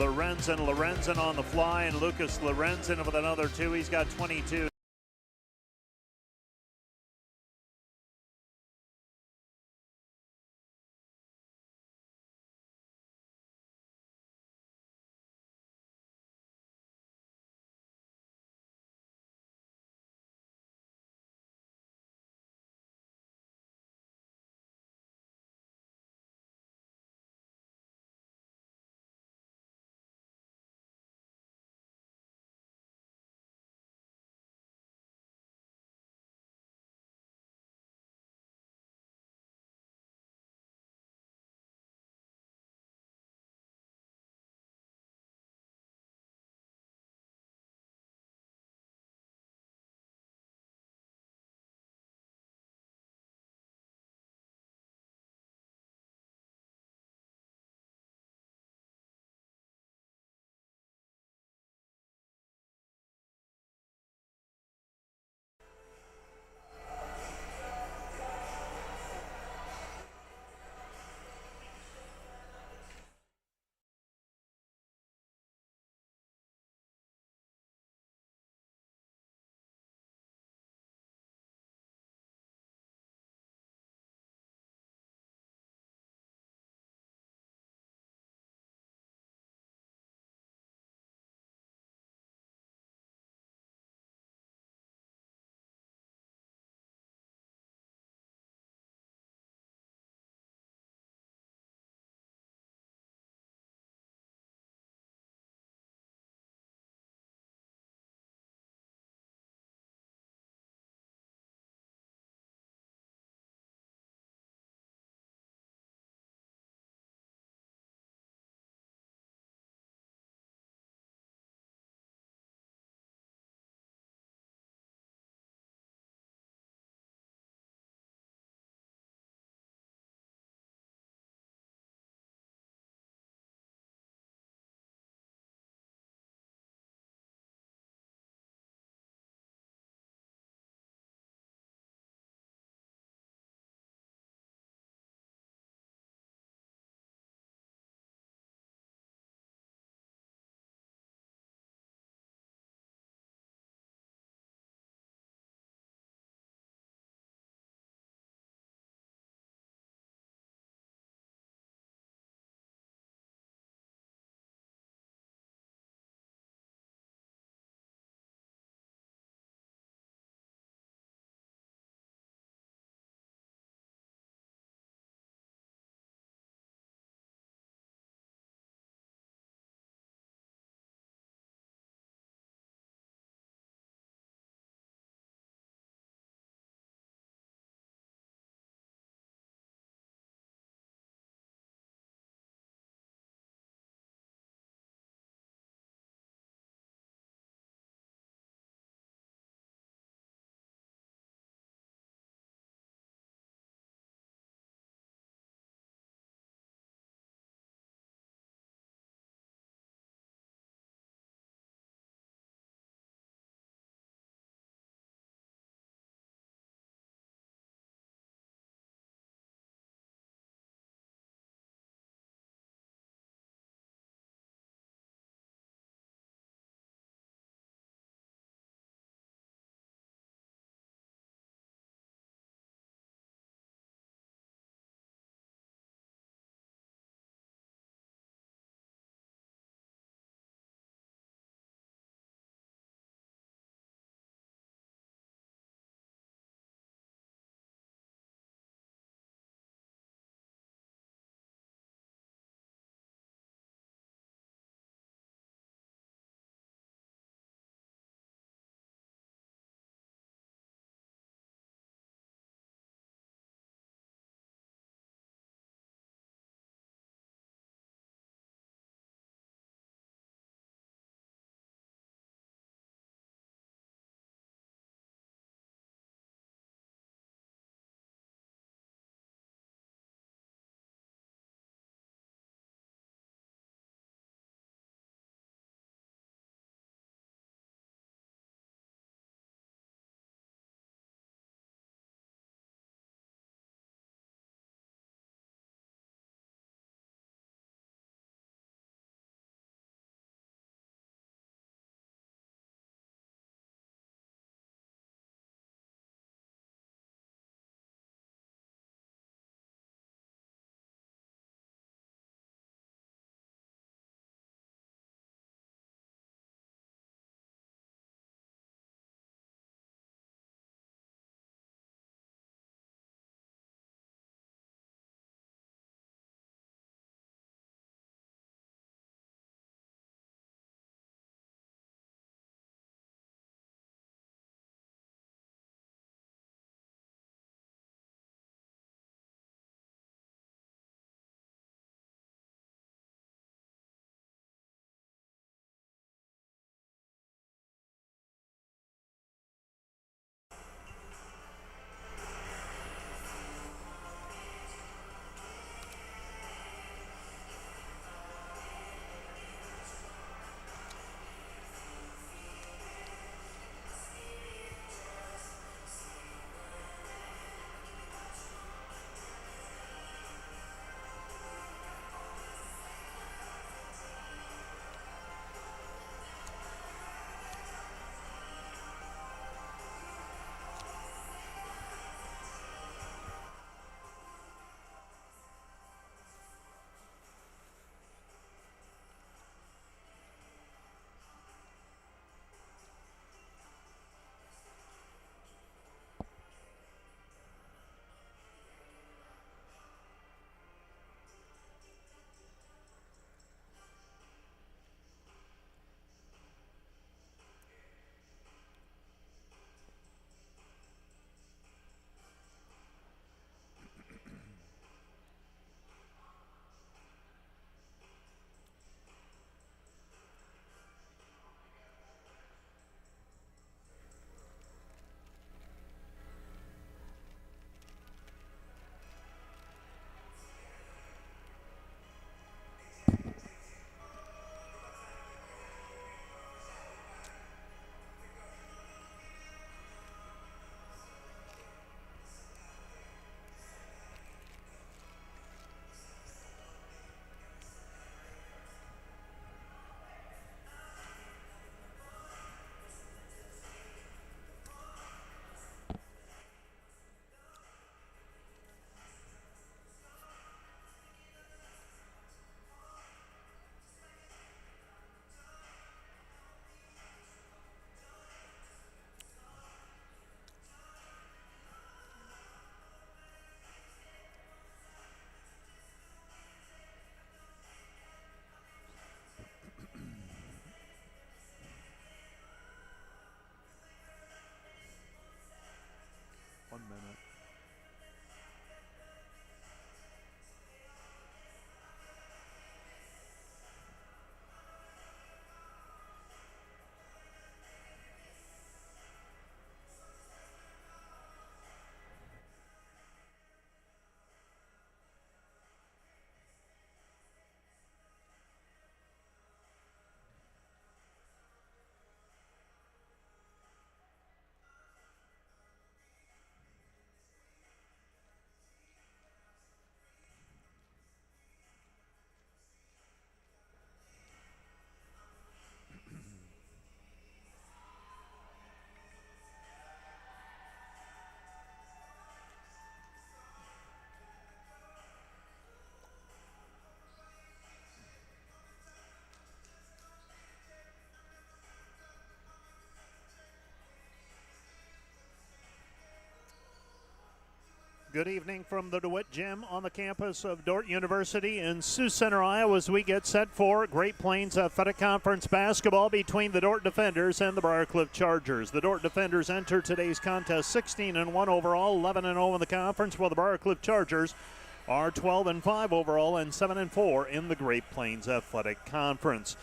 Lorenzen on the fly, and Lucas Lorenzen with another 2. He's got 22. Good evening from the DeWitt Gym on the campus of Dordt University in Sioux Center, Iowa, as we get set for Great Plains Athletic Conference basketball between the Dordt Defenders and the Briar Chargers. The Dordt Defenders enter today's contest 16-1 overall, 11-0 in the conference, while the Briar Chargers are 12-5 overall and 7-4 in the Great Plains Athletic Conference.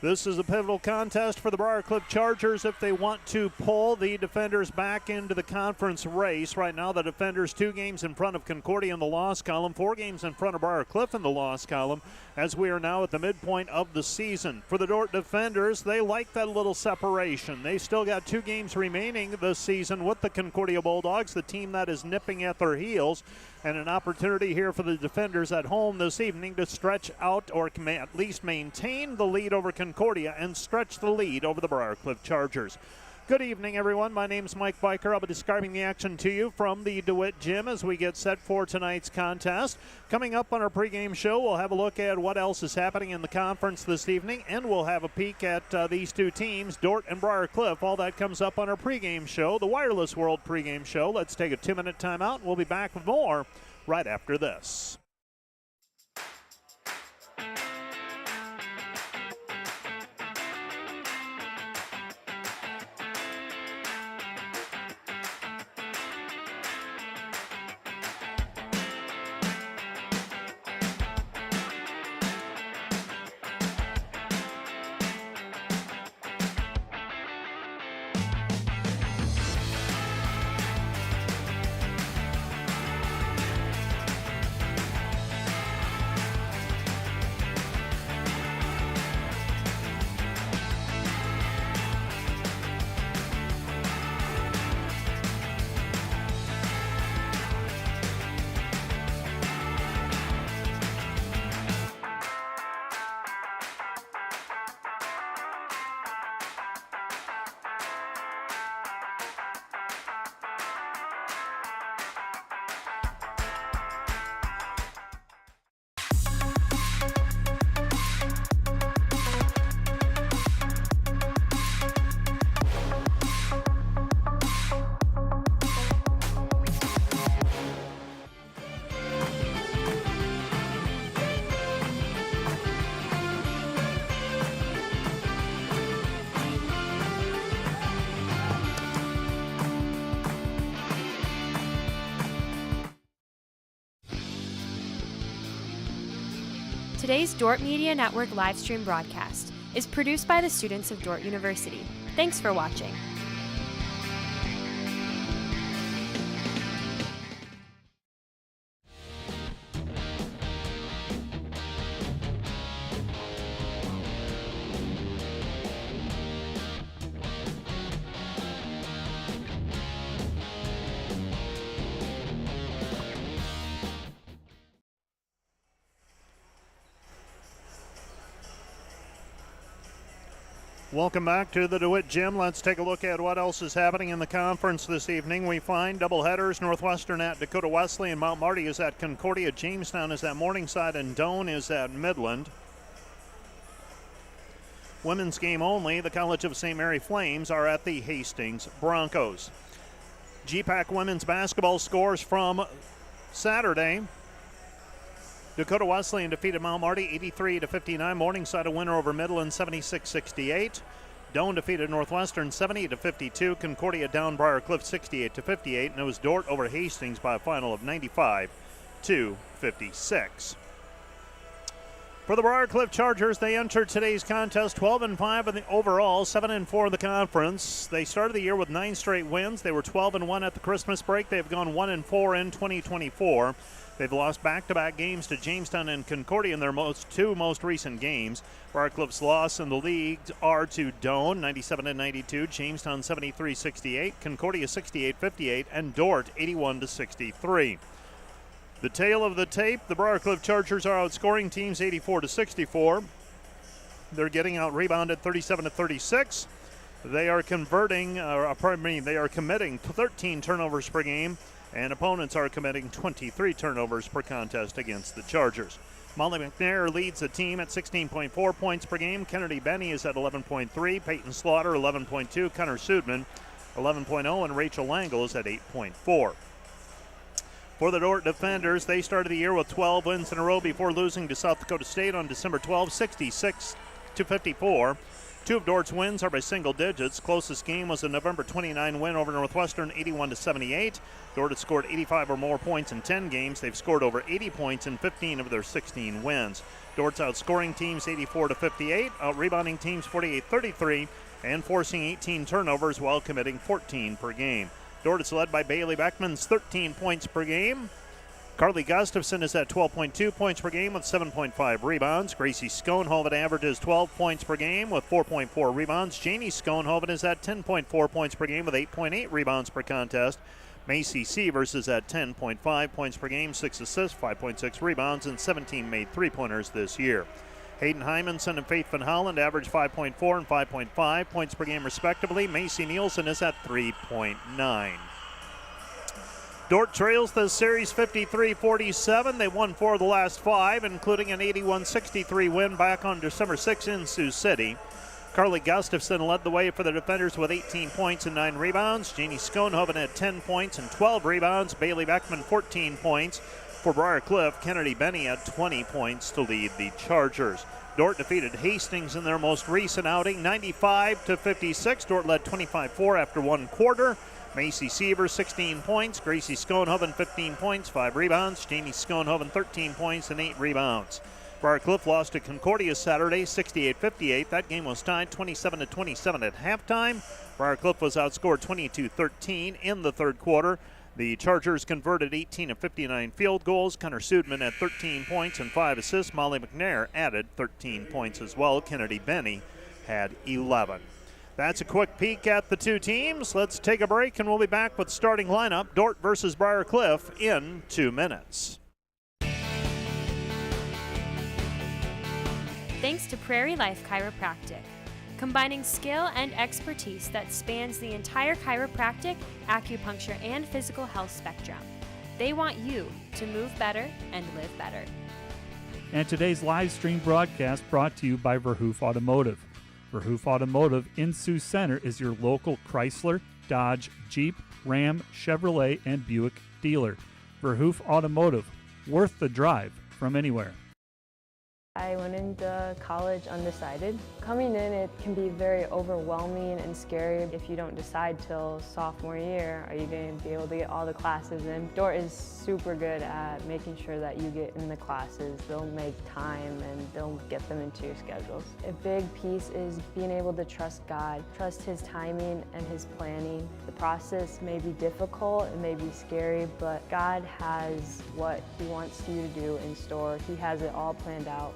This is a pivotal contest for the Briar Chargers if they want to pull the Defenders back into the conference race. Right now, the Defenders 2 games in front of Concordia in the loss column, 4 games in front of Briar in the loss column, as we are now at the midpoint of the season. For the Dordt Defenders, they like that little separation. They still got 2 games remaining this season with the Concordia Bulldogs, the team that is nipping at their heels, and an opportunity here for the Defenders at home this evening to stretch out or at least maintain the lead over Concordia and stretch the lead over the Briar Chargers. Good evening, everyone. My name is Mike Biker. I'll be describing the action to you from the DeWitt Gym as we get set for tonight's contest. Coming up on our pregame show, we'll have a look at what else is happening in the conference this evening, and we'll have a peek at these 2 teams, Dordt and Briar. All that comes up on our pregame show, the Wireless World pregame show. Let's take a 2-minute timeout, and we'll be back with more right after this. Today's Dordt Media Network livestream broadcast is produced by the students of Dordt University. Thanks for watching. Welcome back to the DeWitt Gym. Let's take a look at what else is happening in the conference this evening. We find doubleheaders. Northwestern at Dakota Wesley, and Mount Marty is at Concordia. Jamestown is at Morningside, and Doane is at Midland. Women's game only. The College of St. Mary Flames are at the Hastings Broncos. GPAC women's basketball scores from Saturday. Dakota Wesleyan defeated Mount Marty 83-59. Morningside a winner over Midland 76-68. Doane defeated Northwestern 70-52. Concordia down Briar 68-58. And it was Dordt over Hastings by a final of 95-56. For the Briar Chargers, they entered today's contest 12-5 in the overall, 7-4 in the conference. They started the year with 9 straight wins. They were 12-1 at the Christmas break. They've gone 1-4 in 2024. They've lost back-to-back games to Jamestown and Concordia in their two most recent games. Briarcliff's loss in the league are to Doane, 97-92, Jamestown 73-68, Concordia 68-58, and Dordt 81-63. The tail of the tape, the Briarcliff Chargers are outscoring teams 84-64. They're getting out-rebounded 37-36. They are committing 13 turnovers per game, and opponents are committing 23 turnovers per contest against the Chargers. Molly McNair leads the team at 16.4 points per game. Kennedy Benny is at 11.3. Peyton Slaughter, 11.2. Connor Sudman, 11.0. And Rachel Langle is at 8.4. For the Dordt defenders, they started the year with 12 wins in a row before losing to South Dakota State on December 12, 66-54. Two of Dordt's wins are by single digits. Closest game was a November 29 win over Northwestern, 81-78. Dordt has scored 85 or more points in 10 games. They've scored over 80 points in 15 of their 16 wins. Dordt's outscoring teams 84-58, out-rebounding teams 48-33, and forcing 18 turnovers while committing 14 per game. Dordt is led by Bailey Beckman's 13 points per game. Carly Gustafson is at 12.2 points per game with 7.5 rebounds. Gracie Schoenhoven averages 12 points per game with 4.4 rebounds. Janie Schoenhoven is at 10.4 points per game with 8.8 rebounds per contest. Macy Sievers is at 10.5 points per game, 6 assists, 5.6 rebounds, and 17 made three-pointers this year. Hayden Hymanson and Faith Van Holland average 5.4 and 5.5 points per game respectively. Macy Nielsen is at 3.9. Dordt trails the series 53-47. They won 4 of the last 5, including an 81-63 win back on December 6 in Sioux City. Carly Gustafson led the way for the defenders with 18 points and 9 rebounds. Jeannie Schoenhoven had 10 points and 12 rebounds. Bailey Beckman 14 points. For Briar Cliff, Kennedy Benny had 20 points to lead the Chargers. Dordt defeated Hastings in their most recent outing, 95-56. Dordt led 25-4 after one quarter. Macy Sievers 16 points. Gracie Schoenhoven 15 points, 5 rebounds. Jamie Schoenhoven 13 points and 8 rebounds. Briar Cliff lost to Concordia Saturday 68-58. That game was tied 27-27 at halftime. Briar Cliff was outscored 22-13 in the third quarter. The Chargers converted 18 of 59 field goals. Connor Sudman had 13 points and 5 assists. Molly McNair added 13 points as well. Kennedy Benny had 11. That's a quick peek at the two teams. Let's take a break and we'll be back with starting lineup. Dordt versus Briar Cliff in 2 minutes. Thanks to Prairie Life Chiropractic, combining skill and expertise that spans the entire chiropractic, acupuncture, and physical health spectrum. They want you to move better and live better. And today's live stream broadcast brought to you by Verhoof Automotive. Verhoof Automotive in Sioux Center is your local Chrysler, Dodge, Jeep, Ram, Chevrolet, and Buick dealer. Verhoof Automotive, worth the drive from anywhere. I went into college undecided. Coming in, it can be very overwhelming and scary. If you don't decide till sophomore year, are you going to be able to get all the classes in? Dordt is super good at making sure that you get in the classes. They'll make time and they'll get them into your schedules. A big piece is being able to trust God, trust His timing and His planning. The process may be difficult, it may be scary, but God has what He wants you to do in store. He has it all planned out.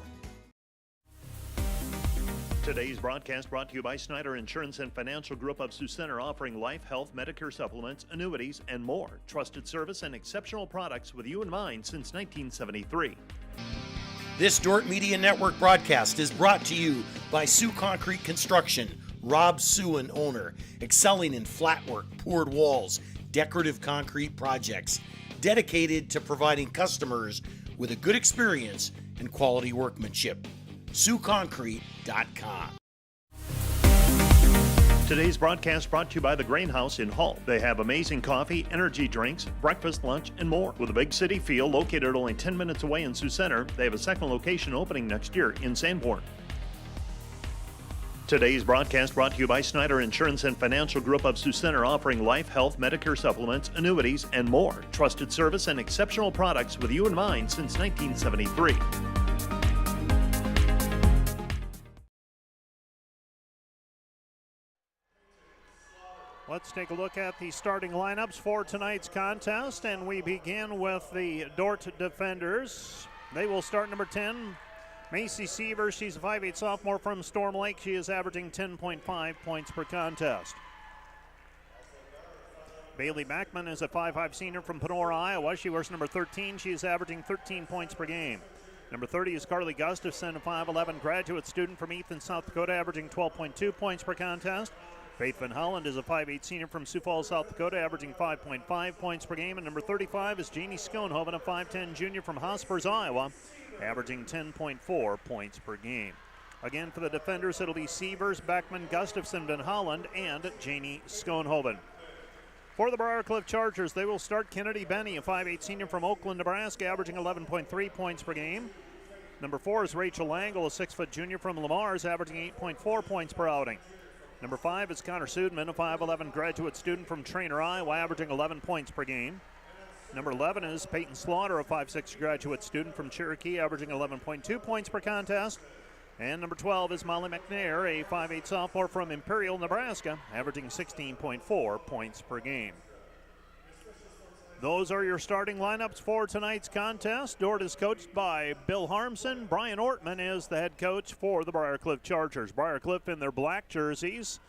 Today's broadcast brought to you by Snyder Insurance and Financial Group of Sioux Center, offering life, health, Medicare supplements, annuities, and more. Trusted service and exceptional products with you in mind since 1973. This Dordt Media Network broadcast is brought to you by Sioux Concrete Construction. Rob Suin, owner, excelling in flat work, poured walls, decorative concrete projects, dedicated to providing customers with a good experience and quality workmanship. SiouxConcrete.com. Today's broadcast brought to you by the Grain House in Hull. They have amazing coffee, energy drinks, breakfast, lunch, and more. With a big city feel, located only 10 minutes away in Sioux Center, they have a second location opening next year in Sanborn. Today's broadcast brought to you by Snyder Insurance and Financial Group of Sioux Center, offering life, health, Medicare supplements, annuities, and more. Trusted service and exceptional products with you in mind since 1973. Let's take a look at the starting lineups for tonight's contest, and we begin with the Dordt defenders. They will start number 10, Macy Sievers. She's a 5'8" sophomore from Storm Lake. She is averaging 10.5 points per contest. Bailey Backman is a 5'5" senior from Panora, Iowa. She wears number 13. She is averaging 13 points per game. Number 30 is Carly Gustafson, a 5'11" graduate student from Ethan, South Dakota, averaging 12.2 points per contest. Faith Van Holland is a 5'8" senior from Sioux Falls, South Dakota, averaging 5.5 points per game. And number 35 is Jeannie Schoenhoven, a 5'10" junior from Hospers, Iowa, averaging 10.4 points per game. Again, for the defenders, it'll be Sievers, Beckman, Gustafson, Van Holland, and Jeannie Schoenhoven. For the Briarcliff Chargers, they will start Kennedy Benny, a 5'8 senior from Oakland, Nebraska, averaging 11.3 points per game. Number 4 is Rachel Langle, a 6-foot junior from Lamar's, averaging 8.4 points per outing. Number 5 is Connor Sudman, a 5'11 graduate student from Trainer, Iowa, averaging 11 points per game. Number 11 is Peyton Slaughter, a 5'6 graduate student from Cherokee, averaging 11.2 points per contest. And number 12 is Molly McNair, a 5'8 sophomore from Imperial, Nebraska, averaging 16.4 points per game. Those are your starting lineups for tonight's contest. Dordt is coached by Bill Harmson. Brian Ortman is the head coach for the Briarcliff Chargers. Briarcliff in their black jerseys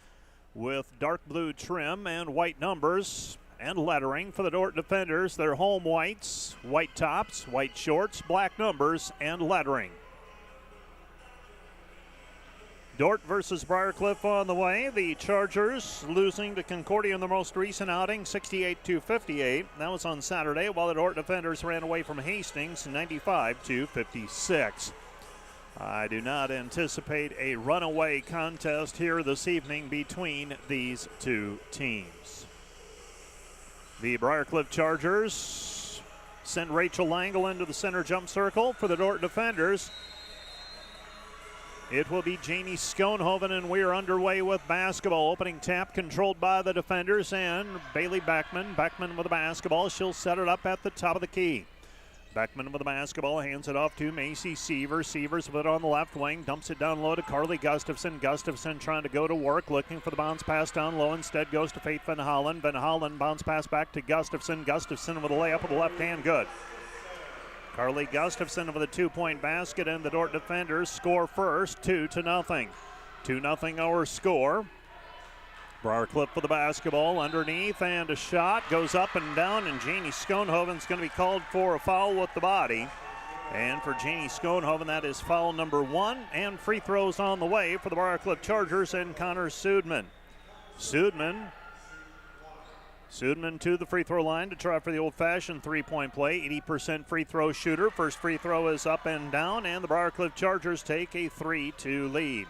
with dark blue trim and white numbers and lettering. For the Dordt defenders, their home whites, white tops, white shorts, black numbers, and lettering. Dordt versus Briarcliff on the way. The Chargers losing to Concordia in their most recent outing, 68-58. That was on Saturday, while the Dordt defenders ran away from Hastings, 95-56. I do not anticipate a runaway contest here this evening between these two teams. The Briarcliff Chargers send Rachel Langle into the center jump circle. For the Dordt defenders, it will be Janie Schoenhoven, and we are underway with basketball. Opening tap controlled by the defenders, and Bailey Beckman. Beckman with the basketball. She'll set it up at the top of the key. Beckman with the basketball, hands it off to Macy Sievers. Sievers with it on the left wing, dumps it down low to Carly Gustafson. Gustafson trying to go to work, looking for the bounce pass down low. Instead goes to Faith Van Hollen. Van Hollen bounce pass back to Gustafson. Gustafson with a layup with the left hand, good. Carly Gustafson with a 2-point basket, and the Dordt defenders score first, 2-0. 2-0 our score. Briarcliff with the basketball underneath, and a shot goes up and down, and Janie Schoenhoven's going to be called for a foul with the body. And for Janie Schoenhoven, that is foul number 1, and free throws on the way for the Briarcliff Chargers and Connor Sudman. Sudman to the free throw line to try for the old-fashioned three-point play. 80% free throw shooter. First free throw is up and down, and the Briarcliff Chargers take a 3-2 lead.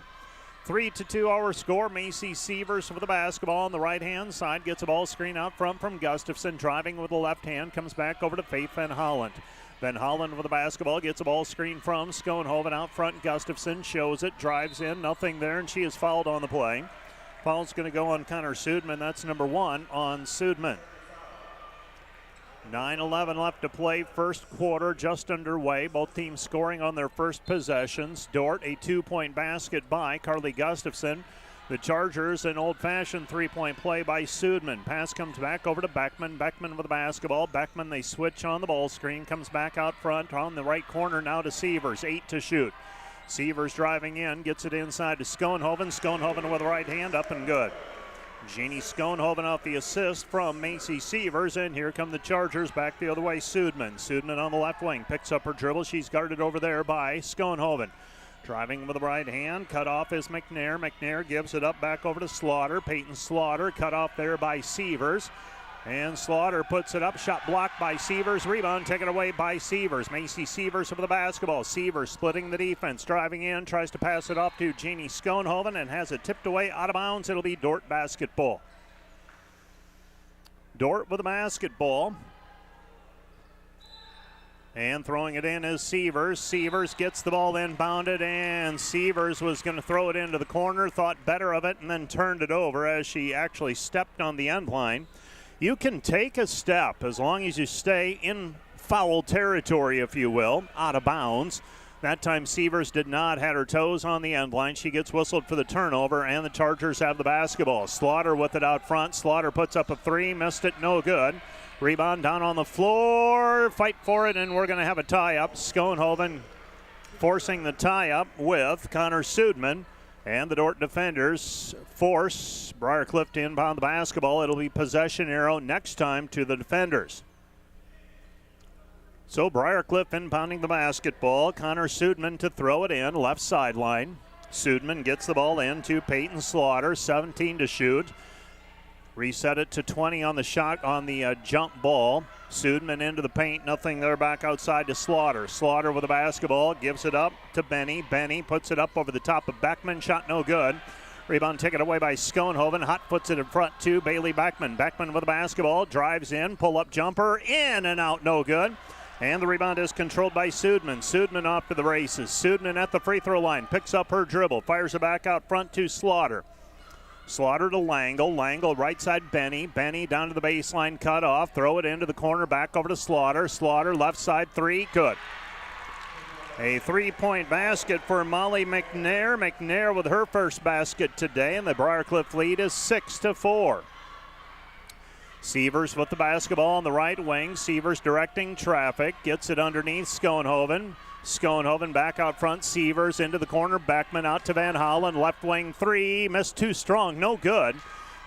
3-2 our score. Macy Sievers with the basketball on the right-hand side. Gets a ball screen out front from Gustafson. Driving with the left hand. Comes back over to Faith Van Hollen. Van Hollen with the basketball. Gets a ball screen from Schoenhoven out front. Gustafson shows it. Drives in. Nothing there, and she is fouled on the play. Foul's going to go on Connor Sudman. That's number 1 on Sudman. 9:11 left to play. First quarter just underway. Both teams scoring on their first possessions. Dordt, a 2-point basket by Carly Gustafson. The Chargers, an old-fashioned three-point play by Sudman. Pass comes back over to Beckman. Beckman with the basketball. Beckman, they switch on the ball screen. Comes back out front on the right corner now to Sievers. 8 to shoot. Sievers driving in, gets it inside to Schoenhoven. Schoenhoven with the right hand, up and good. Janie Schoenhoven off the assist from Macy Sievers, and here come the Chargers back the other way. Sudman on the left wing, picks up her dribble. She's guarded over there by Schoenhoven. Driving with the right hand, cut off is McNair. McNair gives it up back over to Slaughter. Peyton Slaughter cut off there by Sievers. And Slaughter puts it up, shot blocked by Sievers, rebound taken away by Sievers. Macy Sievers with the basketball. Sievers splitting the defense, driving in, tries to pass it off to Janie Schoenhoven and has it tipped away out of bounds. It'll be Dordt basketball. Dordt with the basketball. And throwing it in is Sievers. Sievers gets the ball inbounded, and Sievers was going to throw it into the corner, thought better of it, and then turned it over as she actually stepped on the end line. You can take a step as long as you stay in foul territory, if you will, out of bounds. That time Sievers did not have her toes on the end line. She gets whistled for the turnover, and the Chargers have the basketball. Slaughter with it out front. Slaughter puts up a three, missed it, no good. Rebound down on the floor, fight for it, and we're going to have a tie-up. Schoenhoven forcing the tie-up with Connor Sudman. And the Dordt defenders force Briarcliff to inbound the basketball. It'll be possession arrow next time to the defenders. So Briarcliff inbounding the basketball. Connor Sudman to throw it in, left sideline. Sudman gets the ball in to Peyton Slaughter, 17 to shoot. Reset it to 20 on the shot on the jump ball. Sudman into the paint, nothing there, back outside to Slaughter. Slaughter with the basketball, gives it up to Benny. Benny puts it up over the top of Beckman, shot no good. Rebound taken away by Schoenhoven. Hot puts it in front to Bailey Beckman. Beckman with the basketball, drives in, pull-up jumper, in and out, no good. And the rebound is controlled by Sudman. Sudman off to the races. Sudman at the free throw line, picks up her dribble, fires it back out front to Slaughter. Slaughter to Langle. Langle right side Benny. Benny down to the baseline, cut off, throw it into the corner, back over to Slaughter. Slaughter left side three, good. A 3-point basket for Molly McNair. McNair with her first basket today, and the Briarcliff lead is 6-4. Sievers with the basketball on the right wing. Sievers directing traffic. Gets it underneath Schoenhoven. Schoenhoven back out front. Sievers into the corner. Beckman out to Van Hollen. Left wing three. Missed too strong. No good.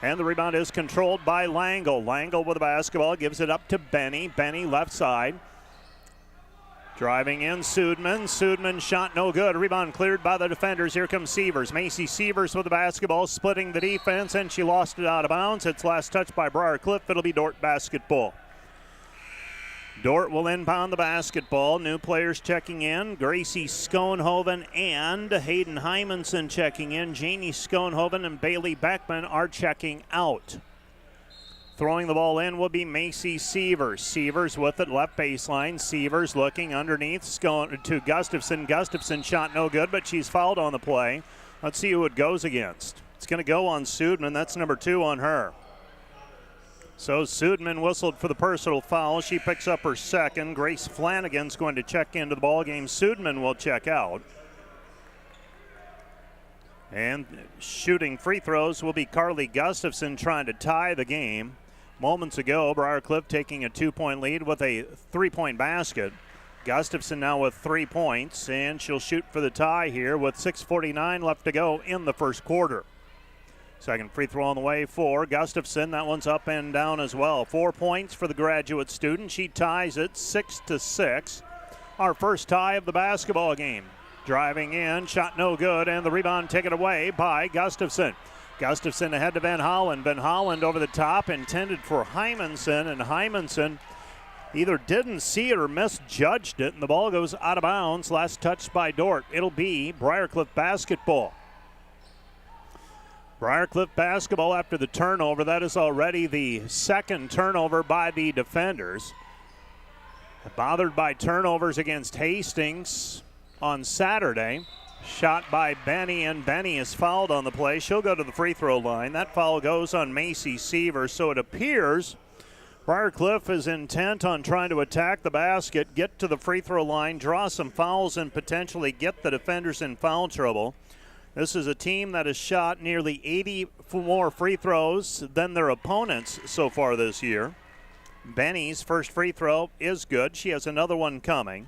And the rebound is controlled by Langle. Langle with the basketball. Gives it up to Benny. Benny left side. Driving in Sudman. Sudman shot no good. Rebound cleared by the defenders. Here comes Sievers. Macy Sievers with the basketball, splitting the defense, and she lost it out of bounds. It's last touched by Briarcliff. It'll be Dordt basketball. Dordt will inbound the basketball. New players checking in. Gracie Schoenhoven and Hayden Hymanson checking in. Janie Schoenhoven and Bailey Beckman are checking out. Throwing the ball in will be Macy Sievers. Sievers with it, left baseline. Sievers looking underneath to Gustafson. Gustafson shot no good, but she's fouled on the play. Let's see who it goes against. It's going to go on Sudman. That's number 2 on her. So Sudman whistled for the personal foul. She picks up her second. Grace Flanagan's going to check into the ball game. Sudman will check out. And shooting free throws will be Carly Gustafson trying to tie the game. Moments ago, Briarcliff taking a 2-point lead with a 3-point basket. Gustafson now with 3 points, and she'll shoot for the tie here with 6:49 left to go in the first quarter. Second free throw on the way for Gustafson. That one's up and down as well. 4 points for the graduate student. She ties it 6-6. Our first tie of the basketball game. Driving in, shot no good, and the rebound taken away by Gustafson. Gustafson ahead to Van Hollen. Van Hollen over the top, intended for Hymanson, and Hymanson either didn't see it or misjudged it, and the ball goes out of bounds. Last touched by Dordt. It'll be Briarcliff basketball. Briarcliff basketball after the turnover. That is already the second turnover by the defenders. Bothered by turnovers against Hastings on Saturday. Shot by Benny, and Benny is fouled on the play. She'll go to the free throw line. That foul goes on Macy Sievers, so it appears Briarcliff is intent on trying to attack the basket, get to the free throw line, draw some fouls, and potentially get the defenders in foul trouble. This is a team that has shot nearly 80 more free throws than their opponents so far this year. Benny's first free throw is good. She has another one coming.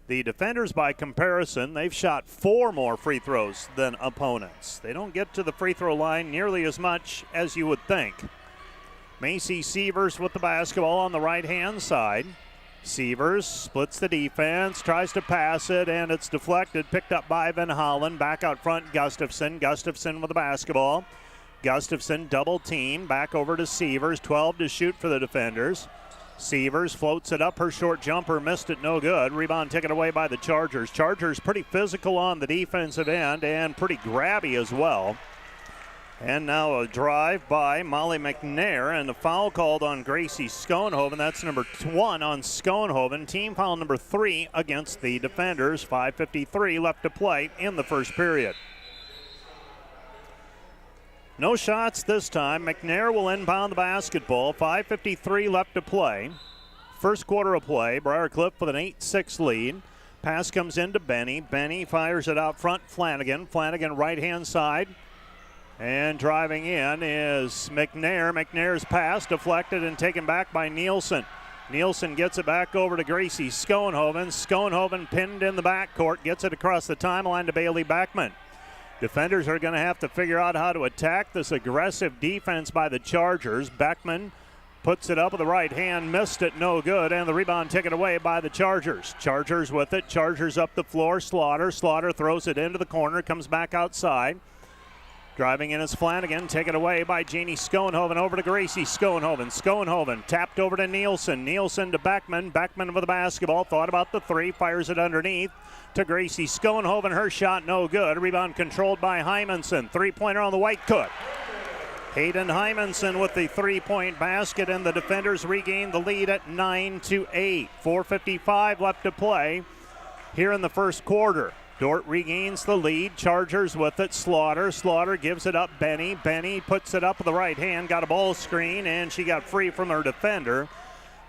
The defenders, by comparison, they've shot 4 more free throws than opponents. They don't get to the free throw line nearly as much as you would think. Macy Sievers with the basketball on the right-hand side. Sievers splits the defense, tries to pass it, and it's deflected, picked up by Van Hollen. Back out front, Gustafson. Gustafson with the basketball. Gustafson double team, back over to Sievers. 12 to shoot for the defenders. Sievers floats it up. Her short jumper missed it, no good. Rebound taken away by the Chargers. Chargers pretty physical on the defensive end and pretty grabby as well. And now a drive by Molly McNair, and a foul called on Gracie Schoenhoven. That's number 1 on Schoenhoven. Team foul number 3 against the defenders. 5:53 left to play in the first period. No shots this time. McNair will inbound the basketball. 5:53 left to play. First quarter of play. Briarcliff with an 8-6 lead. Pass comes into Benny. Benny fires it out front. Flanagan. Flanagan right-hand side. And driving in is McNair. McNair's pass deflected and taken back by Nielsen. Nielsen gets it back over to Gracie Schoenhoven. Schoenhoven pinned in the backcourt. Gets it across the timeline to Bailey Beckman. Defenders are going to have to figure out how to attack this aggressive defense by the Chargers. Beckman puts it up with the right hand, missed it, no good, and the rebound taken away by the Chargers. Chargers with it. Chargers up the floor. Slaughter. Slaughter throws it into the corner, comes back outside. Driving in is Flanagan, taken away by Janie Schoenhoven over to Gracie Schoenhoven. Schoenhoven tapped over to Nielsen. Nielsen to Beckman. Beckman with the basketball. Thought about the three. Fires it underneath to Gracie Schoenhoven. Her shot no good. Rebound controlled by Hymanson. Three-pointer on the white. Good. Hayden Hymanson with the three-point basket, and the defenders regain the lead at 9-8. 4:55 left to play here in the first quarter. Dordt regains the lead. Chargers with it. Slaughter. Slaughter gives it up. Benny. Benny puts it up with the right hand. Got a ball screen, and she got free from her defender.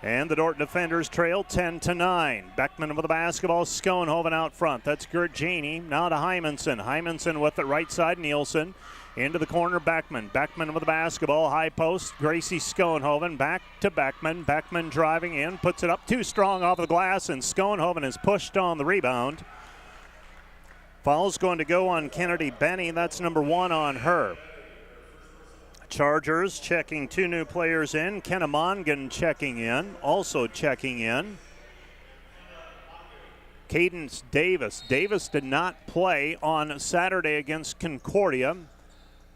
And the Dordt defenders trail 10-9. Beckman with the basketball. Schoenhoven out front. That's Gert Janey. Now to Hymanson. Hymanson with it right side. Nielsen. Into the corner, Beckman. Beckman with the basketball. High post. Gracie Schoenhoven back to Beckman. Beckman driving in. Puts it up too strong off the glass, and Schoenhoven is pushed on the rebound. Foul's going to go on Kennedy Benny. That's number 1 on her. Chargers checking 2 new players in. Kenna Mongan checking in. Also checking in, Cadence Davis. Davis did not play on Saturday against Concordia.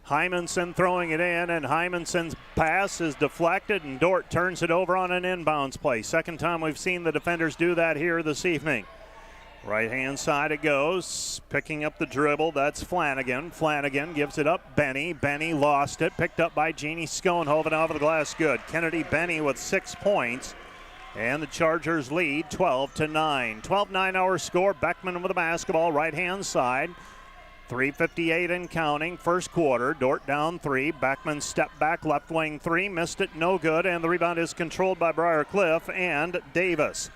Hymanson throwing it in, and Hymanson's pass is deflected, and Dordt turns it over on an inbounds play. Second time we've seen the defenders do that here this evening. Right-hand side it goes. Picking up the dribble, that's Flanagan. Flanagan gives it up. Benny. Benny lost it. Picked up by Jeannie Schoenhoven over the glass. Good. Kennedy Benny with 6 points. And the Chargers lead 12-9. 12-9 our score. Beckman with the basketball, right-hand side. 3:58 and counting. First quarter. Dordt down 3. Beckman step back, left wing 3. Missed it, no good. And the rebound is controlled by Briar Cliff and Davis.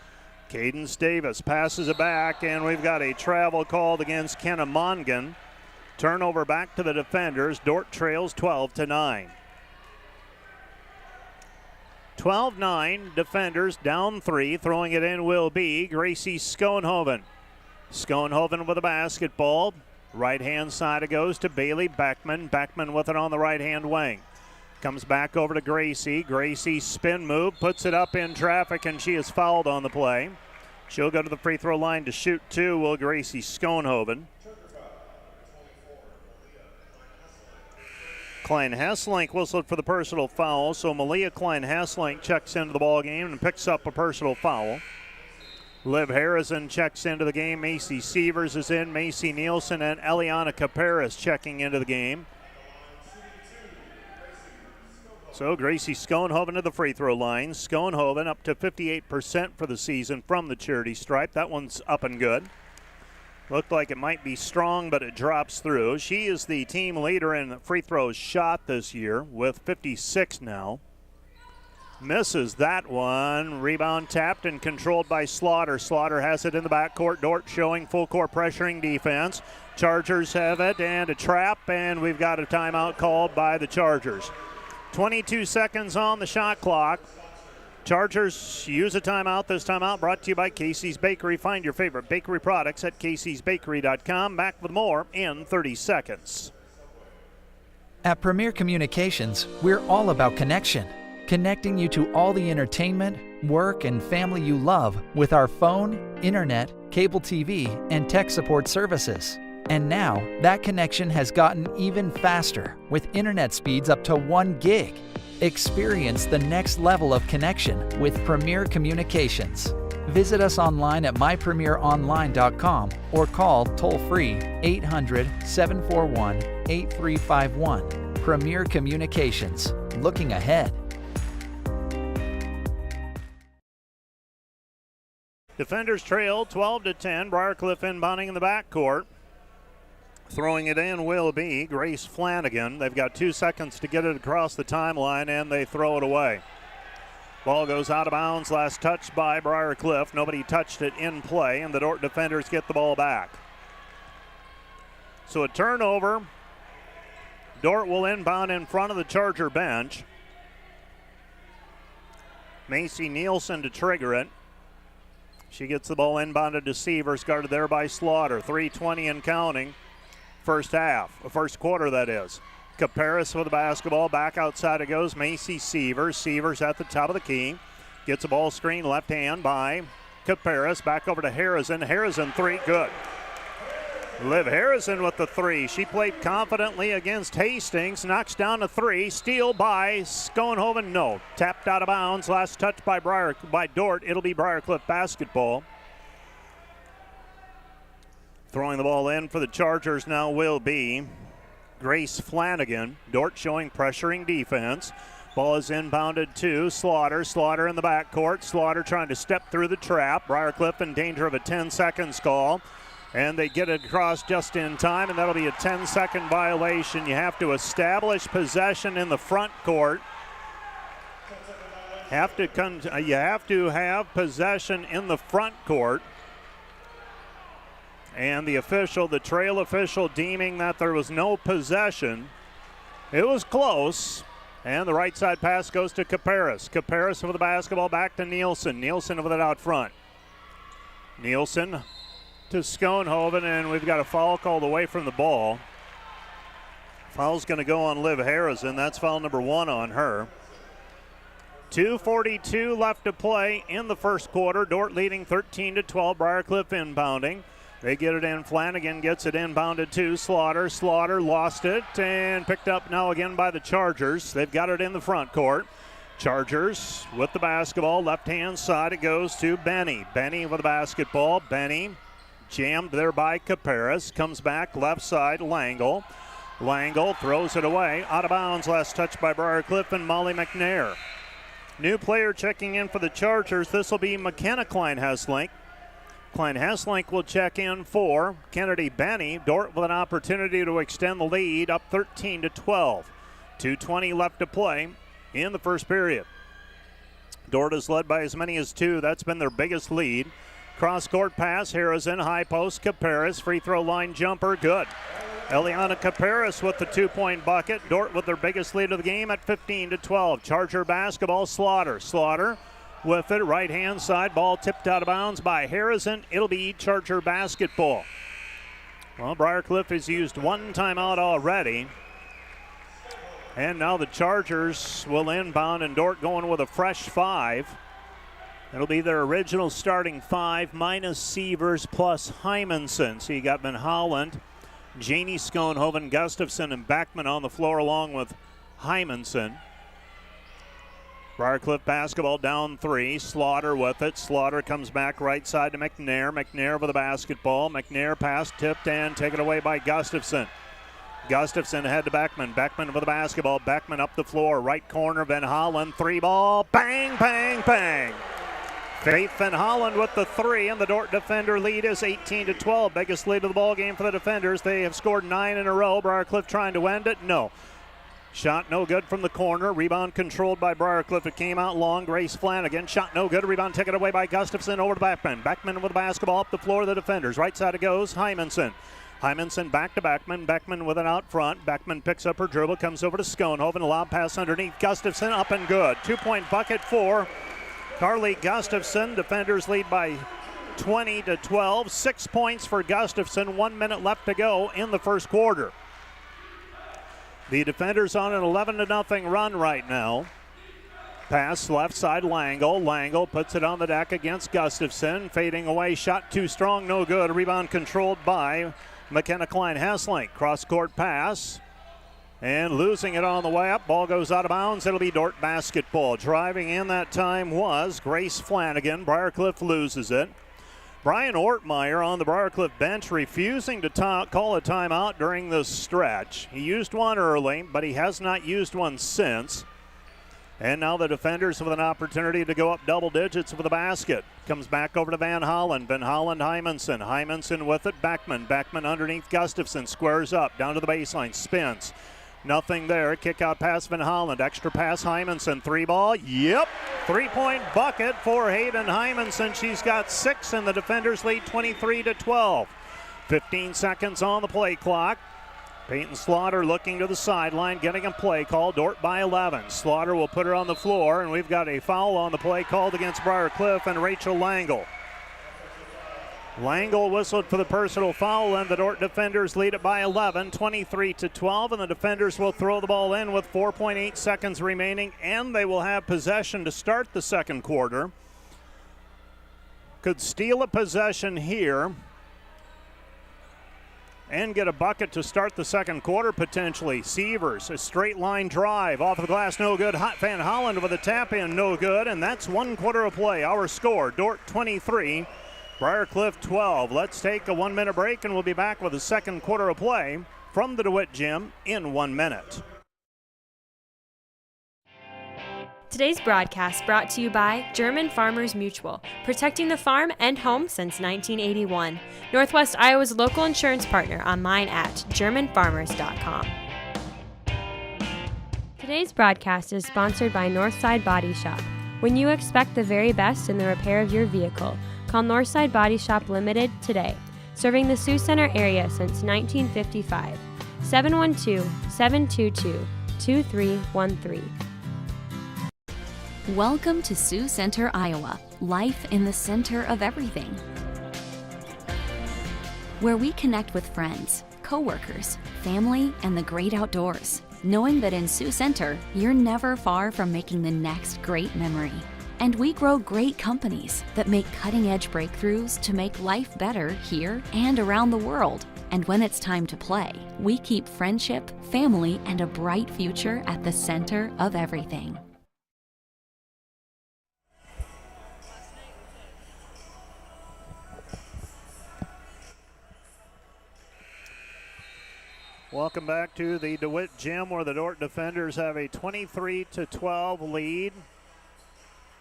Cadence Davis passes it back, and we've got a travel called against Kenna Mongan. Turnover back to the defenders. Dordt trails 12-9. 12-9, defenders down 3. Throwing it in will be Gracie Schoenhoven. Schoenhoven with the basketball. Right-hand side it goes to Bailey Beckman. Beckman with it on the right-hand wing. Comes back over to Gracie. Gracie spin move, puts it up in traffic, and she is fouled on the play. She'll go to the free throw line to shoot 2, will Gracie Schoenhoven. Klein Hesselink whistled for the personal foul, so Malia Klein Hesselink checks into the ball game and picks up a personal foul. Liv Harrison checks into the game. Macy Sievers is in. Macy Nielsen and Eliana Caparis checking into the game. So Gracie Schoenhoven to the free throw line. Schoenhoven up to 58% for the season from the charity stripe. That one's up and good. Looked like it might be strong, but it drops through. She is the team leader in free throws shot this year with 56 now. Misses that one. Rebound tapped and controlled by Slaughter. Slaughter has it in the backcourt. Dordt showing full court pressuring defense. Chargers have it, and a trap, and we've got a timeout called by the Chargers. 22 seconds on the shot clock. Chargers use a timeout. This timeout brought to you by Casey's Bakery. Find your favorite bakery products at caseysbakery.com. Back with more in 30 seconds. At Premier Communications, we're all about connection. Connecting you to all the entertainment, work, and family you love with our phone, internet, cable TV, and tech support services. And now, that connection has gotten even faster with internet speeds up to 1 gig. Experience the next level of connection with Premier Communications. Visit us online at mypremieronline.com or call toll-free 800-741-8351. Premier Communications. Looking ahead. Defenders trail 12-10. Briarcliff inbounding in the backcourt. Throwing it in will be Grace Flanagan. They've got 2 seconds to get it across the timeline, and they throw it away. Ball goes out of bounds. Last touch by Briarcliff. Nobody touched it in play, and the Dordt defenders get the ball back. So a turnover. Dordt will inbound in front of the Charger bench. Macy Nielsen to trigger it. She gets the ball inbounded to Sievers, guarded there by Slaughter. 3:20 and counting. First quarter, that is. Caparis with the basketball. Back outside it goes. Macy Sievers. Sievers at the top of the key. Gets a ball screen left hand by Caparis. Back over to Harrison. Harrison 3, good. Liv Harrison with the three. She played confidently against Hastings. Knocks down a three. Steal by Schoenhoven. No. Tapped out of bounds. Last touch by Dordt. It'll be Briarcliff basketball. Throwing the ball in for the Chargers now will be Grace Flanagan. Dordt showing pressuring defense. Ball is inbounded to Slaughter. Slaughter in the backcourt. Slaughter trying to step through the trap. Briarcliff in danger of a 10 seconds call. And they get it across just in time, and that'll be a 10-second violation. You have to establish possession in the front court. You have to have possession in the front court. And the trail official deeming that there was no possession. It was close. And the right side pass goes to Caparis. Caparis with the basketball back to Nielsen. Nielsen with it out front. Nielsen to Schoenhoven, and we've got a foul called away from the ball. Foul's going to go on Liv Harrison. That's foul number 1 on her. 2:42 left to play in the first quarter. Dordt leading 13-12. Briarcliff inbounding. They get it in. Flanagan gets it inbounded to Slaughter. Slaughter lost it and picked up now again by the Chargers. They've got it in the front court. Chargers with the basketball. Left-hand side it goes to Benny. Benny with the basketball. Benny jammed there by Caparis. Comes back left side, Langle. Langle throws it away. Out of bounds. Last touch by Briarcliff and Molly McNair. New player checking in for the Chargers. This will be McKenna Klein-Hesslink. Klein-Hesslink will check in for Kennedy Benny. Dordt with an opportunity to extend the lead up 13-12. 2:20 left to play in the first period. Dordt is led by as many as 2. That's been their biggest lead. Cross-court pass. Harrison, high post, Caparis. Free throw line jumper, good. Eliana Caparis with the 2-point bucket. Dordt with their biggest lead of the game at 15-12. Charger basketball, Slaughter. Slaughter with it, right-hand side. Ball tipped out of bounds by Harrison. It'll be Charger basketball. Well, Briarcliff has used one timeout already. And now the Chargers will inbound, and Dordt going with a fresh 5. It'll be their original starting 5 minus Sievers plus Hymanson. So you got Van Holland, Janie Schoenhoven, Gustafson, and Backman on the floor along with Hymanson. Briarcliff basketball down 3. Slaughter with it. Slaughter comes back right side to McNair. McNair with the basketball. McNair pass tipped and taken away by Gustafson. Gustafson ahead to Beckman. Beckman with the basketball. Beckman up the floor. Right corner. Van Holland. 3-ball. Bang, bang, bang. Faith Van Holland with the 3, and the Dordt defender lead is 18-12. Biggest lead of the ball game for the defenders. They have scored 9 in a row. Briarcliff trying to end it. No. Shot no good from the corner. Rebound controlled by Briarcliff. It came out long. Grace Flanagan. Shot no good. Rebound taken away by Gustafson over to Beckman. Beckman with the basketball up the floor of the defenders. Right side it goes. Hymanson. Hymanson back to Beckman. Beckman with it out front. Beckman picks up her dribble. Comes over to Schoenhoven. A lob pass underneath. Gustafson up and good. 2-point bucket for Carly Gustafson. Defenders lead by 20-12. 6 points for Gustafson. 1 minute left to go in the first quarter. The defenders on an 11-0 run right now. Pass left side, Langle. Langle puts it on the deck against Gustafson. Fading away, shot too strong, no good. Rebound controlled by McKenna Klein-Hesslink. Cross-court pass. And losing it on the way up. Ball goes out of bounds. It'll be Dordt basketball. Driving in that time was Grace Flanagan. Briarcliff loses it. Brian Ortmeyer on the Briarcliff bench refusing to call a timeout during this stretch. He used one early, but he has not used one since. And now the defenders with an opportunity to go up double digits with the basket. Comes back over to Van Holland. Van Holland, Hymanson. Hymanson with it. Beckman. Beckman underneath Gustafson. Squares up. Down to the baseline. Spins. Nothing there. Kick out pass Van Holland. Extra pass Hymanson. 3-ball. Yep. 3-point bucket for Hayden Hymanson. She's got 6 and the defenders lead 23-12. 15 seconds on the play clock. Peyton Slaughter looking to the sideline, getting a play call. Dordt by 11. Slaughter will put her on the floor, and we've got a foul on the play called against Briarcliff and Rachel Langle. Langle whistled for the personal foul, and the Dordt defenders lead it by 11, 23-12, and the defenders will throw the ball in with 4.8 seconds remaining, and they will have possession to start the second quarter. Could steal a possession here. and get a bucket to start the second quarter potentially. Sievers, a straight line drive off the glass, no good. Van Holland with a tap in, no good. And that's 1 quarter of play. Our score, Dordt 23, Briarcliff 12. Let's take a 1 minute break and we'll be back with the second quarter of play from the DeWitt Gym in 1 minute. Today's broadcast brought to you by German Farmers Mutual, protecting the farm and home since 1981. Northwest Iowa's local insurance partner, online at germanfarmers.com. Today's broadcast is sponsored by Northside Body Shop. When you expect the very best in the repair of your vehicle, call Northside Body Shop Limited today, serving the Sioux Center area since 1955. 712-722-2313. Welcome to Sioux Center, Iowa, life in the center of everything. Where we connect with friends, coworkers, family, and the great outdoors, knowing that in Sioux Center, you're never far from making the next great memory. And we grow great companies that make cutting-edge breakthroughs to make life better here and around the world. And when it's time to play, we keep friendship, family, and a bright future at the center of everything. Welcome back to the DeWitt Gym, where the Dordt defenders have a 23-12 lead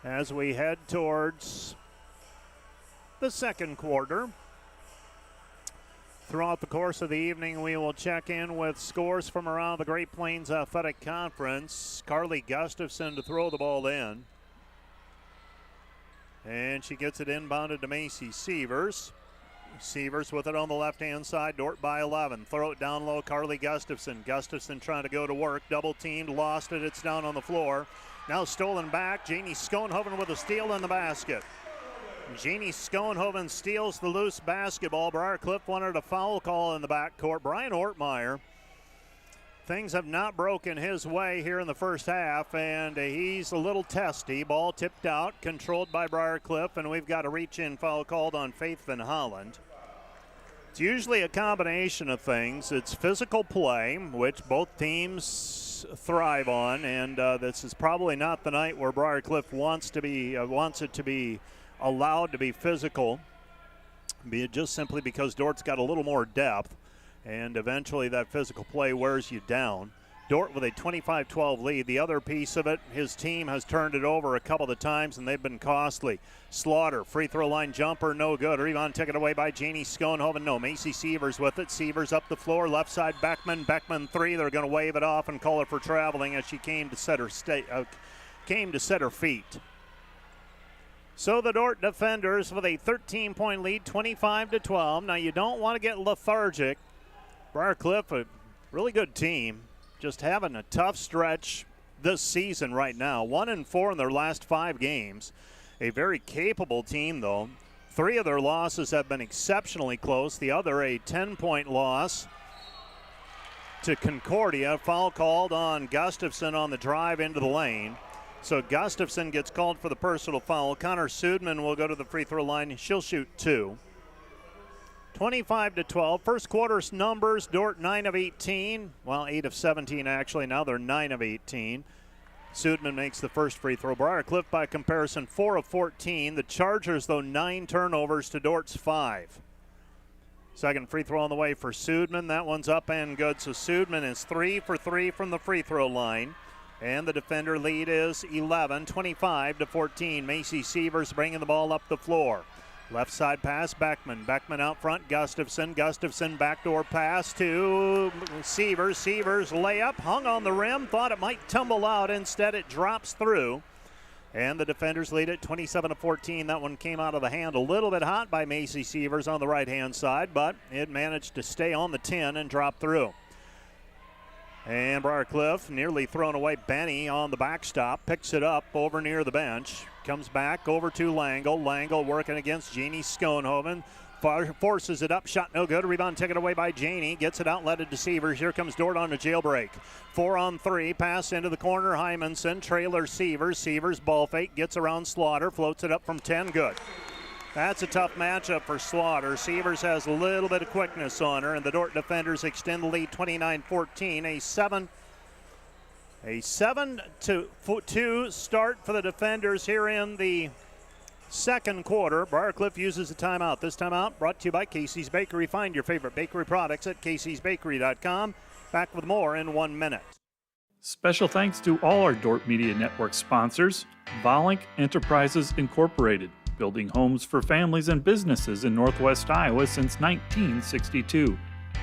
as we head towards the second quarter. Throughout the course of the evening, we will check in with scores from around the Great Plains Athletic Conference. Carly Gustafson to throw the ball in. And she gets it inbounded to Macy Sievers. Sievers with it on the left-hand side. Dordt by 11. Throw it down low. Carly Gustafson. Gustafson trying to go to work. Double teamed. Lost it. It's down on the floor. Now stolen back. Janie Schoenhoven with a steal in the basket. Janie Schoenhoven steals the loose basketball. Briarcliff wanted a foul call in the backcourt. Brian Ortmeyer. Things have not broken his way here in the first half, and he's a little testy. Ball tipped out, controlled by Briarcliff, and we've got a reach-in foul called on Faith Van Holland. It's usually a combination of things. It's physical play, which both teams thrive on, and this is probably not the night where Briarcliff wants it to be allowed to be physical, just simply because Dordt's got a little more depth. And eventually that physical play wears you down. Dordt with a 25-12 lead. The other piece of it, his team has turned it over a couple of times, and they've been costly. Slaughter, free throw line jumper, no good. Rebound taken away by Janie Schoenhoven. No, Macy Sievers with it. Sievers up the floor, left side Beckman. Beckman three. They're going to wave it off and call her for traveling as she came to set her feet. So the Dordt defenders with a 13-point lead, 25-12. Now you don't want to get lethargic. Briarcliff, a really good team, just having a tough stretch this season right now. 1-4 in their last 5 games. A very capable team, though. 3 of their losses have been exceptionally close. The other, a 10-point loss to Concordia. Foul called on Gustafson on the drive into the lane. So Gustafson gets called for the personal foul. Connor Sudman will go to the free throw line. She'll shoot 2. 25-12. First quarter's numbers, Dordt 9 of 18. Well, 8 of 17 actually. Now they're 9 of 18. Sudman makes the first free throw. Briarcliff by comparison 4 of 14. The Chargers, though, 9 turnovers to Dordt's 5. Second free throw on the way for Sudman. That one's up and good. So Sudman is 3 for 3 from the free throw line. And the defender lead is 11, 25-14. Macy Sievers bringing the ball up the floor. Left side pass, Beckman. Beckman out front, Gustafson. Gustafson backdoor pass to Sievers. Sievers layup, hung on the rim, thought it might tumble out. Instead, it drops through. And the defenders lead it 27-14. That one came out of the hand a little bit hot by Macy Sievers on the right-hand side, but it managed to stay on the 10 and drop through. And Briarcliff nearly thrown away. Benny on the backstop, picks it up over near the bench. Comes back over to Langle. Langle working against Janie Schoenhoven. Forces it up, shot no good. Rebound taken away by Janie. Gets it outletted to Sievers. Here comes Dordt on a jailbreak. 4-on-3, pass into the corner. Hymanson, trailer Sievers. Sievers ball fake, gets around Slaughter, floats it up from 10, good. That's a tough matchup for Slaughter. Severs has a little bit of quickness on her, and the Dordt defenders extend the lead 29-14. A 7-2 start for the defenders here in the second quarter. Briarcliff uses a timeout. This timeout brought to you by Casey's Bakery. Find your favorite bakery products at caseysbakery.com. Back with more in 1 minute. Special thanks to all our Dordt Media Network sponsors. Volink Enterprises Incorporated, building homes for families and businesses in Northwest Iowa since 1962.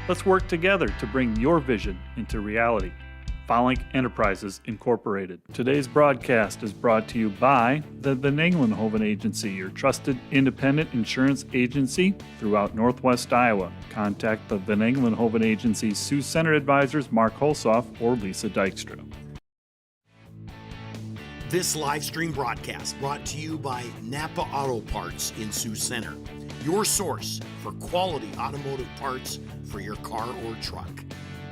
Let's work together to bring your vision into reality. Volink Enterprises Incorporated. Today's broadcast is brought to you by the Van Engelenhoven Agency, your trusted independent insurance agency throughout Northwest Iowa. Contact the Van Engelenhoven Agency's Sioux Center advisors Mark Holsoff or Lisa Dykstra. This live stream broadcast brought to you by Napa Auto Parts in Sioux Center, your source for quality automotive parts for your car or truck.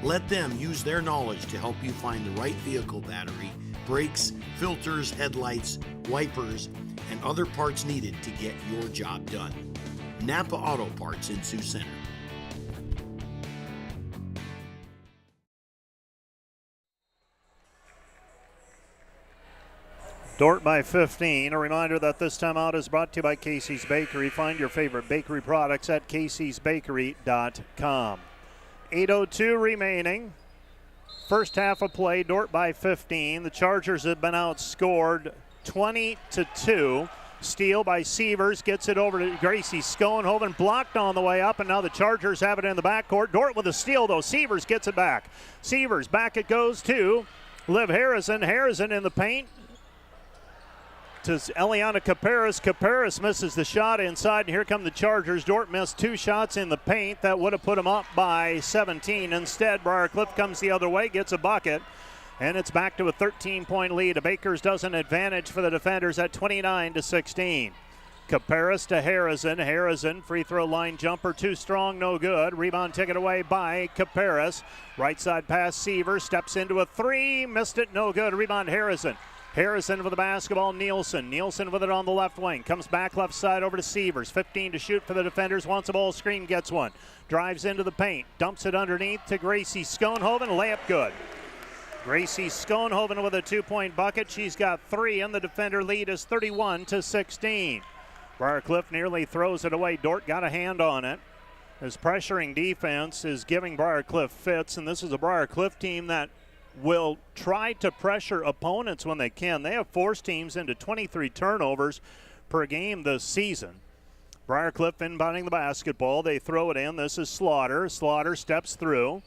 Let them use their knowledge to help you find the right vehicle battery, brakes, filters, headlights, wipers, and other parts needed to get your job done. Napa Auto Parts in Sioux Center. Dordt by 15. A reminder that this timeout is brought to you by Casey's Bakery. Find your favorite bakery products at caseysbakery.com. 8:02 remaining. First half of play, Dordt by 15. The Chargers have been outscored 20-2. Steal by Severs, gets it over to Gracie Schoenhoven, blocked on the way up, and now the Chargers have it in the backcourt. Dordt with a steal, though. Severs gets it back. Severs, back it goes to Liv Harrison. Harrison in the paint to Eliana Caparis. Caparis misses the shot inside, and here come the Chargers. Dordt missed 2 shots in the paint. That would have put them up by 17. Instead, Briarcliff comes the other way, gets a bucket, and it's back to a 13-point lead. A Baker's dozen advantage for the defenders at 29-16. Caparis to Harrison. Harrison, free throw line jumper, too strong, no good. Rebound taken away by Caparis. Right side pass, Severs, steps into a 3, missed it, no good. Rebound Harrison. Harrison with the basketball, Nielsen. Nielsen with it on the left wing. Comes back left side over to Severs. 15 to shoot for the defenders. Wants a ball screen, gets one. Drives into the paint. Dumps it underneath to Gracie Schoenhoven. Layup good. Gracie Schoenhoven with a 2-point bucket. She's got 3, and the defender lead is 31-16. Briarcliff nearly throws it away. Dordt got a hand on it. His pressuring defense is giving Briarcliff fits, and this is a Briarcliff team that will try to pressure opponents when they can. They have forced teams into 23 turnovers per game this season. Briarcliff inbounding the basketball. They throw it in. This is Slaughter. Slaughter steps through,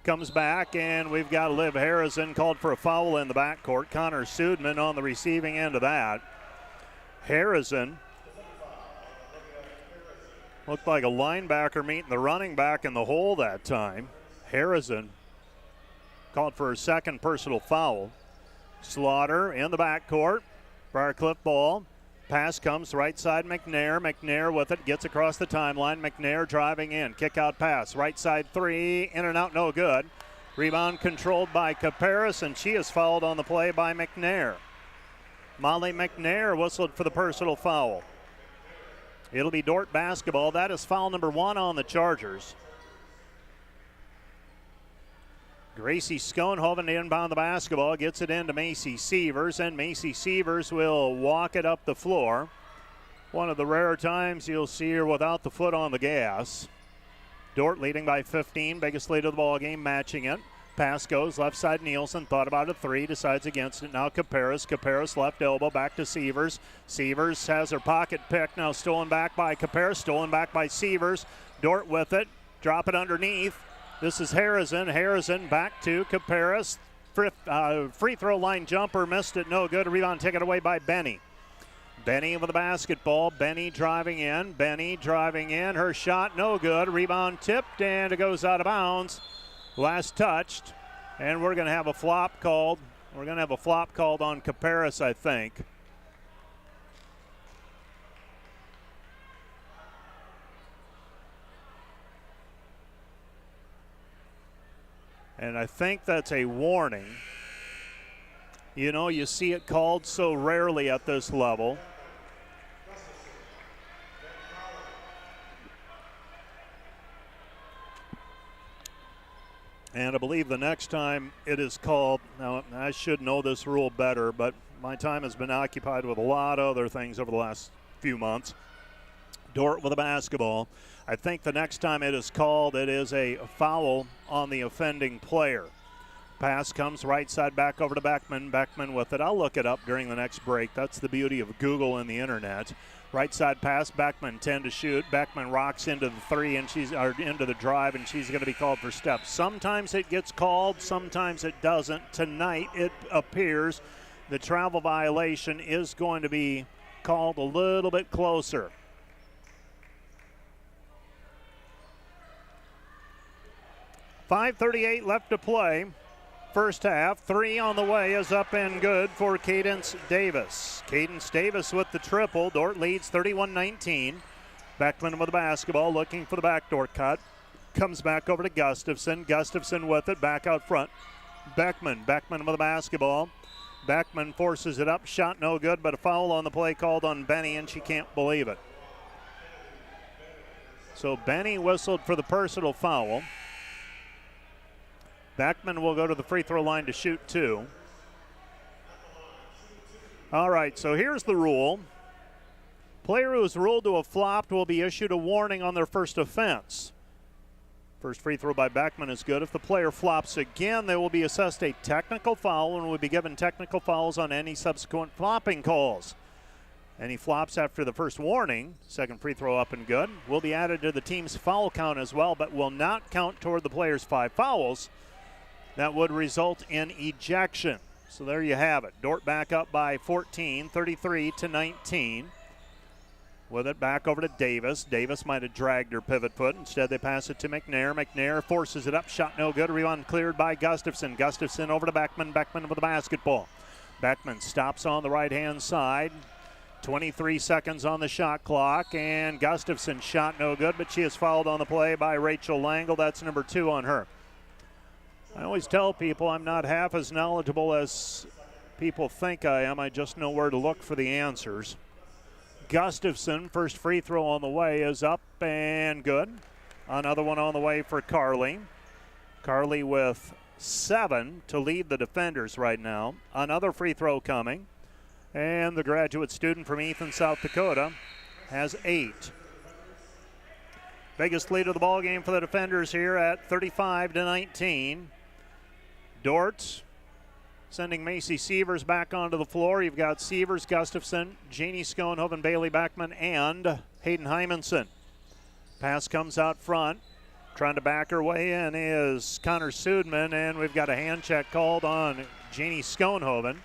comes back, and we've got Liv Harrison called for a foul in the backcourt. Connor Sudman on the receiving end of that. Harrison looked like a linebacker meeting the running back in the hole that time. Harrison called for a second personal foul. Slaughter in the backcourt. Briarcliff ball. Pass comes right side, McNair. McNair with it, gets across the timeline. McNair driving in. Kick out pass. Right side 3, in and out, no good. Rebound controlled by Caparis, and she is fouled on the play by McNair. Molly McNair whistled for the personal foul. It'll be Dordt basketball. That is foul number 1 on the Chargers. Gracie Schoenhoven to inbound the basketball, gets it into Macy Severs, and Macy Severs will walk it up the floor. One of the rare times you'll see her without the foot on the gas. Dordt leading by 15, biggest lead of the ball game, matching it. Pass goes left side, Nielsen thought about a 3, decides against it. Now Caparis. Caparis left elbow, back to Severs. Severs has her pocket picked, now stolen back by Caparis, stolen back by Severs. Dordt with it, drop it underneath. This is Harrison. Harrison back to Caparis. Free throw line jumper, missed it, no good. Rebound taken away by Benny. Benny with the basketball. Benny driving in. Benny driving in. Her shot no good. Rebound tipped, and it goes out of bounds. Last touched, and we're going to have a flop called. We're going to have a flop called on Caparis, I think. And I think that's a warning. You know, you see it called so rarely at this level. And I believe the next time it is called, now I should know this rule better, but my time has been occupied with a lot of other things over the last few months. Dordt with a basketball. I think the next time it is called, it is a foul on the offending player. Pass comes right side back over to Beckman. Beckman with it. I'll look it up during the next break. That's the beauty of Google and the internet. Right side pass, Beckman 10 to shoot. Beckman rocks into the three and into the drive, and she's going to be called for steps. Sometimes it gets called, sometimes it doesn't. Tonight it appears the travel violation is going to be called a little bit closer. .5:38 left to play. First half, 3 on the way is up and good for Cadence Davis. Cadence Davis with the triple. Dordt leads 31-19. Beckman with the basketball, looking for the backdoor cut. Comes back over to Gustafson. Gustafson with it, back out front. Beckman with the basketball. Beckman forces it up, shot no good, but a foul on the play called on Benny, and she can't believe it. So Benny whistled for the personal foul. Beckman will go to the free throw line to shoot 2. All right, so here's the rule. Player who is ruled to have flopped will be issued a warning on their first offense. First free throw by Beckman is good. If the player flops again, they will be assessed a technical foul and will be given technical fouls on any subsequent flopping calls. Any flops after the first warning, second free throw up and good, will be added to the team's foul count as well, but will not count toward the player's 5 fouls. That would result in ejection. So there you have it. Dordt back up by 14, 33-19. With it back over to Davis. Davis might have dragged her pivot foot. Instead, they pass it to McNair. McNair forces it up. Shot no good. Rebound cleared by Gustafson. Gustafson over to Beckman. Beckman with the basketball. Beckman stops on the right-hand side. 23 seconds on the shot clock. And Gustafson shot no good, but she is fouled on the play by Rachel Langle. That's number 2 on her. I always tell people I'm not half as knowledgeable as people think I am. I just know where to look for the answers. Gustafson, first free throw on the way, is up and good. Another one on the way for Carly. Carly with 7 to lead the defenders right now. Another free throw coming. And the graduate student from Ethan, South Dakota, has 8. Biggest lead of the ball game for the defenders here at 35-19. Dordt sending Macy Sievers back onto the floor. You've got Sievers, Gustafson, Janie Schoenhoven, Bailey Beckman, and Hayden Hymanson. Pass comes out front. Trying to back her way in is Connor Sudman, and we've got a hand check called on Janie Schoenhoven.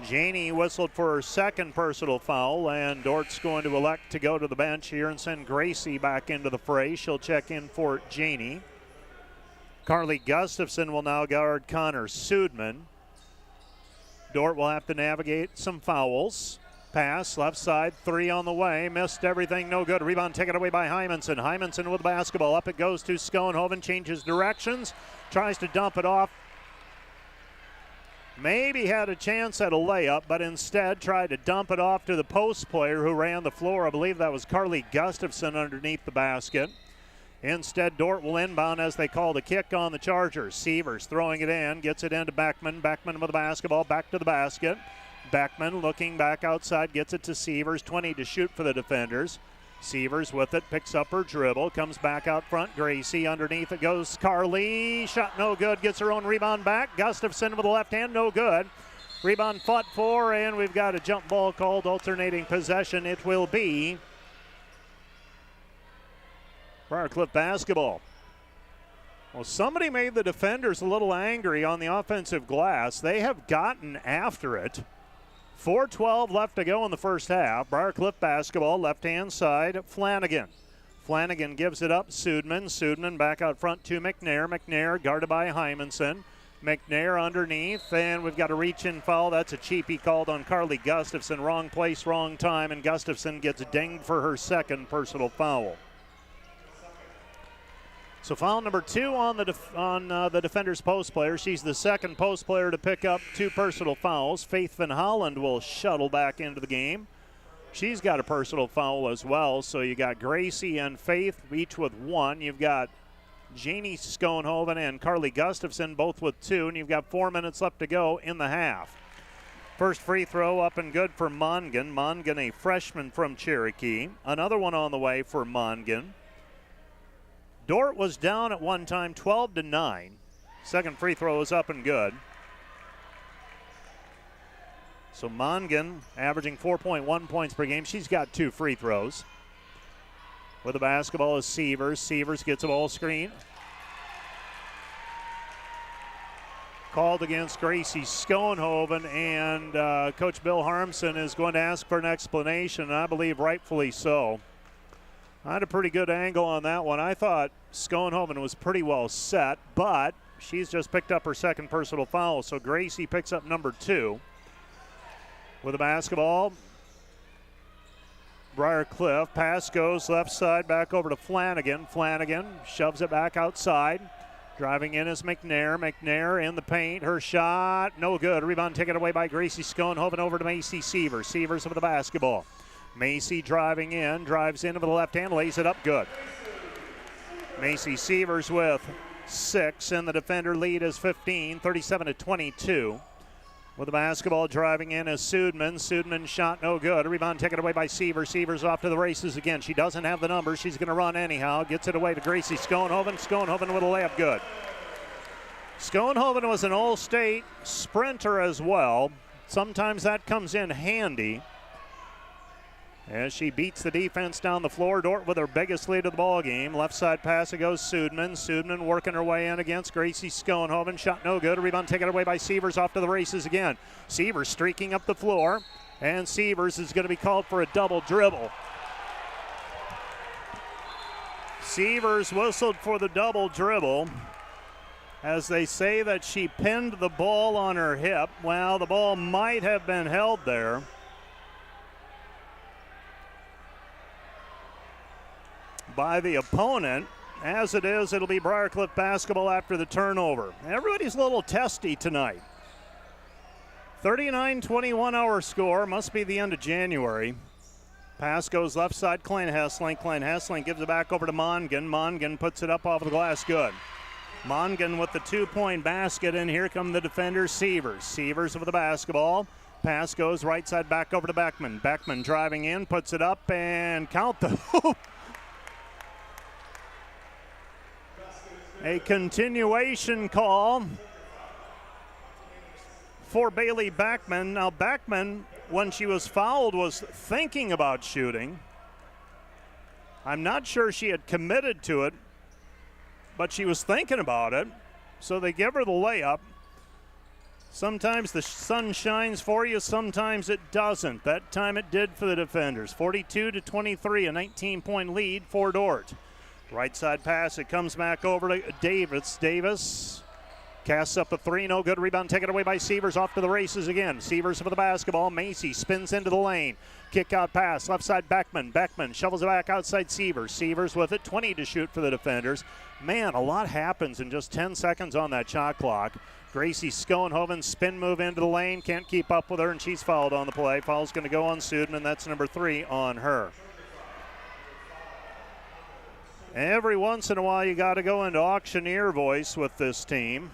Janie whistled for her second personal foul, and Dordt's going to elect to go to the bench here and send Gracie back into the fray. She'll check in for Janie. Carly Gustafson will now guard Connor Sudman. Dordt will have to navigate some fouls. Pass, left side, 3 on the way. Missed everything, no good. Rebound taken away by Hymanson. Hymanson with the basketball. Up it goes to Schoenhoven, changes directions, tries to dump it off. Maybe had a chance at a layup, but instead tried to dump it off to the post player who ran the floor. I believe that was Carly Gustafson underneath the basket. Instead, Dordt will inbound as they call the kick on the Chargers. Sievers throwing it in, gets it into Beckman. Beckman with the basketball, back to the basket. Beckman looking back outside, gets it to Sievers. 20 to shoot for the defenders. Sievers with it, picks up her dribble, comes back out front. Gracie underneath it goes Carly. Shot no good, gets her own rebound back. Gustafson with the left hand, no good. Rebound fought for, and we've got a jump ball called, alternating possession. It will be Briarcliff basketball. Well, somebody made the defenders a little angry on the offensive glass. They have gotten after it. 4:12 left to go in the first half. Briarcliff basketball, left-hand side, Flanagan. Flanagan gives it up, Sudman. Sudman back out front to McNair. McNair guarded by Hymanson. McNair underneath, and we've got a reach-in foul. That's a cheapie called on Carly Gustafson. Wrong place, wrong time, and Gustafson gets dinged for her second personal foul. So foul number 2 on the defender's post player. She's the second post player to pick up 2 personal fouls. Faith Van Holland will shuttle back into the game. She's got a personal foul as well. So you got Gracie and Faith each with 1. You've got Janie Schoenhoven and Carly Gustafson both with 2, and you've got 4 minutes left to go in the half. First free throw up and good for Mongan. Mongan, a freshman from Cherokee. Another one on the way for Mongan. Dordt was down at one time 12-9. Second free throw is up and good. So Mongan averaging 4.1 points per game. She's got 2 free throws. With the basketball is Sievers. Sievers gets a ball screen. Called against Gracie Schoenhoven, and Coach Bill Harmson is going to ask for an explanation, and I believe rightfully so. I had a pretty good angle on that one. I thought Schoenhoven was pretty well set, but she's just picked up her second personal foul, so Gracie picks up number 2. With the basketball, Briar Cliff. Pass goes left side back over to Flanagan. Flanagan shoves it back outside. Driving in is McNair. McNair in the paint. Her shot, no good. Rebound taken away by Gracie Schoenhoven over to Macy Sievers. Sievers with the basketball. Macy driving in, drives in with the left hand, lays it up good. Macy Sievers with 6, and the defender lead is 15, 37-22. With the basketball driving in is Sudman. Sudman shot no good. A rebound taken away by Sievers. Sievers off to the races again. She doesn't have the numbers. She's going to run anyhow. Gets it away to Gracie Schoenhoven. Schoenhoven with a layup good. Schoenhoven was an all-state sprinter as well. Sometimes that comes in handy as she beats the defense down the floor. Dordt with her biggest lead of the ball game. Left side pass, it goes Sudman. Sudman working her way in against Gracie Schoenhoven. Shot no good. A rebound taken away by Sievers. Off to the races again. Sievers streaking up the floor, and Sievers is going to be called for a double dribble. Sievers whistled for the double dribble as they say that she pinned the ball on her hip. Well, the ball might have been held there. By the opponent. As it is, it'll be Briarcliff basketball after the turnover. Everybody's a little testy tonight. 39-21 our score. Must be the end of January. Pass goes left side, Klein Hessling. Klein Hessling gives it back over to Mongan. Mongan puts it up off the glass, good. Mongan with the 2-point basket, and here come the defenders, Sievers. Sievers with the basketball. Pass goes right side back over to Beckman. Beckman driving in, puts it up, and count the hoop. A continuation call for Bailey Beckman. Now Beckman, when she was fouled, was thinking about shooting. I'm not sure she had committed to it, but she was thinking about it. So they give her the layup. Sometimes the sun shines for you, sometimes it doesn't. That time it did for the defenders. 42-23, a 19-point lead for Dordt. Right side pass, it comes back over to Davis. Davis casts up a 3, no good. Rebound taken away by Sievers. Off to the races again. Sievers for the basketball. Macy spins into the lane. Kick out pass, left side Beckman. Beckman shovels it back outside Sievers. Sievers with it, 20 to shoot for the defenders. Man, a lot happens in just 10 seconds on that shot clock. Gracie Schoenhoven spin move into the lane. Can't keep up with her, and she's fouled on the play. Foul's going to go on Sudman. That's number 3 on her. Every once in a while, you got to go into auctioneer voice with this team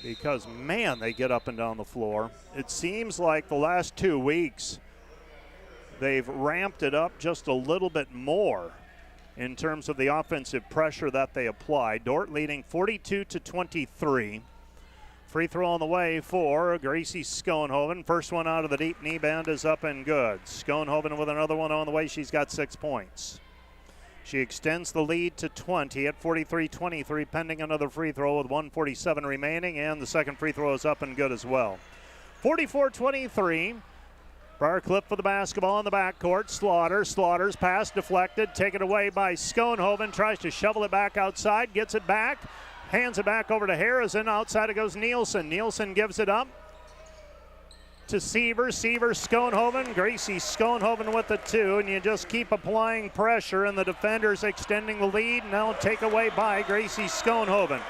because, man, they get up and down the floor. It seems like the last 2 weeks they've ramped it up just a little bit more in terms of the offensive pressure that they apply. Dordt leading 42-23. Free throw on the way for Gracie Schoenhoven. First one out of the deep knee band is up and good. Schoenhoven with another one on the way. She's got 6 points. She extends the lead to 20 at 43-23, pending another free throw with 1:47 remaining, and the second free throw is up and good as well. 44-23. Briarcliff for the basketball in the backcourt. Slaughter's pass deflected, taken away by Schoenhoven. Tries to shovel it back outside, gets it back, hands it back over to Harrison. Outside it goes Nielsen. Nielsen gives it up to Sievers. Schoenhoven. Gracie Schoenhoven with the 2, and you just keep applying pressure, and the defenders extending the lead. Now take away by Gracie Schoenhoven.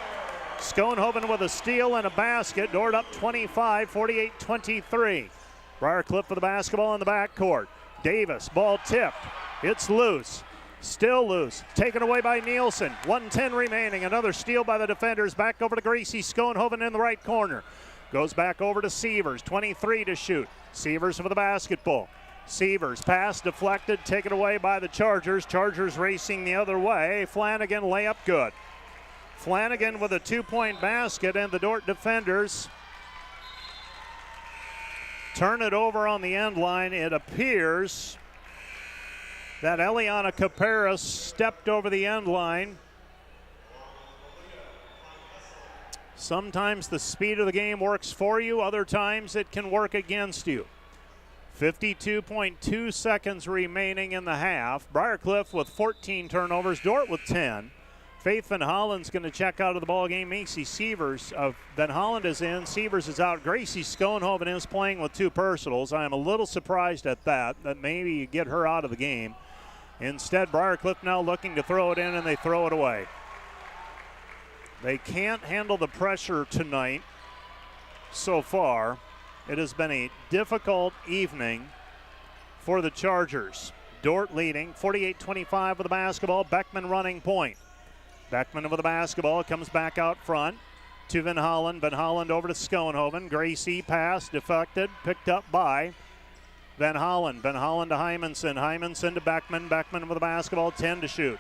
Schoenhoven with a steal and a basket. Dordt up 25, 48-23. Briarcliff for the basketball in the backcourt. Davis, ball tipped. It's loose. Still loose. Taken away by Nielsen. 1:10 remaining. Another steal by the defenders. Back over to Gracie Schoenhoven in the right corner. Goes back over to Sievers. 23 to shoot. Sievers for the basketball. Sievers pass deflected. Taken away by the Chargers. Chargers racing the other way. Flanagan layup good. Flanagan with a 2-point basket, and the Dordt defenders turn it over on the end line. It appears that Eliana Caparas stepped over the end line. Sometimes the speed of the game works for you, other times it can work against you. 52.2 seconds remaining in the half. Briarcliff with 14 turnovers, Dordt with 10. Faith Van Hollen's going to check out of the ball game. Macy Sievers of Van Hollen is in. Sievers is out. Gracie Schoenhoven is playing with 2 personals. I am a little surprised at that maybe you get her out of the game. Instead, Briarcliff now looking to throw it in, and they throw it away. They can't handle the pressure tonight so far. It has been a difficult evening for the Chargers. Dordt leading 48-25 with the basketball. Beckman running point. Beckman with the basketball, comes back out front to Van Hollen. Van Hollen over to Schoenhoven. Gracie pass deflected, picked up by Van Hollen. Van Hollen to Hymanson. Hymanson to Beckman. Beckman with the basketball, 10 to shoot.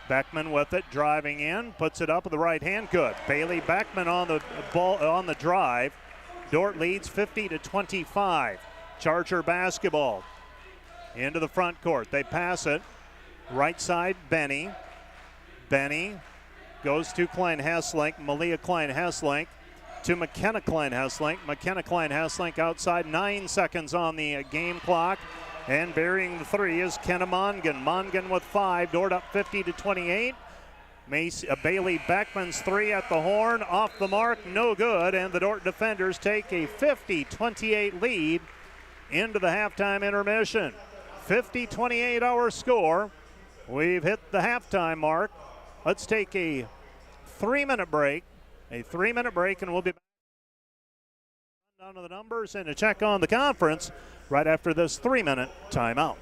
Beckman with it, driving in, puts it up with the right hand. Good. Bailey Beckman on the ball on the drive. Dordt leads 50-25. Charger basketball into the front court. They pass it. Right side, Benny. Benny goes to Klein-Hesslink. Malia Klein-Hesslink to McKenna Klein-Hesslink. McKenna Klein-Hesslink outside. 9 seconds on the game clock. And burying the 3 is Kenna Mongan. Mongan with 5. Dordt up 50-28. Bailey Beckman's 3 at the horn. Off the mark. No good. And the Dordt defenders take a 50-28 lead into the halftime intermission. 50-28 our score. We've hit the halftime mark. Let's take a 3-minute break. A 3-minute break, and we'll be back down to the numbers and to check on the conference right after this 3-minute timeout.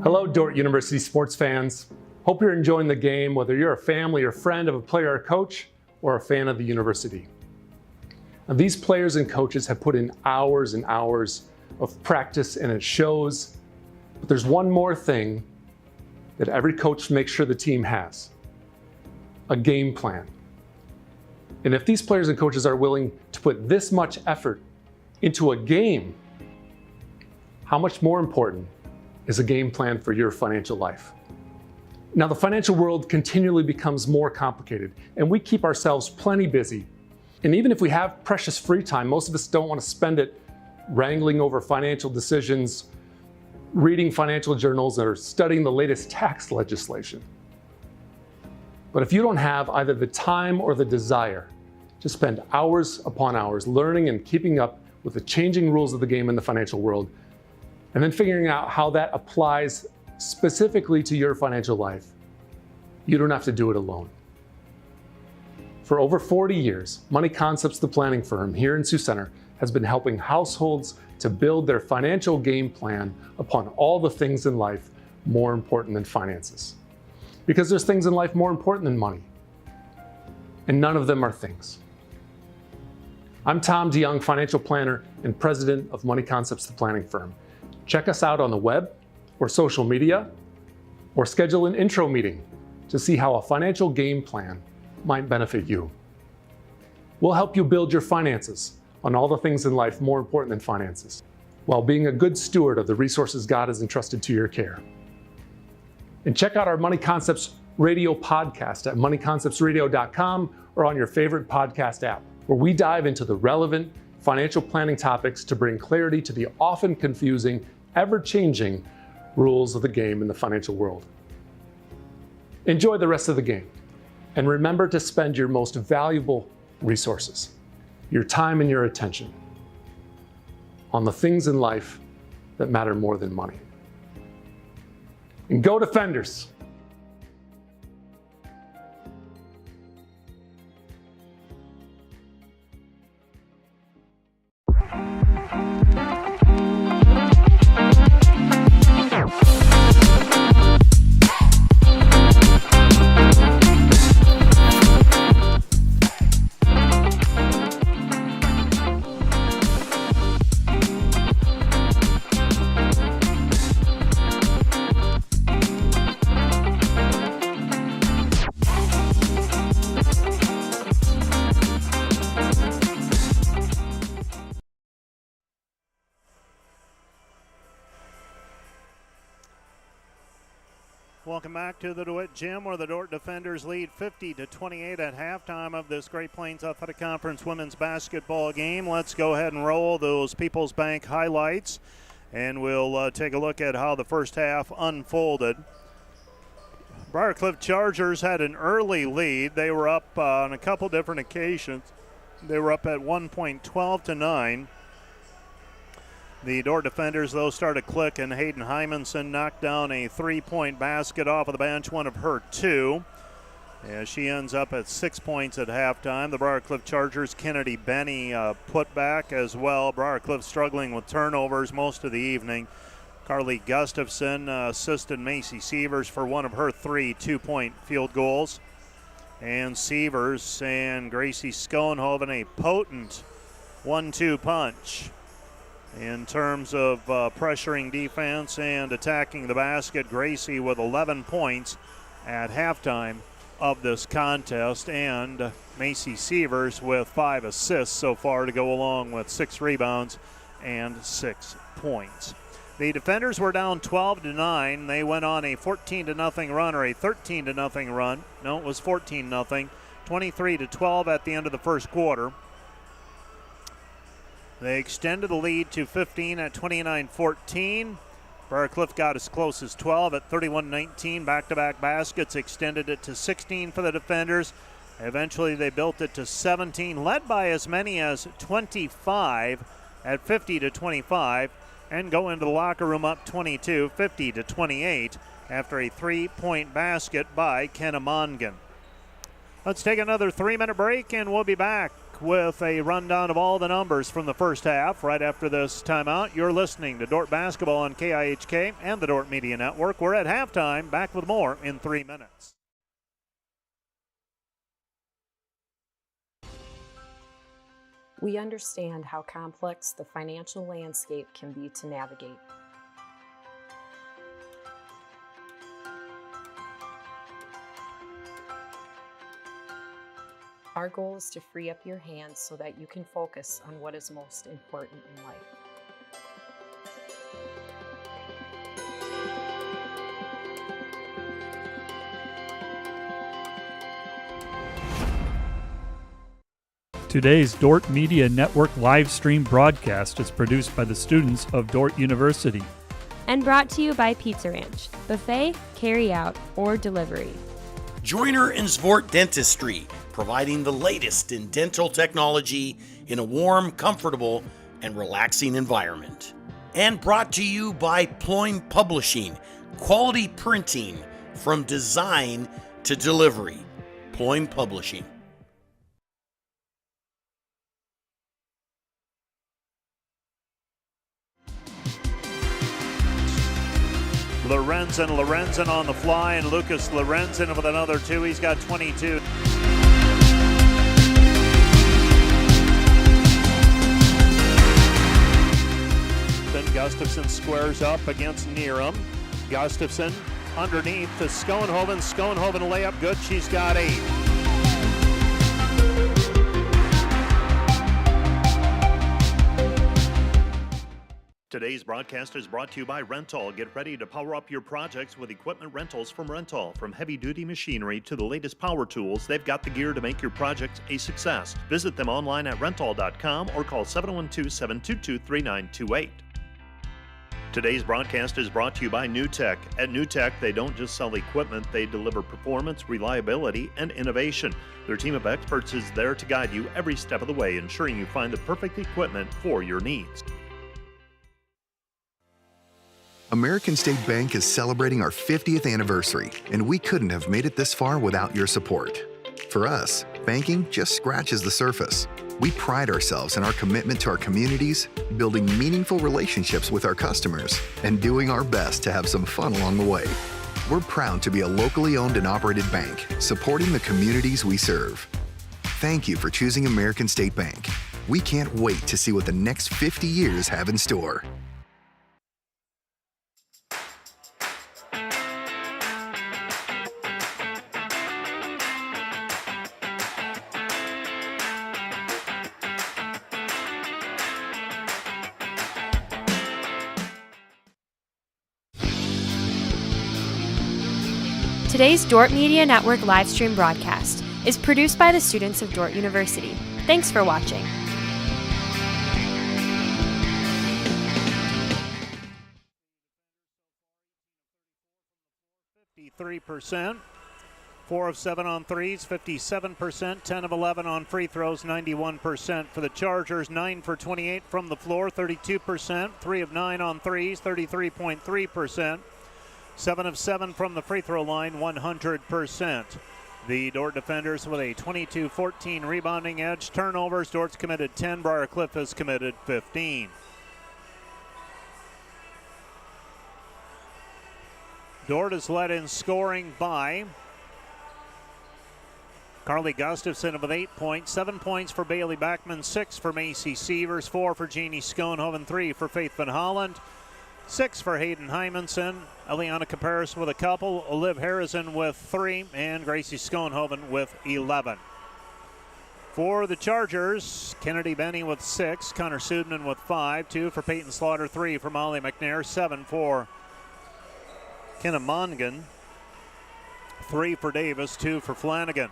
Hello, Dordt University sports fans. Hope you're enjoying the game, whether you're a family or friend of a player or coach or a fan of the university. Now, these players and coaches have put in hours and hours of practice, and it shows. But there's one more thing that every coach makes sure the team has: a game plan. And if these players and coaches are willing to put this much effort into a game, how much more important is a game plan for your financial life? Now, the financial world continually becomes more complicated, and we keep ourselves plenty busy. And even if we have precious free time, most of us don't want to spend it wrangling over financial decisions, reading financial journals, or studying the latest tax legislation. But if you don't have either the time or the desire to spend hours upon hours learning and keeping up with the changing rules of the game in the financial world, and then figuring out how that applies specifically to your financial life, you don't have to do it alone. For over 40 years, Money Concepts, the planning firm here in Sioux Center, has been helping households to build their financial game plan upon all the things in life more important than finances. Because there's things in life more important than money, and none of them are things. I'm Tom DeYoung, financial planner and president of Money Concepts, the planning firm. Check us out on the web or social media, or schedule an intro meeting to see how a financial game plan might benefit you. We'll help you build your finances on all the things in life more important than finances, while being a good steward of the resources God has entrusted to your care. And check out our Money Concepts radio podcast at moneyconceptsradio.com or on your favorite podcast app, where we dive into the relevant financial planning topics to bring clarity to the often confusing, ever-changing rules of the game in the financial world. Enjoy the rest of the game, and remember to spend your most valuable resources, your time and your attention, on the things in life that matter more than money. And go Defenders! Welcome back to the DeWitt Gym, where the Dordt defenders lead 50-28 at halftime of this Great Plains Athletic Conference women's basketball game. Let's go ahead and roll those People's Bank highlights, and we'll take a look at how the first half unfolded. Briarcliff Chargers had an early lead. They were up on a couple different occasions. They were up at one point, 12-9. The Dordt defenders, though, started clicking. Hayden Hymanson knocked down a three-point basket off of the bench, one of her two. As she ends up at 6 points at halftime. The Briarcliff Chargers, Kennedy Benny put back as well. Briarcliff struggling with turnovers most of the evening. Carly Gustafson assisted Macy Sievers for one of her 3 2-point field goals. And Sievers and Gracie Schoenhoven a potent 1-2 punch. In terms of pressuring defense and attacking the basket, Gracie with 11 points at halftime of this contest, and Macy Sievers with 5 assists so far to go along with 6 rebounds and 6 points. The defenders were down 12-9. They went on a 14-0 run, or a 13-0 run. No, it was 14-0. 23-12 at the end of the first quarter. They extended the lead to 15 at 29-14. Briarcliff got as close as 12 at 31-19. Back-to-back baskets extended it to 16 for the defenders. Eventually they built it to 17, led by as many as 25 at 50-25, and go into the locker room up 22, 50-28 after a 3-point basket by Kenna Mongan. Let's take another 3-minute break, and we'll be back with a rundown of all the numbers from the first half. Right after this timeout, you're listening to Dordt Basketball on KIHK and the Dordt Media Network. We're at halftime. Back with more in 3 minutes. We understand how complex the financial landscape can be to navigate. Our goal is to free up your hands so that you can focus on what is most important in life. Today's Dordt Media Network live stream broadcast is produced by the students of Dordt University. And brought to you by Pizza Ranch, buffet, carry out, or delivery. Joyner and Zvort Dentistry, providing the latest in dental technology in a warm, comfortable, and relaxing environment. And brought to you by Ployne Publishing, quality printing from design to delivery. Ployne Publishing. Lorenzen on the fly, and Lucas Lorenzen with another 2. He's got 22. Then Gustafson squares up against Neerum. Gustafson underneath to Schoenhoven. Schoenhoven layup good. She's got 8. Today's broadcast is brought to you by Rental. Get ready to power up your projects with equipment rentals from Rental. From heavy-duty machinery to the latest power tools, they've got the gear to make your project a success. Visit them online at rental.com or call 712-722-3928. Today's broadcast is brought to you by NewTek. At NewTek, they don't just sell equipment, they deliver performance, reliability, and innovation. Their team of experts is there to guide you every step of the way, ensuring you find the perfect equipment for your needs. American State Bank is celebrating our 50th anniversary, and we couldn't have made it this far without your support. For us, banking just scratches the surface. We pride ourselves in our commitment to our communities, building meaningful relationships with our customers, and doing our best to have some fun along the way. We're proud to be a locally owned and operated bank, supporting the communities we serve. Thank you for choosing American State Bank. We can't wait to see what the next 50 years have in store. Today's Dordt Media Network livestream broadcast is produced by the students of Dordt University. Thanks for watching. %, 4 of 7 on threes, 57%, 10 of 11 on free throws, 91% for the Chargers, 9 for 28 from the floor, 32%, 3 of 9 on threes, 33.3%, 7 of 7 from the free throw line, 100%. The Dordt defenders with a 22-14 rebounding edge. Turnovers, Dordt's committed 10, Briar Cliff has committed 15. Dordt is led in scoring by Carly Gustafson with 8 points, 7 points for Bailey Backman, 6 for Macy Sievers, 4 for Jeannie Schoenhoven, 3 for Faith Van Holland, 6 for Hayden Hymanson, Eliana Caparis with a couple, Liv Harrison with 3, and Gracie Schoenhoven with 11. For the Chargers, Kennedy Benny with 6, Connor Sudman with 5, 2 for Peyton Slaughter, 3 for Molly McNair, 7 for Kenna Mongan, 3 for Davis, 2 for Flanagan.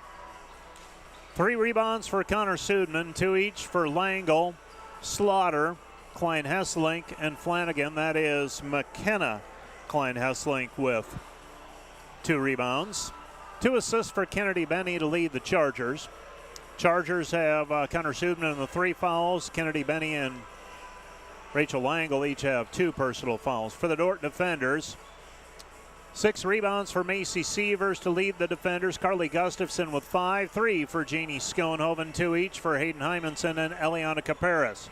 3 rebounds for Connor Sudman, 2 each for Langle, Slaughter, Klein Hesselink, and Flanagan. That is McKenna Klein Hesselink with 2 rebounds. 2 assists for Kennedy Benny to lead the Chargers. Chargers have Connor Sudman in the 3 fouls. Kennedy Benny and Rachel Langle each have 2 personal fouls. For the Dordt defenders, 6 rebounds for Macy Sievers to lead the defenders. Carly Gustafson with 5, 3 for Jeannie Schoenhoven, 2 each for Hayden Hymanson and Eliana Caparis.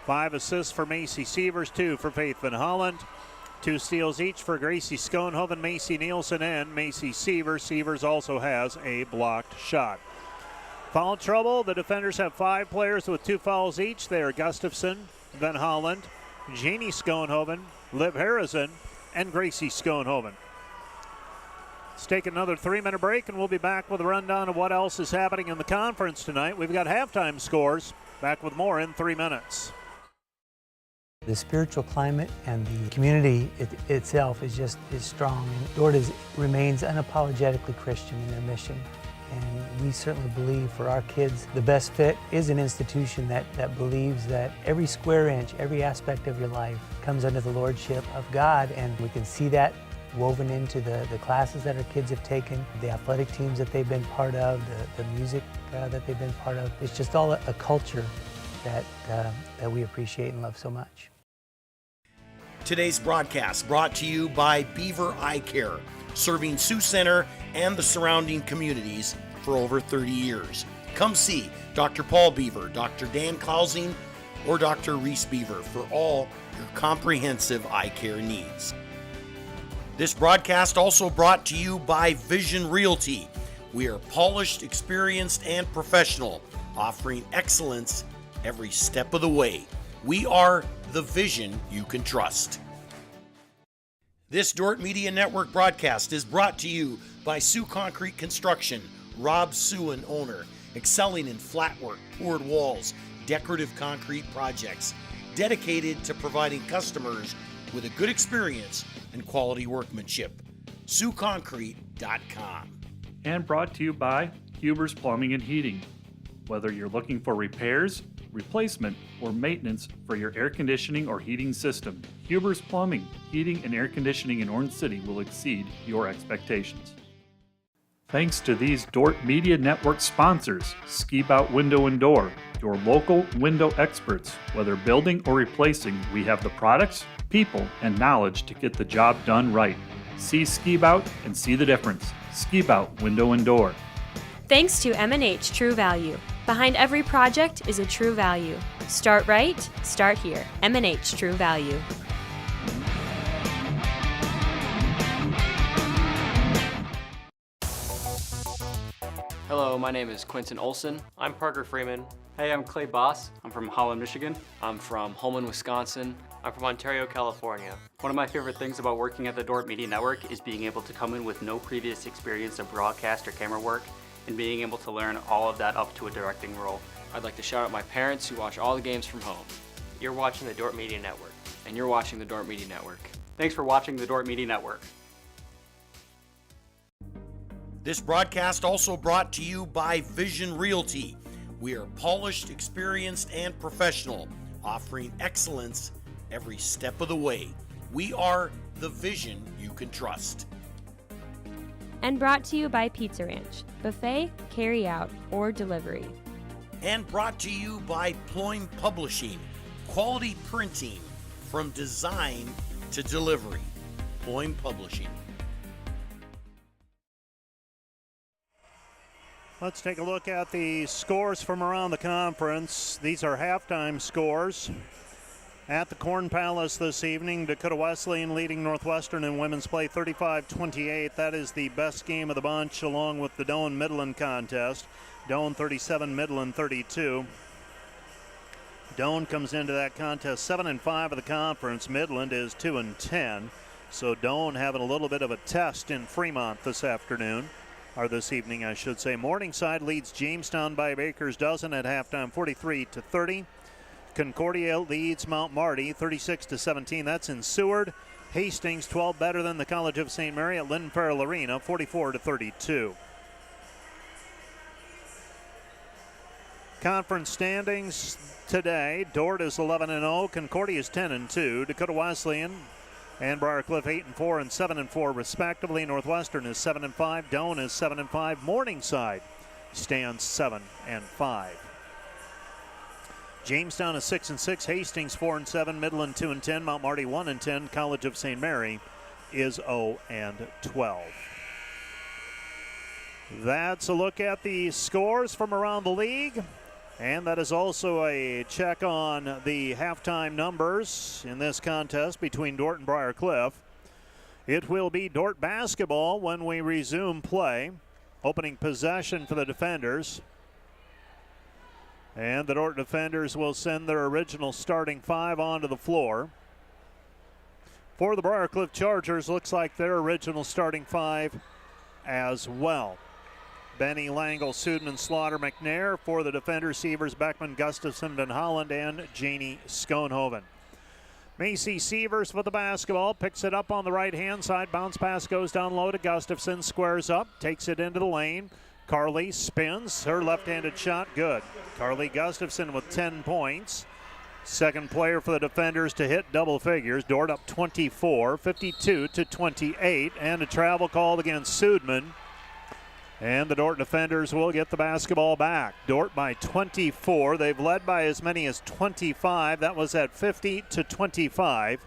5 assists for Macy Sievers, 2 for Faith Van Holland. 2 steals each for Gracie Schoenhoven, Macy Nielsen, and Macy Sievers. Sievers also has a blocked shot. Foul trouble, the defenders have 5 players with 2 fouls each. They are Gustafson, Van Holland, Jeannie Schoenhoven, Liv Harrison, and Gracie Schoenhoven. Let's take another 3-minute break, and we'll be back with a rundown of what else is happening in the conference tonight. We've got halftime scores. Back with more in 3 minutes. The spiritual climate and the community itself is strong. And Dordt remains unapologetically Christian in their mission. And we certainly believe for our kids, the best fit is an institution that believes that every square inch, every aspect of your life comes under the lordship of God. And we can see that woven into the classes that our kids have taken, the athletic teams that they've been part of, the music that they've been part of. It's just all a culture that we appreciate and love so much. Today's broadcast brought to you by Beaver Eye Care, serving Sioux Center and the surrounding communities for over 30 years. Come see Dr. Paul Beaver, Dr. Dan Klausing, or Dr. Reese Beaver for all your comprehensive eye care needs. This broadcast also brought to you by Vision Realty. We are polished, experienced, and professional, offering excellence every step of the way. We are the vision you can trust. This Dordt Media Network broadcast is brought to you by Sioux Concrete Construction, Rob Suen, owner, excelling in flat work, poured walls, decorative concrete projects, dedicated to providing customers with a good experience and quality workmanship. SiouxConcrete.com. And brought to you by Huber's Plumbing and Heating. Whether you're looking for repairs, replacement, or maintenance for your air conditioning or heating system, Huber's Plumbing, Heating, and Air Conditioning in Orange City will exceed your expectations. Thanks to these Dordt Media Network sponsors, Ski Bout Window and Door, your local window experts. Whether building or replacing, we have the products, people, and knowledge to get the job done right. See Ski Bout and see the difference. Ski Bout Window and Door. Thanks to M&H True Value. Behind every project is a true value. Start right, start here. M&H True Value. Hello, my name is Quentin Olson. I'm Parker Freeman. Hey, I'm Clay Boss. I'm from Holland, Michigan. I'm from Holman, Wisconsin. I'm from Ontario, California. One of my favorite things about working at the Dordt Media Network is being able to come in with no previous experience of broadcast or camera work and being able to learn all of that up to a directing role. I'd like to shout out my parents who watch all the games from home. You're watching the Dordt Media Network. And you're watching the Dordt Media Network. Thanks for watching the Dordt Media Network. This broadcast also brought to you by Vision Realty. We are polished, experienced, and professional, offering excellence every step of the way. We are the vision you can trust. And brought to you by Pizza Ranch, buffet, carry out, or delivery. And brought to you by Ployne Publishing, quality printing from design to delivery. Ployne Publishing. Let's take a look at the scores from around the conference. These are halftime scores. At the Corn Palace this evening, Dakota Wesleyan leading Northwestern in women's play 35-28. That is the best game of the bunch, along with the Doane-Midland contest. Doane 37, Midland 32. Doane comes into that contest 7-5 of the conference. Midland is 2-10. So Doane having a little bit of a test in Fremont this afternoon, or this evening, I should say. Morningside leads Jamestown by a baker's dozen at halftime, 43-30. Concordia leads Mount Marty 36-17. That's in Seward. Hastings 12 better than the College of St. Mary at Lynn Farrell Arena, 44-32. Conference standings today: Dordt is 11-0, Concordia is 10-2, Dakota Wesleyan and Briar Cliff 8-4 and 7-4 respectively. Northwestern is 7-5, Doane is 7-5, Morningside stands 7-5. Jamestown is 6-6, Hastings 4-7, Midland 2-10, Mount Marty 1-10, College of St. Mary is 0-12. That's a look at the scores from around the league, and that is also a check on the halftime numbers in this contest between Dordt and Briar Cliff. It will be Dordt basketball when we resume play. Opening possession for the defenders. And the Dordt defenders will send their original starting five onto the floor. For the Briar Cliff Chargers, looks like their original starting five as well. Benny, Langle, Sudman, Slaughter, McNair. For the defenders, Sievers, Beckman, Gustafson, Van Holland, and Janie Schoenhoven. Macy Sievers with the basketball, picks it up on the right-hand side. Bounce pass goes down low to Gustafson, squares up, takes it into the lane. Carly spins, her left-handed shot, good. Carly Gustafson with 10 points. Second player for the defenders to hit double figures. Dordt up 24, 52-28, and a travel called against Sudman. And the Dordt defenders will get the basketball back. Dordt by 24. They've led by as many as 25. That was at 50-25.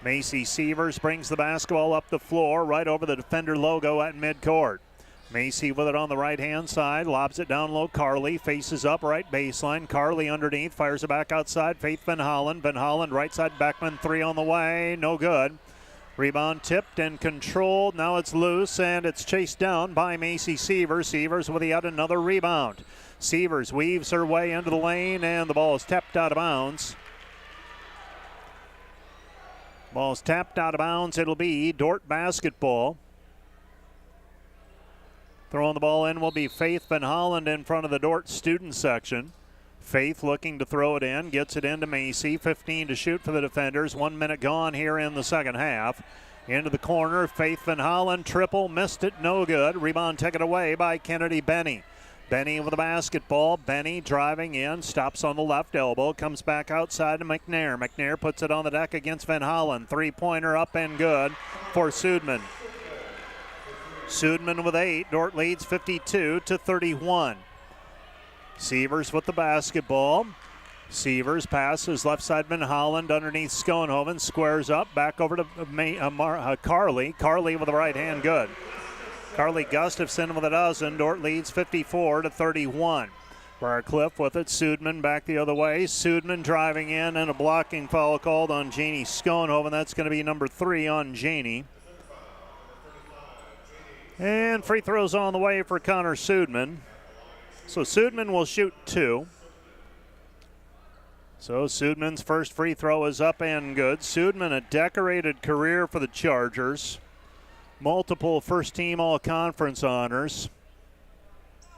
Macy Sievers brings the basketball up the floor right over the defender logo at midcourt. Macy with it on the right-hand side, lobs it down low. Carly faces up right baseline. Carly underneath, fires it back outside. Faith Van Hollen. Van Hollen right side, Beckman, three on the way, no good. Rebound tipped and controlled. Now it's loose and it's chased down by Macy Sievers. Sievers with yet another rebound. Sievers weaves her way into the lane and the ball is tapped out of bounds. Ball is tapped out of bounds. It'll be Dordt basketball. Throwing the ball in will be Faith Van Holland in front of the Dordt student section. Faith looking to throw it in, gets it into Macy. 15 to shoot for the defenders. 1 minute gone here in the second half. Into the corner, Faith Van Holland, triple, missed it, no good. Rebound taken away by Kennedy Benny. Benny with the basketball. Benny driving in, stops on the left elbow, comes back outside to McNair. McNair puts it on the deck against Van Holland. Three-pointer up and good for Sudman. Sudman with 8. Dordt leads 52-31. Sievers with the basketball. Sievers passes left side Van Holland underneath Schoenhoven. Squares up, back over to Carly. Carly with the right hand, good. Carly Gustafson with a dozen. Dordt leads 54-31. Briar Cliff with it. Sudman back the other way. Sudman driving in and a blocking foul called on Janie Schoenhoven. That's going to be number 3 on Janie. And free throws on the way for Connor Sudman. So Sudman will shoot 2. So Sudman's first free throw is up and good. Sudman, a decorated career for the Chargers. Multiple first-team all-conference honors.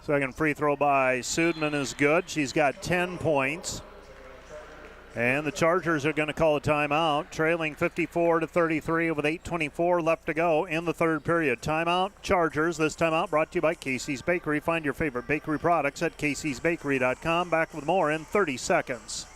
Second free throw by Sudman is good. She's got 10 points. And the Chargers are going to call a timeout, trailing 54-33 with 8:24 left to go in the third period. Timeout, Chargers. This timeout brought to you by Casey's Bakery. Find your favorite bakery products at caseysbakery.com. Back with more in 30 seconds.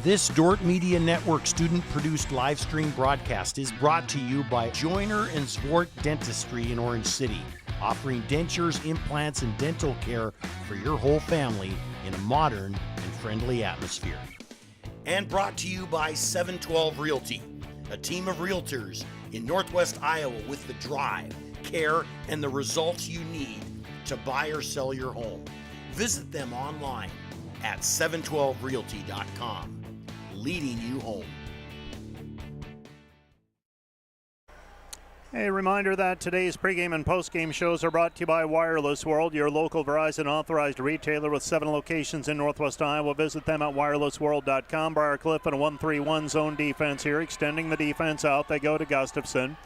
This Dordt Media Network student-produced live stream broadcast is brought to you by Joyner and Zwart Dentistry in Orange City, offering dentures, implants, and dental care for your whole family in a modern and friendly atmosphere. And brought to you by 712 Realty, a team of realtors in Northwest Iowa with the drive, care, and the results you need to buy or sell your home. Visit them online at 712realty.com, leading you home. A reminder that today's pregame and postgame shows are brought to you by Wireless World, your local Verizon authorized retailer with 7 locations in Northwest Iowa. Visit them at wirelessworld.com. Briar Cliff in a 1-3-1 zone defense here, extending the defense out. They go to Gustafson.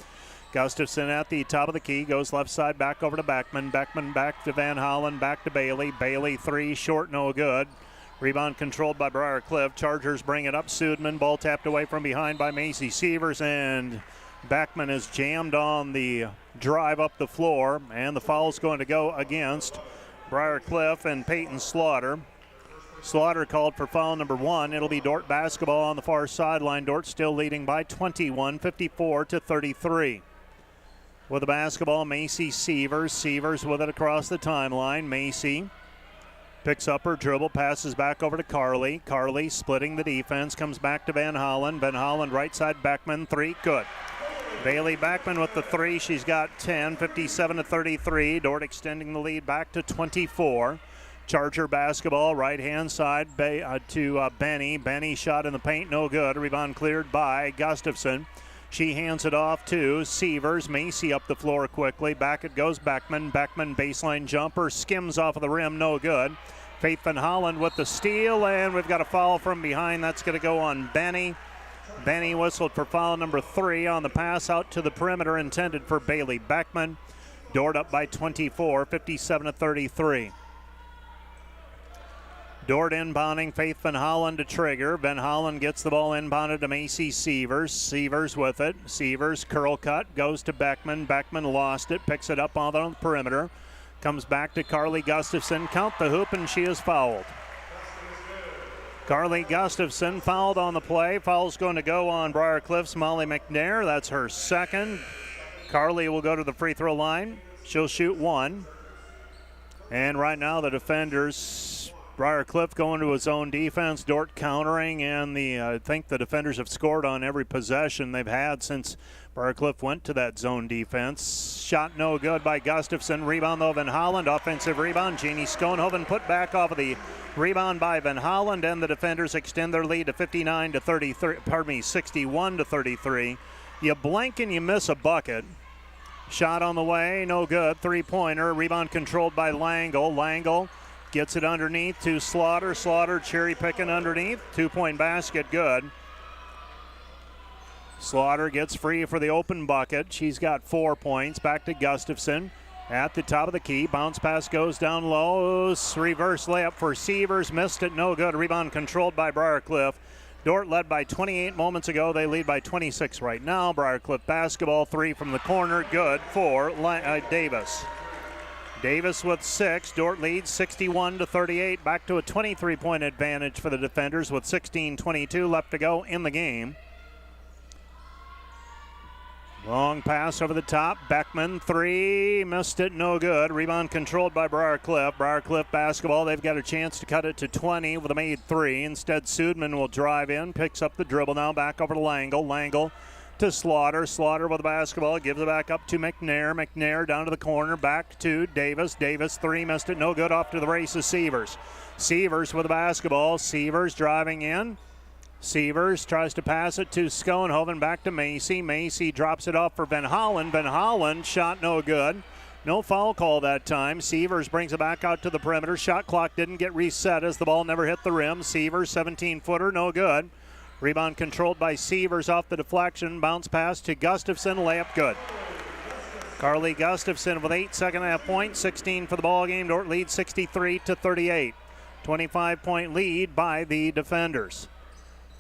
Gustafson at the top of the key, goes left side back over to Beckman. Beckman back to Van Hollen, back to Bailey. Bailey 3, short, no good. Rebound controlled by Briar Cliff. Chargers bring it up. Sudman, ball tapped away from behind by Macy Sievers, and Beckman is jammed on the drive up the floor, and the foul's going to go against Briar Cliff and Peyton Slaughter. Slaughter called for foul number 1. It'll be Dordt basketball on the far sideline. Dordt still leading by 21, 54-33. With the basketball, Macy Sievers. Sievers with it across the timeline. Macy picks up her dribble, passes back over to Carly. Carly splitting the defense, comes back to Van Hollen. Van Hollen right side, Beckman, 3, good. Bailey Beckman with the 3. She's got 10, 57-33. Dordt extending the lead back to 24. Charger basketball, right-hand side to Benny. Benny shot in the paint, no good. Rebound cleared by Gustafson. She hands it off to Sievers. Macy up the floor quickly. Back it goes Beckman. Beckman baseline jumper, skims off of the rim, no good. Faith Van Hollen with the steal, and we've got a foul from behind. That's going to go on Benny. Benny whistled for foul number 3 on the pass out to the perimeter intended for Bailey Beckman. Dordt up by 24, 57-33. Dordt inbounding, Faith Van Hollen to trigger. Van Hollen gets the ball inbounded to Macy Sievers. Sievers with it. Sievers curl cut, goes to Beckman. Beckman lost it, picks it up on the perimeter. Comes back to Carly Gustafson. Count the hoop, and she is fouled. Carly Gustafson fouled on the play. Foul's going to go on Briar Cliff's Molly McNair. That's her second. Carly will go to the free throw line. She'll shoot 1. And right now the defenders, Briar Cliff going to his own defense, Dordt countering, and I think the defenders have scored on every possession they've had since Briar Cliff went to that zone defense. Shot no good by Gustafson. Rebound though, Van Hollen. Offensive rebound. Jeannie Schoenhoven put back off of the rebound by Van Hollen, and the defenders extend their lead to 61-33. You blink and you miss a bucket. Shot on the way, no good. 3-pointer. Rebound controlled by Langle. Langle gets it underneath to Slaughter. Slaughter cherry picking underneath. 2-point basket, good. Slaughter gets free for the open bucket. She's got 4 points. Back to Gustafson at the top of the key. Bounce pass goes down low. Reverse layup for Sievers. Missed it, no good. Rebound controlled by Briar Cliff. Dordt led by 28 moments ago. They lead by 26 right now. Briar Cliff basketball, 3 from the corner. Good for Davis. Davis with 6. Dordt leads 61-38. Back to a 23-point advantage for the defenders with 16:22 left to go in the game. Long pass over the top. Beckman, 3. Missed it, no good. Rebound controlled by Briar Cliff. Briar Cliff basketball. They've got a chance to cut it to 20 with a made 3. Instead, Sudman will drive in, picks up the dribble now, back over to Langle. Langle to Slaughter. Slaughter with the basketball. Gives it back up to McNair. McNair down to the corner. Back to Davis. Davis, 3. Missed it, no good. Off to the races, Sievers. Sievers with the basketball. Sievers driving in. Sievers tries to pass it to Schoenhoven, back to Macy. Macy drops it off for Van Hollen. Van Hollen, shot no good. No foul call that time. Sievers brings it back out to the perimeter. Shot clock didn't get reset as the ball never hit the rim. Sievers, 17-footer, no good. Rebound controlled by Sievers off the deflection. Bounce pass to Gustafson, layup good. Carly Gustafson with 8 second half points, 16 for the ball game. Dordt leads 63-38. 25-point lead by the defenders.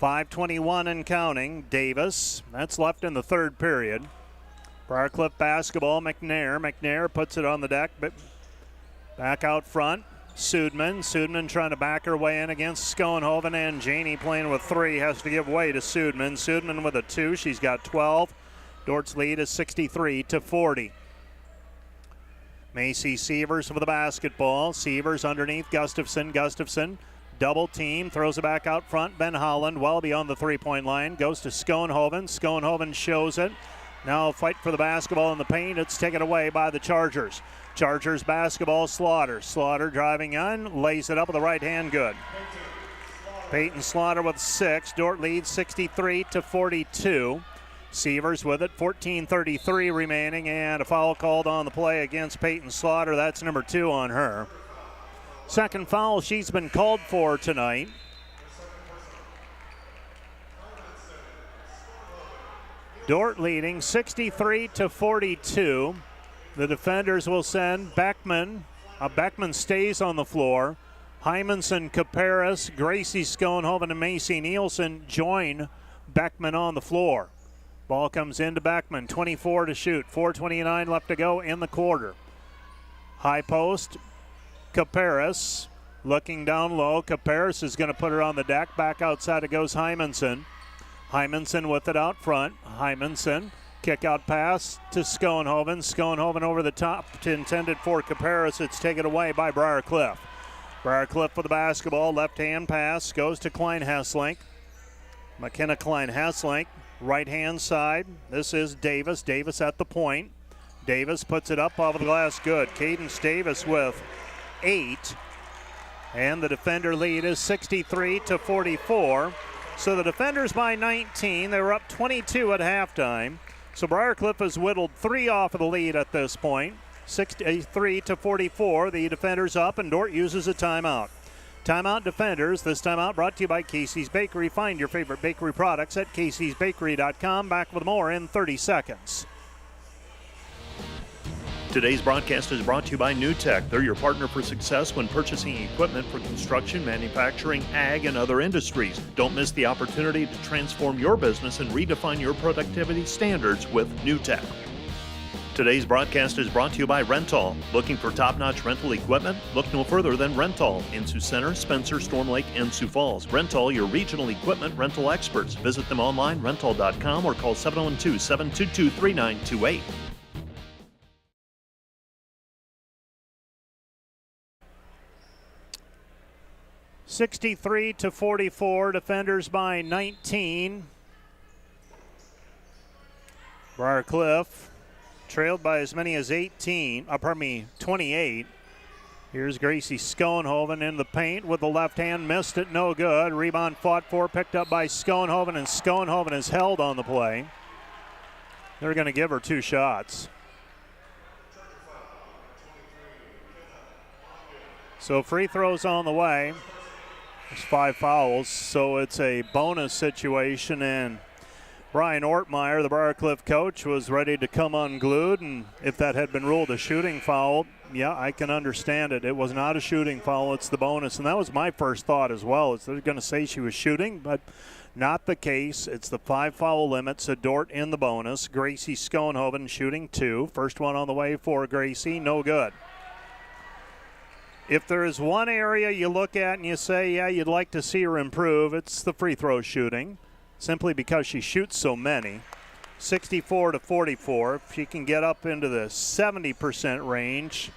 5:21 and counting. Davis, that's left in the third period. Briarcliff basketball, McNair. McNair puts it on the deck, but back out front. Sudman trying to back her way in against Schoenhoven, and Janey playing with 3 has to give way to Sudman. Sudman with a 2, she's got 12. Dordt's lead is 63-40. Macy Sievers with the basketball. Sievers underneath Gustafson. Gustafson double team, throws it back out front. Ben Holland well beyond the 3-point line, goes to Schoenhoven. Schoenhoven shows it. Now fight for the basketball in the paint. It's taken away by the Chargers. Chargers basketball, Slaughter. Slaughter driving on, lays it up with the right hand, good. Peyton Slaughter with 6. Dordt leads 63-42. Sievers with it, 14:33 remaining, and a foul called on the play against Peyton Slaughter. That's number 2 on her. Second foul she's been called for tonight. Dordt leading 63-42. The defenders will send Beckman. Beckman stays on the floor. Hymanson, Caparis, Gracie Schoenhoven, and Macy Nielsen join Beckman on the floor. Ball comes into Beckman, 24 to shoot, 4:29 left to go in the quarter. High post, Caparis looking down low. Caparis is going to put her on the deck. Back outside it goes Hymanson. Hymanson with it out front. Hymanson, kick out pass to Schoenhoven. Schoenhoven over the top, intended for Caparis. It's taken away by Briarcliff. Briarcliff for the basketball. Left hand pass goes to Klein-Hesslink. McKenna Klein-Hesslink. Right hand side. This is Davis. Davis at the point. Davis puts it up off the glass. Good. Cadence Davis with 8. And the defender lead is 63-44. So the defenders by 19. They were up 22 at halftime. So Briarcliff has whittled 3 off of the lead at this point. 63-44. The defenders up, and Dordt uses a timeout. Timeout defenders. This timeout brought to you by Casey's Bakery. Find your favorite bakery products at caseysbakery.com. Back with more in 30 seconds. Today's broadcast is brought to you by NewTek. They're your partner for success when purchasing equipment for construction, manufacturing, ag, and other industries. Don't miss the opportunity to transform your business and redefine your productivity standards with NewTek. Today's broadcast is brought to you by Rental. Looking for top-notch rental equipment? Look no further than Rental in Sioux Center, Spencer, Storm Lake, and Sioux Falls. Rental, your regional equipment rental experts. Visit them online, rental.com, or call 712-722-3928. (63-44), defenders by 19. Briarcliff trailed by as many as 28. Here's Gracie Schoenhoven in the paint with the left hand, missed it, no good. Rebound fought for, picked up by Schoenhoven, and Schoenhoven is held on the play. They're going to give her 2 shots. So free throws on the way. There's 5 fouls, so it's a bonus situation, and Brian Ortmeyer, the Briarcliff coach, was ready to come unglued, and if that had been ruled a shooting foul, yeah, I can understand it. It was not a shooting foul, it's the bonus, and that was my first thought as well, is they're going to say she was shooting, but not the case. It's the 5 foul limit, so Dordt in the bonus. Gracie Schoenhoven shooting 2. First one on the way for Gracie, no good. If there is one area you look at and you say, yeah, you'd like to see her improve, it's the free throw shooting, simply because she shoots so many. 64-44. If she can get up into the 70% range,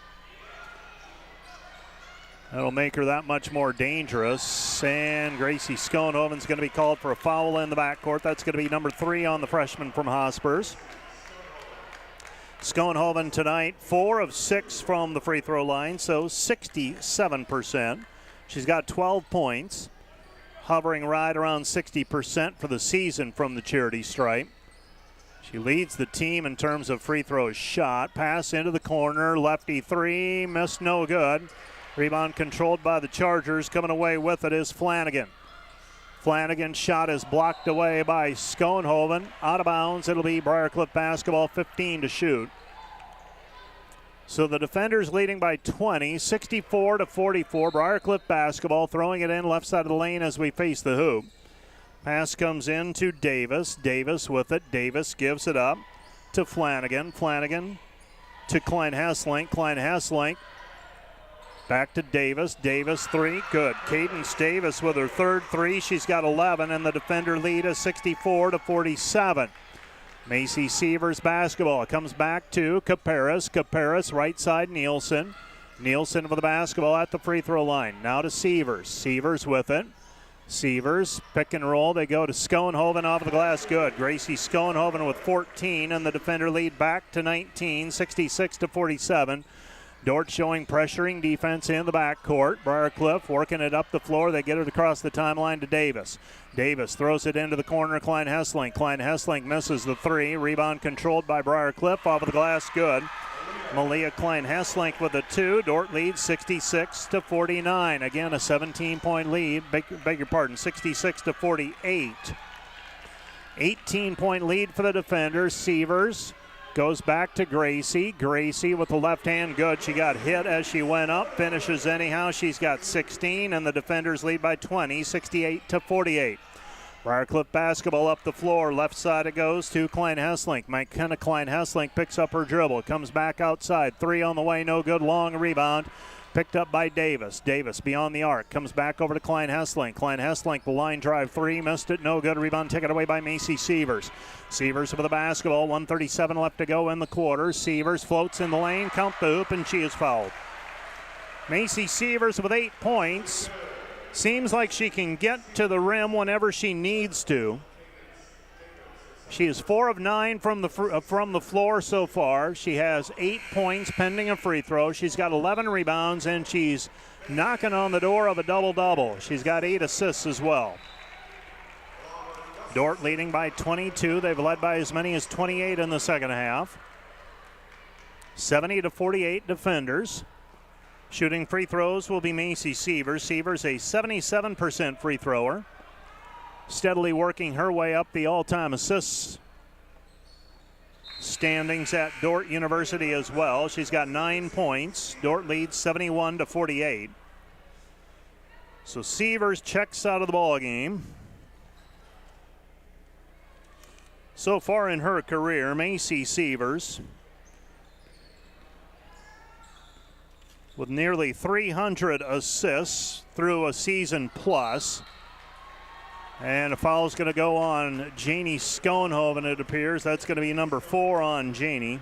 that'll make her that much more dangerous. And Gracie Schoenhoven's going to be called for a foul in the backcourt. That's going to be number 3 on the freshman from Hospers. Schoenhoven tonight, 4 of 6 from the free throw line, so 67%. She's got 12 points, hovering right around 60% for the season from the charity stripe. She leads the team in terms of free throws shot. Pass into the corner, lefty 3, missed, no good. Rebound controlled by the Chargers. Coming away with it is Flanagan. Flanagan's shot is blocked away by Schoenhoven. Out of bounds. It'll be Briarcliff basketball, 15 to shoot. So the defenders leading by 20, 64-44. Briarcliff basketball, throwing it in left side of the lane as we face the hoop. Pass comes in to Davis. Davis with it. Davis gives it up to Flanagan. Flanagan to Klein Hesslink. Klein Hesslink back to Davis. Davis three. Good. Cadence Davis with her third three. She's got 11, and the defender lead is 64-47. Macy Sievers basketball. It comes back to Caparis. Caparis right side Nielsen. Nielsen with the basketball at the free throw line. Now to Sievers. Sievers with it. Sievers pick and roll. They go to Schoenhoven off of the glass. Good. Gracie Schoenhoven with 14, and the defender lead back to 19, 66-47. Dordt showing pressuring defense in the backcourt. Briarcliff working it up the floor. They get it across the timeline to Davis. Davis throws it into the corner. Klein Hesslink. Klein Hesslink misses the three. Rebound controlled by Briarcliff off of the glass. Good. Malia Klein Hesslink with a two. Dordt leads 66-49. Again, a 17-point lead. Beg your pardon, 66-48. 18-point lead for the defenders. Sievers goes back to Gracie. Gracie with the left hand, good. She got hit as she went up. Finishes anyhow. She's got 16, and the defenders lead by 20, 68-48. Briarcliff basketball up the floor. Left side it goes to Klein Hesslink. McKenna Klein Hesslink picks up her dribble. Comes back outside. Three on the way, no good. Long rebound. Picked up by Davis. Davis beyond the arc. Comes back over to Klein Hesslink. Klein Hesslink, the line drive three. Missed it. No good. Rebound taken away by Macy Sievers. Sievers with the basketball. 1:37 left to go in the quarter. Sievers floats in the lane. Count the hoop, and she is fouled. Macy Sievers with 8 points. Seems like she can get to the rim whenever she needs to. She is 4 of 9 from the floor so far. She has 8 points pending a free throw. She's got 11 rebounds, and she's knocking on the door of a double-double. She's got 8 assists as well. Dordt leading by 22. They've led by as many as 28 in the second half. 70-48 defenders. Shooting free throws will be Macy Sievers. Sievers a 77% free thrower. Steadily working her way up the all-time assists standings at Dordt University as well. She's got 9 points. Dordt leads 71-48. So Sievers checks out of the ball game. So far in her career, Macy Sievers with nearly 300 assists through a season plus. And a foul's going to go on Janie Schoenhoven, it appears. That's going to be number 4 on Janie.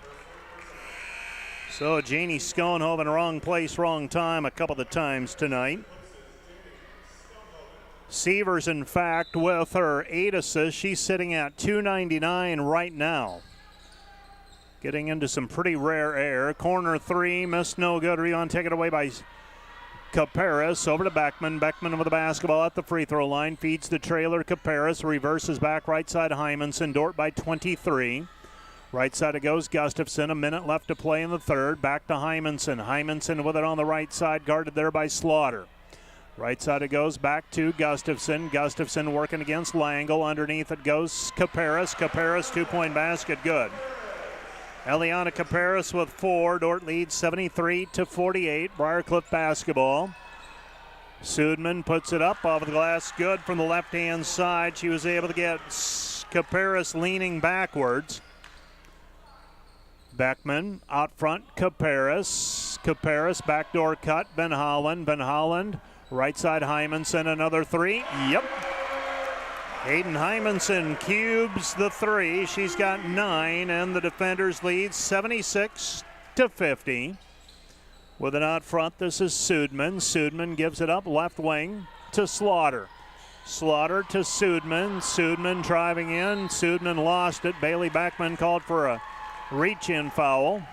So Janie Schoenhoven, wrong place, wrong time a couple of times tonight. Sievers, in fact, with her 8 assists, she's sitting at 299 right now. Getting into some pretty rare air. Corner three, missed, no good. Rebound taken away by Caparis. Over to Beckman. Beckman with the basketball at the free throw line. Feeds the trailer. Caparis reverses back right side. Hymanson. Dordt by 23. Right side it goes. Gustafson. A minute left to play in the third. Back to Hymanson. Hymanson with it on the right side. Guarded there by Slaughter. Right side it goes back to Gustafson. Gustafson working against Langle. Underneath it goes Caparis. Caparis 2-point basket. Good. Eliana Caparis with 4. Dordt leads 73-48. Briarcliff basketball. Sudman puts it up off the glass. Good from the left-hand side. She was able to get Caparis leaning backwards. Beckman out front. Caparis. Caparis backdoor cut. Ben Holland. Ben Holland. Right side Hymanson. Another 3. Yep. Hayden Hymanson cubes the 3. She's got 9, and the defenders lead 76-50. With it out front, this is Sudman. Sudman gives it up left wing to Slaughter. Slaughter to Sudman. Sudman driving in. Sudman lost it. Bailey Beckman called for a reach-in foul.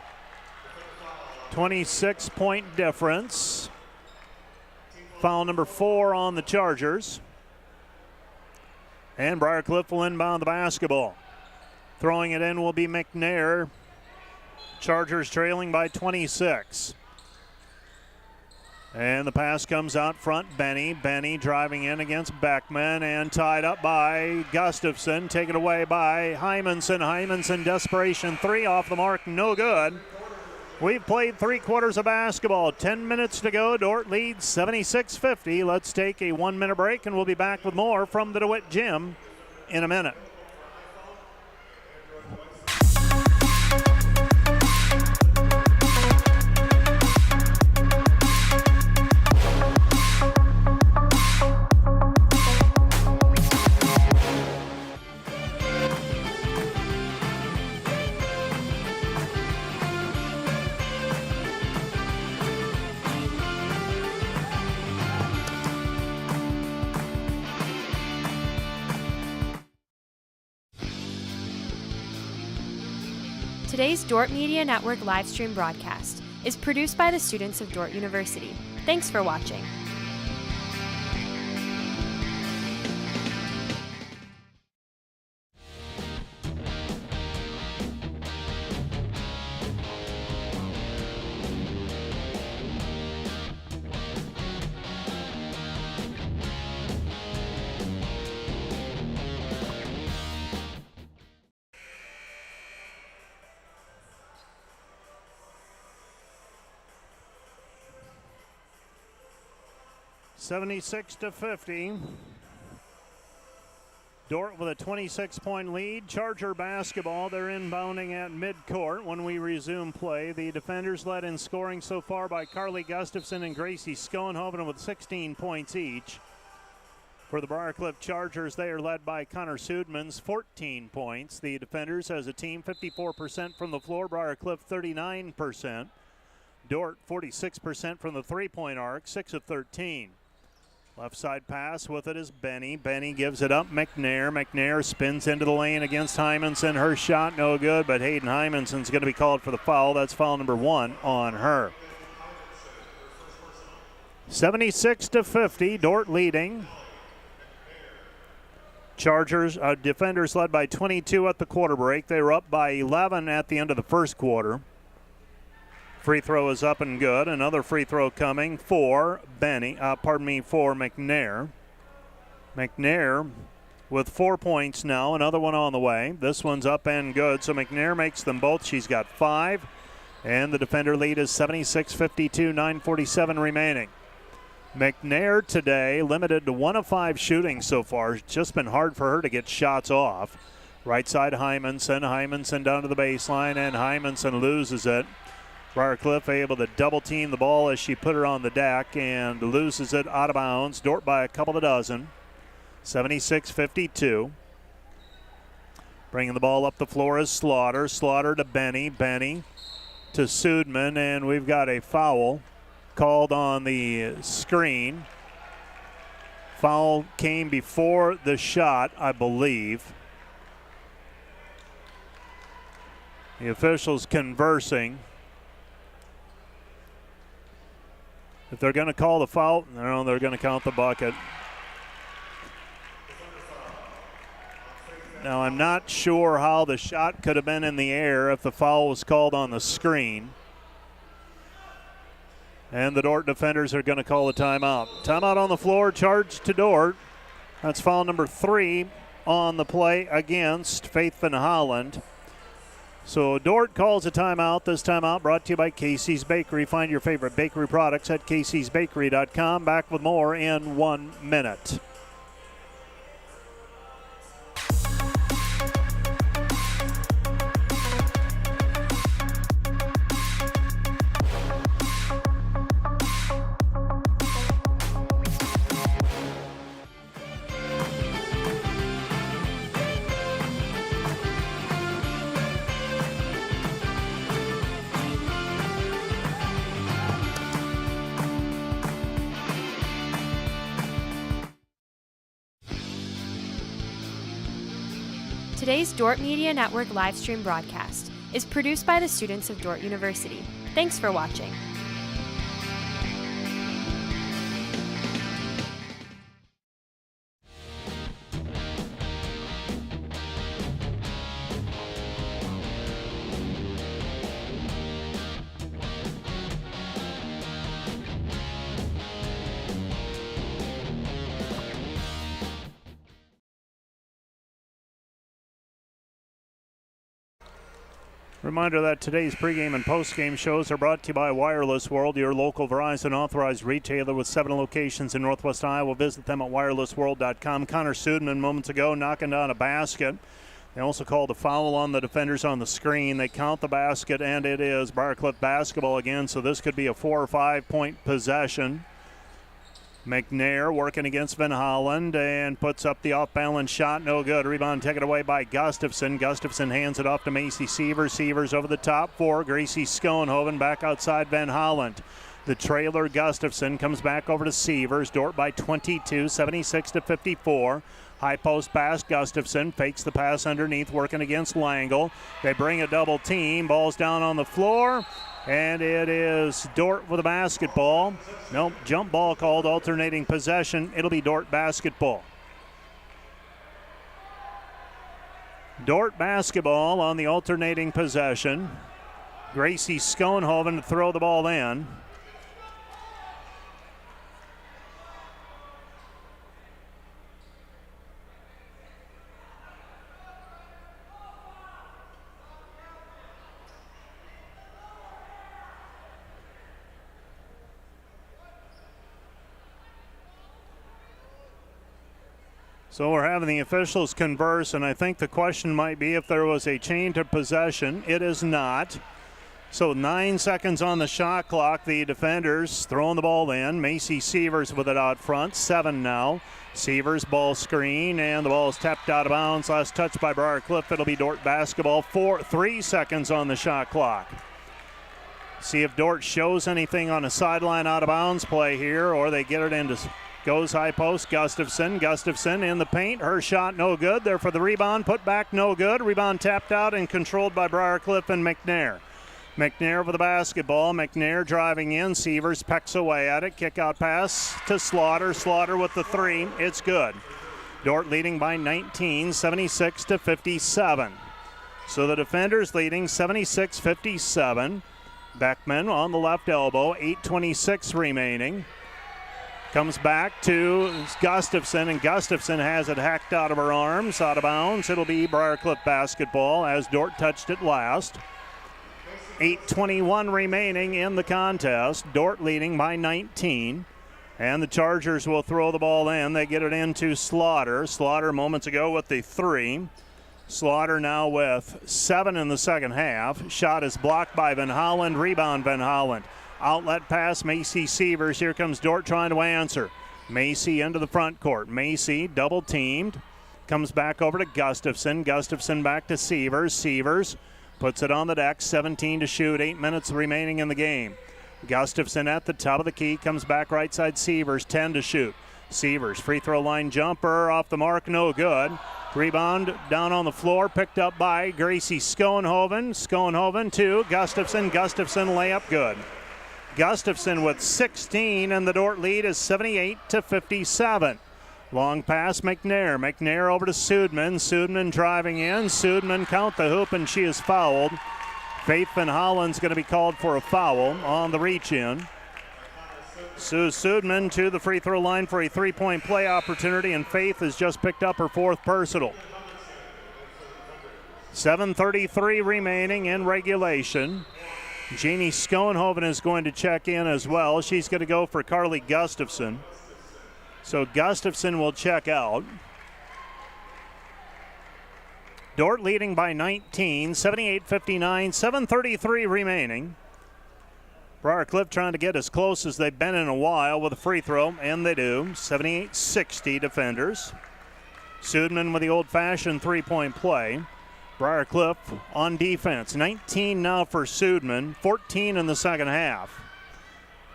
26-point difference. Foul number 4 on the Chargers. And Briarcliff will inbound the basketball. Throwing it in will be McNair. Chargers trailing by 26. And the pass comes out front. Benny. Benny driving in against Beckman and tied up by Gustafson. Taken away by Hymanson. Hymanson desperation 3 off the mark. No good. We've played 3 quarters of basketball. 10 minutes to go. Dordt leads 76-50. Let's take a 1-minute break, and we'll be back with more from the DeWitt Gym in a minute. Today's Dordt Media Network livestream broadcast is produced by the students of Dordt University. Thanks for watching. $76-50. Dordt with a 26-point lead. Charger basketball. They're inbounding at midcourt when we resume play. The defenders led in scoring so far by Carly Gustafson and Gracie Schoenhoven with 16 points each. For the Briarcliff Chargers, they are led by Connor Sudmans, 14 points. The defenders as a team, 54% from the floor. Briarcliff, 39%. Dordt, 46% from the three-point arc, 6 of 13. Left side pass with it is Benny. Benny gives it up. McNair. McNair spins into the lane against Hymanson. Her shot no good, but Hayden Hymanson's going to be called for the foul. That's foul number 1 on her. 76-50. Dordt leading. Chargers defenders led by 22 at the quarter break. They were up by 11 at the end of the first quarter. Free throw is up and good. Another free throw coming for for McNair. McNair with 4 points now. Another one on the way. This one's up and good. So McNair makes them both. She's got 5. And the defender lead is 76-52, 9:47 remaining. McNair today limited to 1 of 5 shooting so far. It's just been hard for her to get shots off. Right side Hymanson. Hymanson down to the baseline, and Hymanson loses it. Briarcliff able to double team the ball as she put her on the deck and loses it out of bounds. Dordt by a couple of dozen. 76-52. Bringing the ball up the floor is Slaughter. Slaughter to Benny. Benny to Sudman, and we've got a foul called on the screen. Foul came before the shot, I believe. The officials conversing. If they're going to call the foul, no, they're going to count the bucket. Now, I'm not sure how the shot could have been in the air if the foul was called on the screen. And the Dordt defenders are going to call a timeout. Timeout on the floor, charge to Dordt. That's foul number 3 on the play against Faith Van Holland. So Dordt calls a timeout. This timeout brought to you by Casey's Bakery. Find your favorite bakery products at caseysbakery.com. Back with more in 1 minute. Today's Dordt Media Network livestream broadcast is produced by the students of Dordt University. Thanks for watching. Reminder that today's pregame and postgame shows are brought to you by Wireless World, your local Verizon authorized retailer with 7 locations in Northwest Iowa. Visit them at wirelessworld.com. Connor Sudman moments ago knocking down a basket. They also called a foul on the defenders on the screen. They count the basket, and it is Briarcliff basketball again, so this could be a 4 or 5 point possession. McNair working against Van Holland and puts up the off-balance shot. No good. Rebound taken away by Gustafson. Gustafson hands it off to Macy Sievers. Sievers over the top 4. Gracie Schoenhoven back outside Van Holland. The trailer Gustafson comes back over to Sievers. Dordt by 22, 76-54. High post pass. Gustafson fakes the pass underneath, working against Langle. They bring a double team. Ball's down on the floor. And it is Dordt with a basketball. Nope, jump ball called, alternating possession. It'll be Dordt basketball. Dordt basketball on the alternating possession. Gracie Schoenhoven to throw the ball in. So we're having the officials converse, and I think the question might be if there was a change of possession. It is not. So 9 seconds on the shot clock. The defenders throwing the ball in. Macy Sievers with it out front. 7 now. Sievers ball screen, and the ball is tapped out of bounds. Last touch by Briarcliff. It'll be Dordt basketball. 3 seconds on the shot clock. See if Dordt shows anything on a sideline out of bounds play here, or they get it into... Goes high post, Gustafson. Gustafson in the paint. Her shot no good. There for the rebound. Put back no good. Rebound tapped out and controlled by Briarcliff and McNair. McNair for the basketball. McNair driving in. Sievers pecks away at it. Kick out pass to Slaughter. Slaughter with the 3. It's good. Dordt leading by 19, 76-57. So the defenders leading 76-57. Beckman on the left elbow. 8:26 remaining. Comes back to Gustafson, and Gustafson has it hacked out of her arms, out of bounds. It'll be Briarcliff basketball as Dordt touched it last. 8:21 remaining in the contest. Dordt leading by 19. And the Chargers will throw the ball in. They get it into Slaughter. Slaughter moments ago with the 3. Slaughter now with 7 in the second half. Shot is blocked by Van Holland. Rebound Van Holland. Outlet pass, Macy Sievers. Here comes Dordt trying to answer. Macy into the front court. Macy double teamed. Comes back over to Gustafson. Gustafson back to Sievers. Sievers puts it on the deck. 17 to shoot. 8 minutes remaining in the game. Gustafson at the top of the key. Comes back right side Sievers. 10 to shoot. Sievers free throw line jumper off the mark. No good. Rebound down on the floor. Picked up by Gracie Schoenhoven. Schoenhoven to Gustafson. Gustafson layup good. Gustafson with 16, and the Dordt lead is 78-57. Long pass, McNair. McNair over to Sudman. Sudman driving in. Sudman count the hoop, and she is fouled. Faith Van Holland's going to be called for a foul on the reach-in. Sue Sudman to the free throw line for a 3-point play opportunity, and Faith has just picked up her 4th personal. 7:33 remaining in regulation. Jeannie Schoenhoven is going to check in as well. She's going to go for Carly Gustafson. So Gustafson will check out. Dordt leading by 19, 78-59, 7:33 remaining. Briarcliff trying to get as close as they've been in a while with a free throw, and they do. 78-60 defenders. Sudman with the old-fashioned 3-point play. Briarcliff on defense. 19 now for Sudman, 14 in the second half.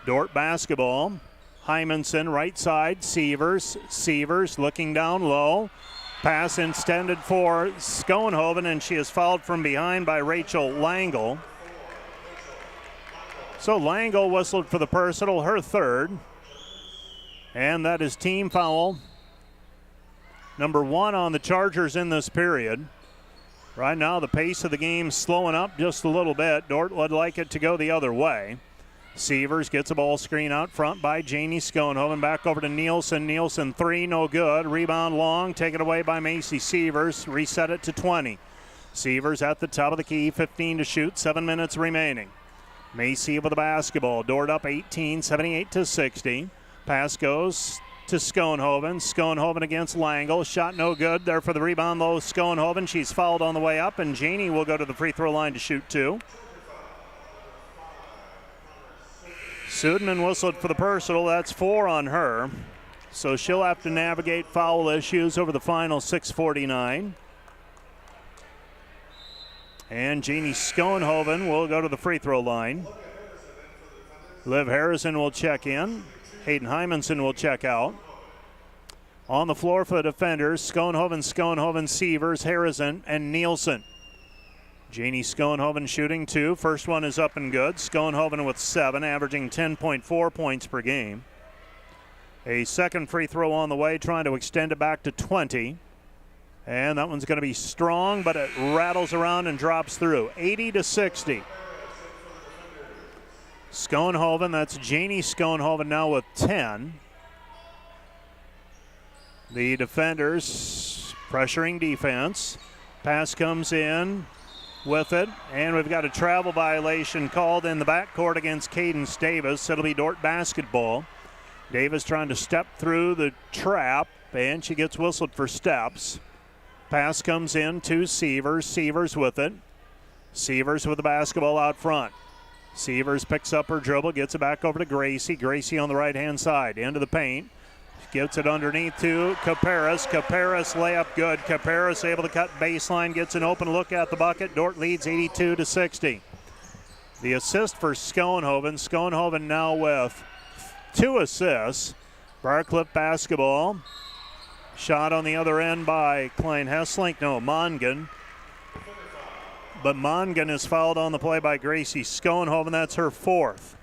Dordt basketball. Hymanson right side, Sievers. Sievers looking down low. Pass intended for Schoenhoven, and she is fouled from behind by Rachel Langle. So Langle whistled for the personal, her 3rd. And that is team foul number 1 on the Chargers in this period. Right now, the pace of the game slowing up just a little bit. Dordt would like it to go the other way. Sievers gets a ball screen out front by Janie Schoenhoven. Back over to Nielsen. Nielsen 3, no good. Rebound long, taken away by Macy Sievers. Reset it to 20. Sievers at the top of the key, 15 to shoot, 7 minutes remaining. Macy with the basketball. Dordt up 18, 78-60. Pass goes to Schoenhoven. Schoenhoven against Langle. Shot no good. There for the rebound, though, Schoenhoven. She's fouled on the way up, and Janey will go to the free throw line to shoot 2. Sudeman whistled for the personal. That's 4 on her. So she'll have to navigate foul issues over the final 6:49. And Jeannie Schoenhoven will go to the free throw line. Liv Harrison will check in. Hayden Hymanson will check out. On the floor for the defenders, Schoenhoven, Sievers, Harrison, and Nielsen. Jeannie Schoenhoven shooting 2. First one is up and good. Schoenhoven with 7, averaging 10.4 points per game. A second free throw on the way, trying to extend it back to 20. And that one's going to be strong, but it rattles around and drops through. 80-60. Schoenhoven, that's Janie Schoenhoven now with 10. The defenders pressuring defense. Pass comes in with it, and we've got a travel violation called in the backcourt against Cadence Davis. It'll be Dordt basketball. Davis trying to step through the trap, and she gets whistled for steps. Pass comes in to Sievers. Sievers with it. Sievers with the basketball out front. Sievers picks up her dribble, gets it back over to Gracie. Gracie on the right-hand side, into the paint. Gets it underneath to Caparis. Caparis layup good. Caparis able to cut baseline, gets an open look at the bucket. Dordt leads 82-60. The assist for Schoenhoven. Schoenhoven now with 2 assists. Briarcliff basketball. Shot on the other end by Klein Hesslink. No, Mongan. But Mongan is fouled on the play by Gracie Schoenhoven. That's her 4th.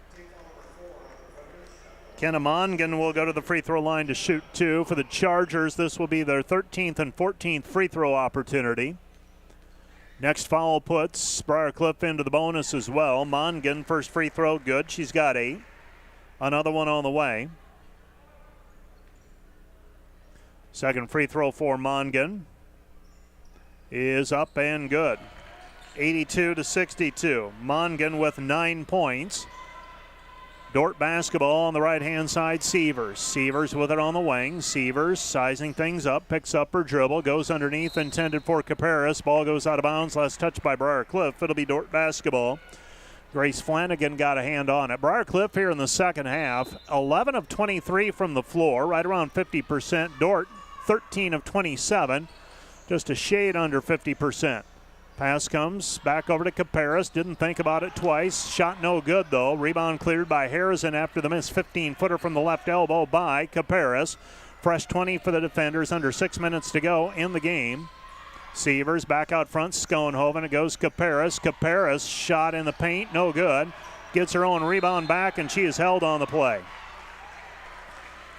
Kenna Mongan will go to the free throw line to shoot 2. For the Chargers, this will be their 13th and 14th free throw opportunity. Next foul puts Briarcliff into the bonus as well. Mongan, first free throw, good. She's got 8. Another one on the way. Second free throw for Mongan is up and good. 82-62. Mongan with 9 points. Dordt basketball on the right-hand side, Sievers. Sievers with it on the wing. Sievers sizing things up, picks up her dribble, goes underneath, intended for Caparis. Ball goes out of bounds, last touch by Briarcliff. It'll be Dordt basketball. Grace Flanagan got a hand on it. Briarcliff here in the second half, 11 of 23 from the floor, right around 50%. Dordt, 13 of 27, just a shade under 50%. Pass comes back over to Caparis. Didn't think about it twice. Shot no good, though. Rebound cleared by Harrison after the missed 15-footer from the left elbow by Caparis. Fresh 20 for the defenders. Under 6 minutes to go in the game. Sievers back out front. Schoenhoven. It goes Caparis. Caparis shot in the paint. No good. Gets her own rebound back, and she is held on the play.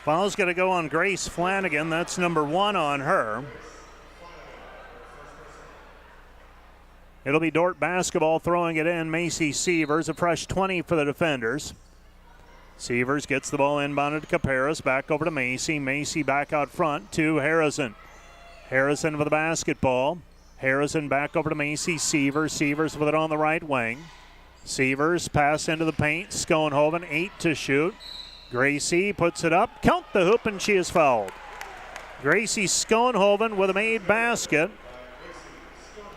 Foul's going to go on Grace Flanagan. That's number 1 on her. It'll be Dordt basketball throwing it in. Macy Sievers, a fresh 20 for the defenders. Sievers gets the ball inbounded to Caparis. Back over to Macy. Macy back out front to Harrison. Harrison with the basketball. Harrison back over to Macy Sievers. Sievers with it on the right wing. Sievers pass into the paint. Schoenhoven 8 to shoot. Gracie puts it up. Count the hoop, and she is fouled. Gracie Schoenhoven with a made basket.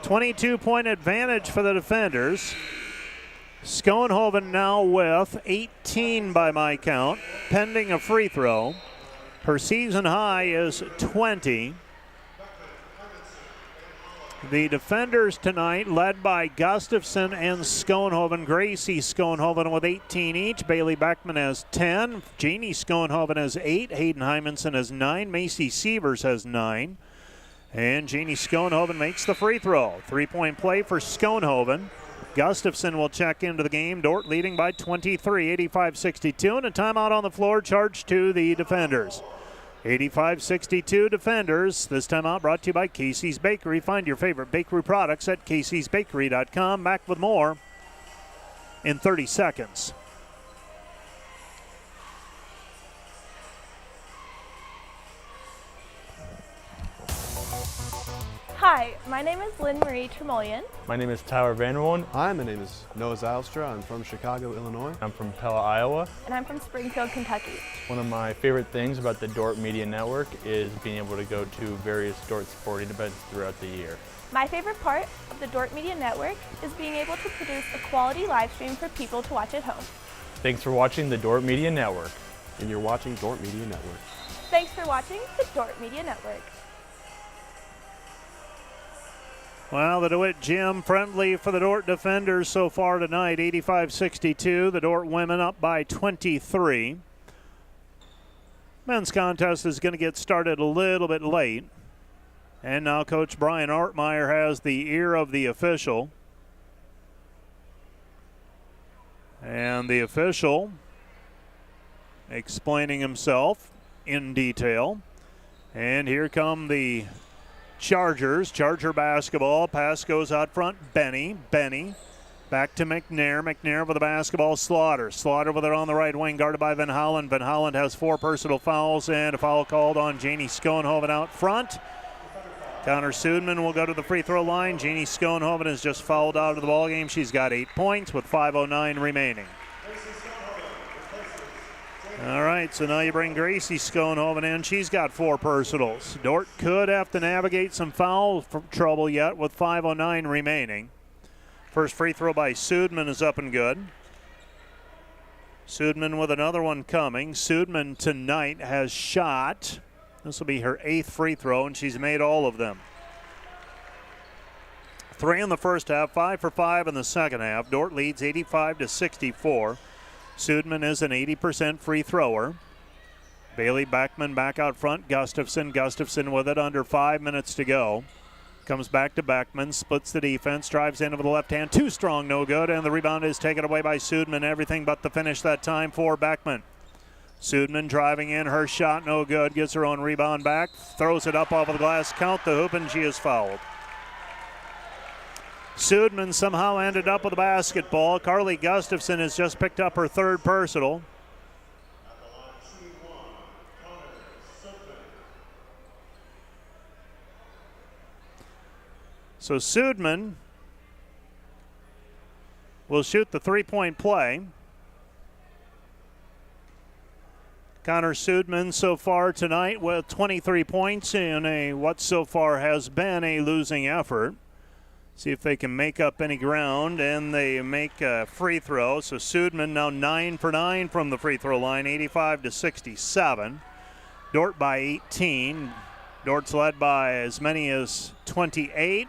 22-point advantage for the defenders. Schoenhoven now with 18 by my count, pending a free throw. Her season high is 20. The defenders tonight led by Gustafson and Schoenhoven. Gracie Schoenhoven with 18 each. Bailey Beckman has 10. Jeannie Schoenhoven has 8. Hayden Hymanson has 9. Macy Sievers has 9. And Jeannie Schoenhoven makes the free throw. 3-point play for Schoenhoven. Gustafson will check into the game. Dordt leading by 23, 85-62. And a timeout on the floor charged to the defenders. 85-62 defenders. This timeout brought to you by Casey's Bakery. Find your favorite bakery products at caseysbakery.com. Back with more in 30 seconds. Hi, my name is Lynn Marie Tremolian. My name is Tyler Vanderwoon. Hi, my name is Noah Zylstra. I'm from Chicago, Illinois. I'm from Pella, Iowa. And I'm from Springfield, Kentucky. One of my favorite things about the Dordt Media Network is being able to go to various Dordt sporting events throughout the year. My favorite part of the Dordt Media Network is being able to produce a quality live stream for people to watch at home. Thanks for watching the Dordt Media Network. And you're watching Dordt Media Network. Thanks for watching the Dordt Media Network. Well, the DeWitt Gym friendly for the Dordt defenders so far tonight, 85-62. The Dordt women up by 23. Men's contest is going to get started a little bit late. And now Coach Brian Artmeyer has the ear of the official. And the official explaining himself in detail. And here come the Chargers. Charger basketball. Pass goes out front. Benny back to McNair. McNair with the basketball. Slaughter with it on the right wing, guarded by Van Hollen. Van Hollen has 4 personal fouls and a foul called on Janie Schoenhoven out front. Connor Sudman will go to the free throw line. Janie Schoenhoven has just fouled out of the ballgame. She's got 8 points with 5:09 remaining. All right, so now you bring Gracie Schoenhoven in. She's got 4 personals. Dordt could have to navigate some foul trouble yet with 5:09 remaining. First free throw by Sudman is up and good. Sudman with another one coming. Sudman tonight has shot. This will be her 8th free throw, and she's made all of them. 3 in the first half, 5 for 5 in the second half. Dordt leads 85-64. Sudman is an 80% free thrower. Bailey Beckman back out front. Gustafson with it under 5 minutes to go. Comes back to Beckman, splits the defense, drives in with the left hand. Too strong, no good, and the rebound is taken away by Sudman. Everything but the finish that time for Beckman. Sudman driving in, her shot no good, gets her own rebound back, throws it up off of the glass, count the hoop, and she is fouled. Sudman somehow ended up with the basketball. Carly Gustafson has just picked up her 3rd personal. So Sudman will shoot the 3-point play. Connor Sudman so far tonight with 23 points in what so far has been a losing effort. See if they can make up any ground, and they make a free throw. So Sudman now 9 for 9 from the free throw line, 85-67. Dordt by 18. Dordt's led by as many as 28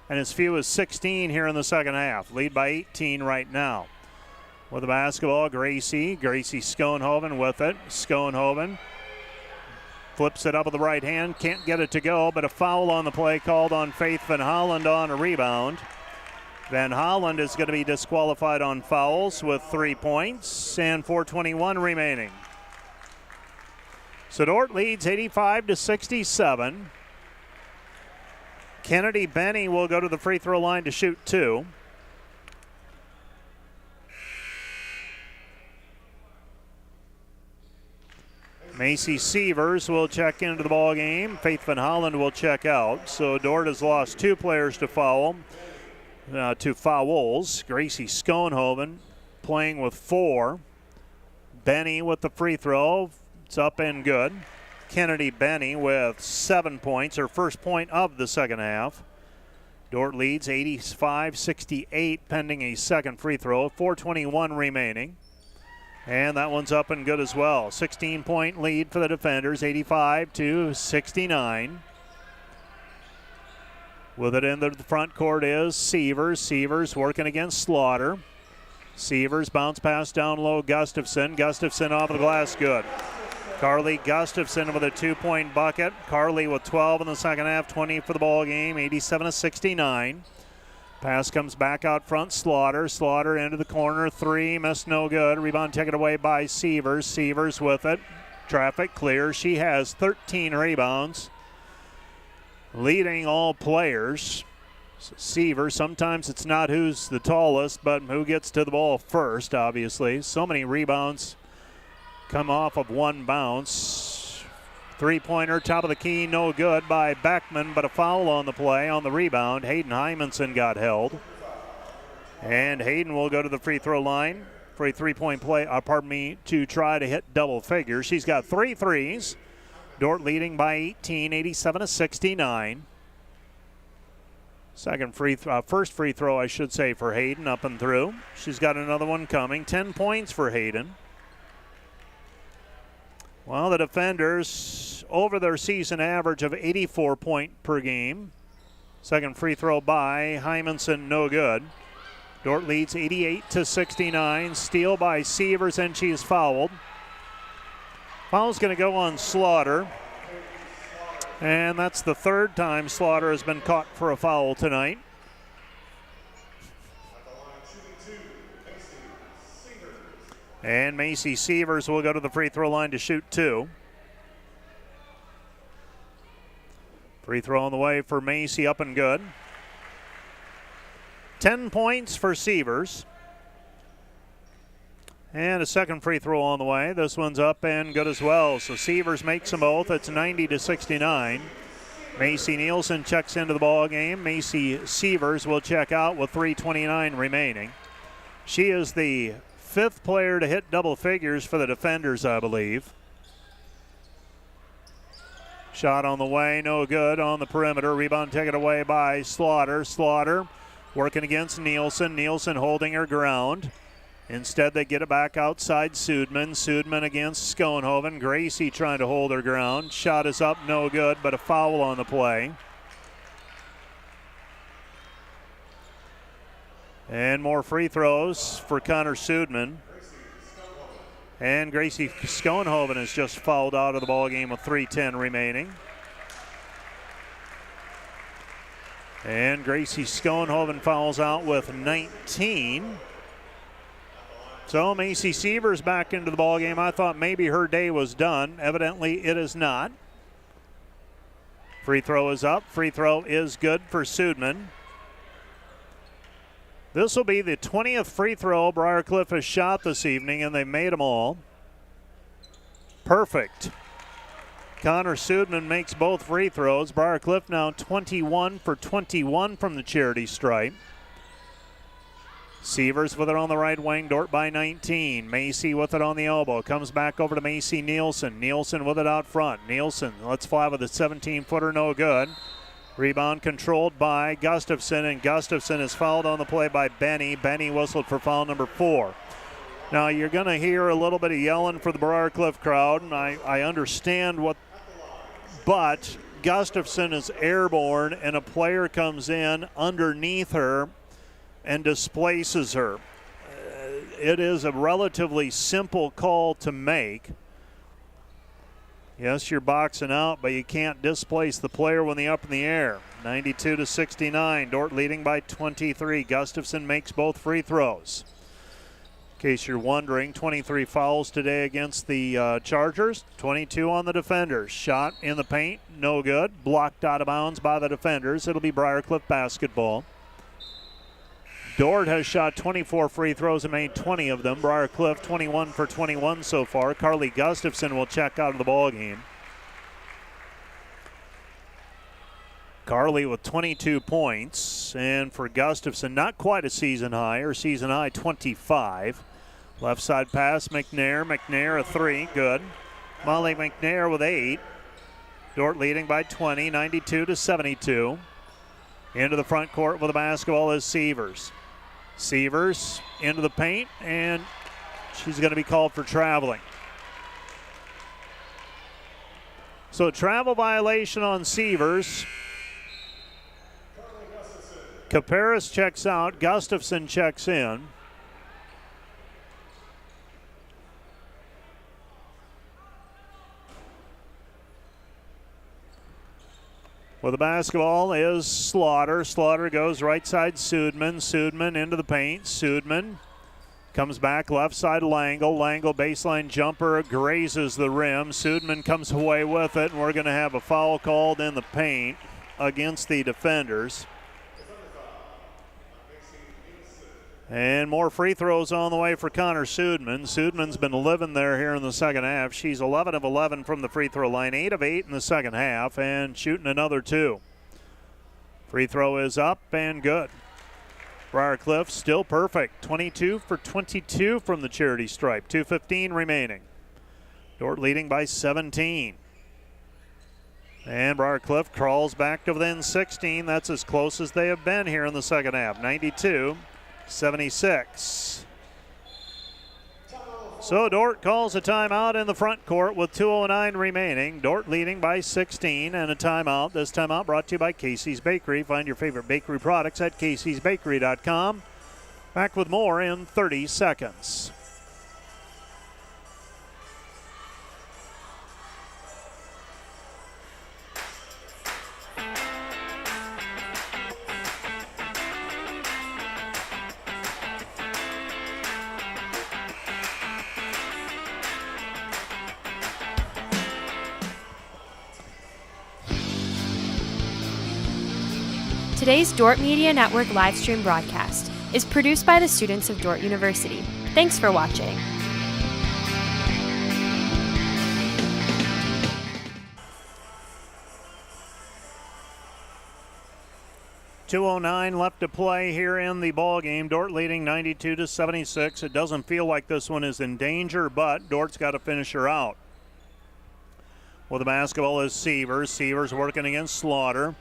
and as few as 16 here in the second half. Lead by 18 right now. With the basketball, Gracie Schoenhoven with it. Schoenhoven flips it up with the right hand, can't get it to go, but a foul on the play called on Faith Van Holland on a rebound. Van Holland is going to be disqualified on fouls with 3 points and 4:21 remaining. So Dordt leads 85-67. Kennedy Benny will go to the free throw line to shoot 2. Macy Sievers will check into the ball game. Faith Van Holland will check out. So Dordt has lost 2 players to foul, to fouls. Gracie Schoenhoven playing with 4. Benny with the free throw. It's up and good. Kennedy Benny with 7 points, her first point of the second half. Dordt leads 85-68 pending a second free throw. 4:21 remaining. And that one's up and good as well. 16-point lead for the defenders, 85-69. With it in the front court is Sievers. Sievers working against Slaughter. Sievers bounce pass down low, Gustafson. Gustafson off of the glass, good. Carly Gustafson with a 2-point bucket. Carly with 12 in the second half, 20 for the ball game, 87-69. Pass comes back out front, Slaughter. Slaughter into the corner, 3, missed no good. Rebound taken away by Sievers. Sievers with it. Traffic clear. She has 13 rebounds, leading all players. So Sievers, sometimes it's not who's the tallest, but who gets to the ball first, obviously. So many rebounds come off of one bounce. Three-pointer, top of the key, no good by Beckman, but a foul on the play. On the rebound, Hayden Hymanson got held. And Hayden will go to the free throw line for a three-point play, to try to hit double figures. She's got 3 threes. Dordt leading by 18, 87-69. First free throw, I should say, for Hayden, up and through. She's got another one coming. 10 points for Hayden. Well, the defenders over their season average of 84 points per game. Second free throw by Hymanson, no good. Dordt leads 88-69. Steal by Sievers, and she's fouled. Foul's going to go on Slaughter. And that's the third time Slaughter has been caught for a foul tonight. And Macy Sievers will go to the free throw line to shoot 2. Free throw on the way for Macy, up and good. 10 points for Sievers. And a second free throw on the way. This one's up and good as well. So Sievers makes them both. It's 90-69. Macy Nielsen checks into the ball game. Macy Sievers will check out with 3:29 remaining. She is the 5th player to hit double figures for the defenders, I believe. Shot on the way, no good on the perimeter. Rebound taken away by Slaughter. Slaughter working against Nielsen. Nielsen holding her ground. Instead, they get it back outside Sudman. Sudman against Schoenhoven. Gracie trying to hold her ground. Shot is up, no good, but a foul on the play. And more free throws for Connor Sudman. And Gracie Schoenhoven is just fouled out of the ball game with 3:10 remaining. And Gracie Schoenhoven fouls out with 19. So Macy Sievers back into the ball game. I thought maybe her day was done. Evidently it is not. Free throw is up. Free throw is good for Sudman. This will be the 20th free throw Briarcliff has shot this evening, and they made them all. Perfect. Connor Sudman makes both free throws. Briarcliff now 21 for 21 from the charity stripe. Sievers with it on the right wing. Dordt by 19. Macy with it on the elbow. Comes back over to Macy Nielsen. Nielsen with it out front. Nielsen lets fly with a 17-footer, no good. Rebound controlled by Gustafson, and Gustafson is fouled on the play by Benny. Benny whistled for foul number 4. Now you're going to hear a little bit of yelling for the Briarcliff crowd, and I understand what, but Gustafson is airborne, and a player comes in underneath her and displaces her. It is a relatively simple call to make. Yes, you're boxing out, but you can't displace the player when they're up in the air. 92-69, Dordt leading by 23. Gustafson makes both free throws. In case you're wondering, 23 fouls today against the Chargers, 22 on the defenders. Shot in the paint, no good. Blocked out of bounds by the defenders. It'll be Briarcliff basketball. Dordt has shot 24 free throws and made 20 of them. Briarcliff 21 for 21 so far. Carly Gustafson will check out of the ball game. Carly with 22 points, and for Gustafson, not quite a season high. Her season high 25. Left side pass, McNair. McNair a 3, good. Molly McNair with 8. Dordt leading by 20, 92-72. Into the front court with the basketball is Sievers. Sievers into the paint, and she's going to be called for traveling. So travel violation on Sievers. Caparis checks out. Gustafson checks in. Well, the basketball is Slaughter. Slaughter goes right side Sudman. Sudman into the paint. Sudman comes back left side Langle. Langle baseline jumper grazes the rim. Sudman comes away with it, and we're going to have a foul called in the paint against the defenders. And more free throws on the way for Connor Sudman. Sudman's been living there here in the second half. She's 11 of 11 from the free throw line, 8 of 8 in the second half, and shooting another 2. Free throw is up and good. Briarcliff still perfect. 22 for 22 from the charity stripe. 2:15 remaining. Dordt leading by 17. And Briarcliff crawls back to within 16. That's as close as they have been here in the second half. 92-76. So Dordt calls a timeout in the front court with 2:09 remaining. Dordt leading by 16 and a timeout. This timeout brought to you by Casey's Bakery. Find your favorite bakery products at caseysbakery.com. Back with more in 30 seconds. Today's Dordt Media Network livestream broadcast is produced by the students of Dordt University. Thanks for watching. .209 left to play here in the ball game. Dordt leading 92-76. It doesn't feel like this one is in danger, but Dort's got to finish her out. Well, the basketball is Sievers. Sievers working against Slaughter.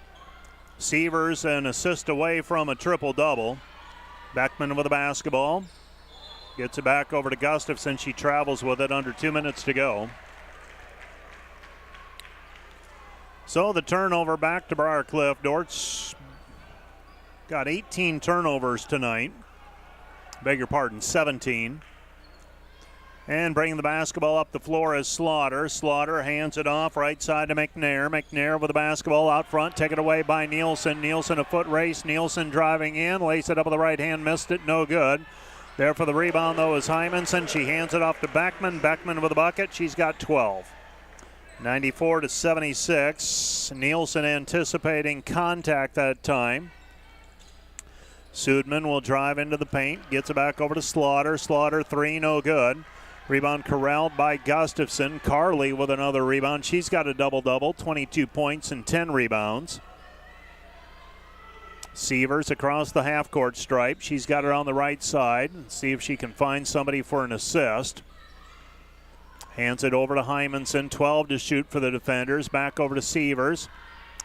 Sievers an assist away from a triple-double. Beckman with the basketball. Gets it back over to Gustafson. She travels with it under 2 minutes to go. So the turnover back to Briarcliff. Dort's got 18 turnovers tonight. Beg your pardon, 17. And bringing the basketball up the floor is Slaughter. Slaughter hands it off right side to McNair. McNair with the basketball out front, taken away by Nielsen. Nielsen a foot race. Nielsen driving in, lays it up with the right hand, missed it, no good. There for the rebound though is Hymanson. She hands it off to Beckman. Beckman with a bucket. She's got 12. 94-76. Nielsen anticipating contact that time. Sudman will drive into the paint, gets it back over to Slaughter. Slaughter three, no good. Rebound corralled by Gustafson. Carly with another rebound. She's got a double-double, 22 points and 10 rebounds. Sievers across the half-court stripe. She's got it on the right side. See if she can find somebody for an assist. Hands it over to Hymanson. 12 to shoot for the defenders. Back over to Sievers.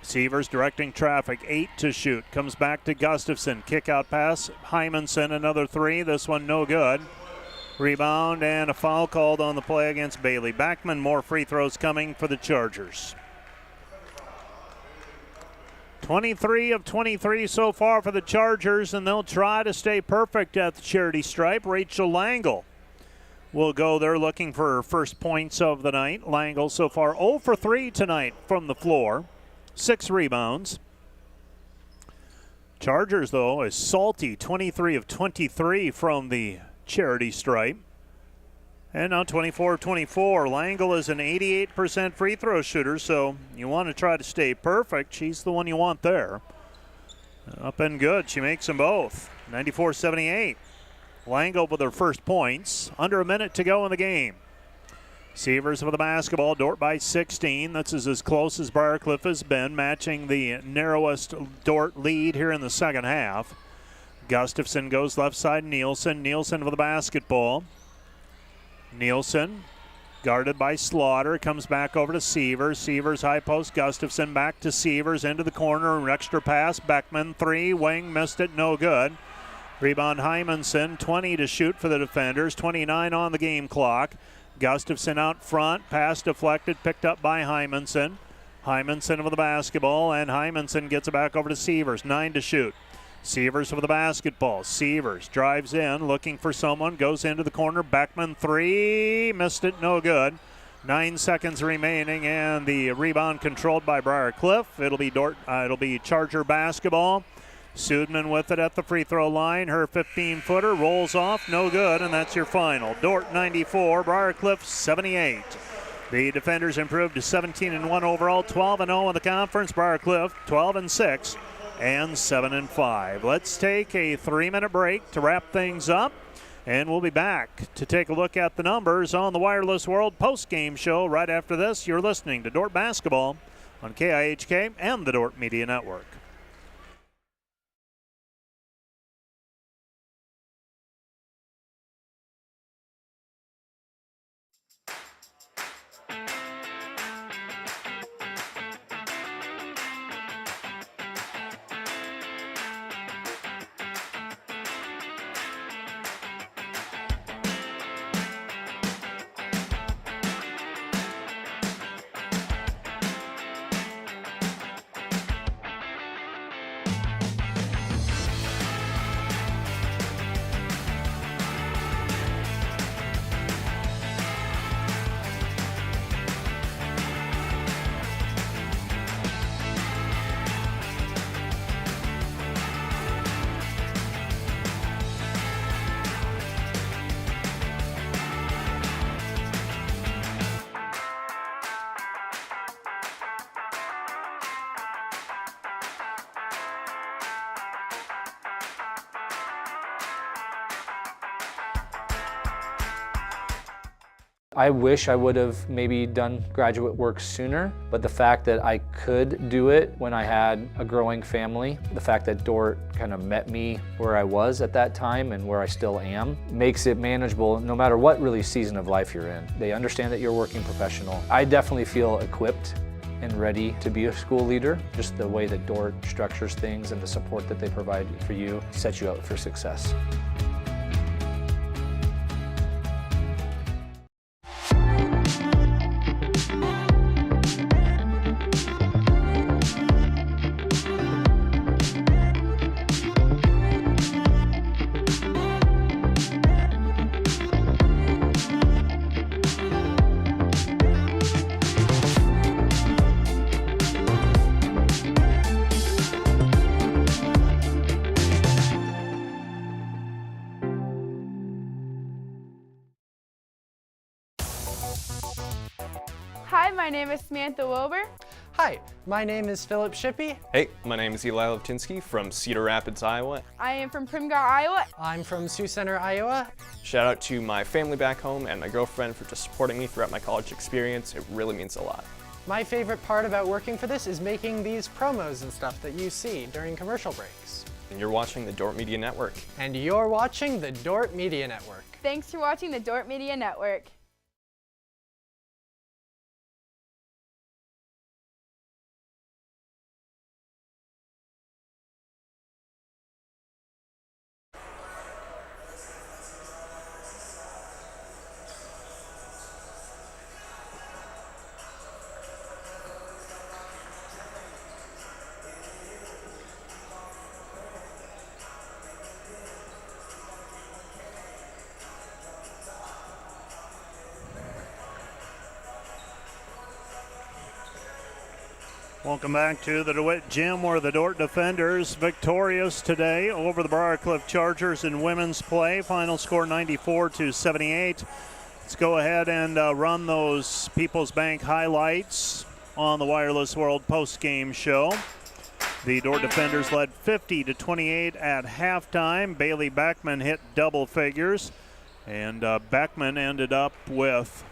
Sievers directing traffic. 8 to shoot. Comes back to Gustafson. Kick out pass. Hymanson another three. This one no good. Rebound and a foul called on the play against Bailey Backman. More free throws coming for the Chargers. 23 of 23 so far for the Chargers, and they'll try to stay perfect at the charity stripe. Rachel Langle will go there looking for her first points of the night. Langle so far 0 for 3 tonight from the floor. 6 rebounds. Chargers, though, is salty. 23 of 23 from the charity stripe. And now 24 of 24. Langle is an 88% free throw shooter, so you want to try to stay perfect. She's the one you want there. Up and good. She makes them both. 94-78. Langle with her first points. Under a minute to go in the game. Sievers with the basketball. Dordt by 16. That's as close as Briarcliff has been, matching the narrowest Dordt lead here in the second half. Gustafson goes left side. Nielsen. Nielsen with the basketball. Nielsen guarded by Slaughter. Comes back over to Sievers. Sievers high post. Gustafson back to Sievers into the corner. An extra pass. Beckman three. Wing missed it. No good. Rebound Hymanson. 20 to shoot for the defenders. 29 on the game clock. Gustafson out front. Pass deflected. Picked up by Hymanson. Hymanson with the basketball. And Hymanson gets it back over to Sievers. 9 to shoot. Sievers with the basketball. Sievers drives in, looking for someone, goes into the corner. Beckman three, missed it, no good. 9 seconds remaining, and the rebound controlled by Briarcliff. It'll be Charger basketball. Sudman with it at the free throw line. Her 15-footer rolls off, no good, and that's your final. Dordt 94, Briarcliff 78. The defenders improved to 17-1 overall, 12-0 in the conference. Briarcliff 12-6. and 7-5. Let's take a 3-minute break to wrap things up, and we'll be back to take a look at the numbers on the Wireless World post-game show right after this. You're listening to Dordt Basketball on KIHK and the Dordt Media Network. I wish I would have maybe done graduate work sooner, but the fact that I could do it when I had a growing family, the fact that Dordt kind of met me where I was at that time and where I still am, makes it manageable no matter what really season of life you're in. They understand that you're a working professional. I definitely feel equipped and ready to be a school leader. Just the way that Dordt structures things and the support that they provide for you sets you up for success. Hi, my name is Samantha Wilbur. Hi, my name is Philip Shippey. Hey, my name is Eli Levtinsky from Cedar Rapids, Iowa. I am from Primgar, Iowa. I'm from Sioux Center, Iowa. Shout out to my family back home and my girlfriend for just supporting me throughout my college experience. It really means a lot. My favorite part about working for this is making these promos and stuff that you see during commercial breaks. And you're watching the Dordt Media Network. And you're watching the Dordt Media Network. Thanks for watching the Dordt Media Network. Welcome back to the DeWitt Gym, where the Dordt defenders victorious today over the Briar Chargers in women's play. Final score 94-78. Let's go ahead and run those People's Bank highlights on the Wireless World post-game show. The Dordt defenders led 50-28 at halftime. Bailey Beckman hit double figures, and Beckman ended up with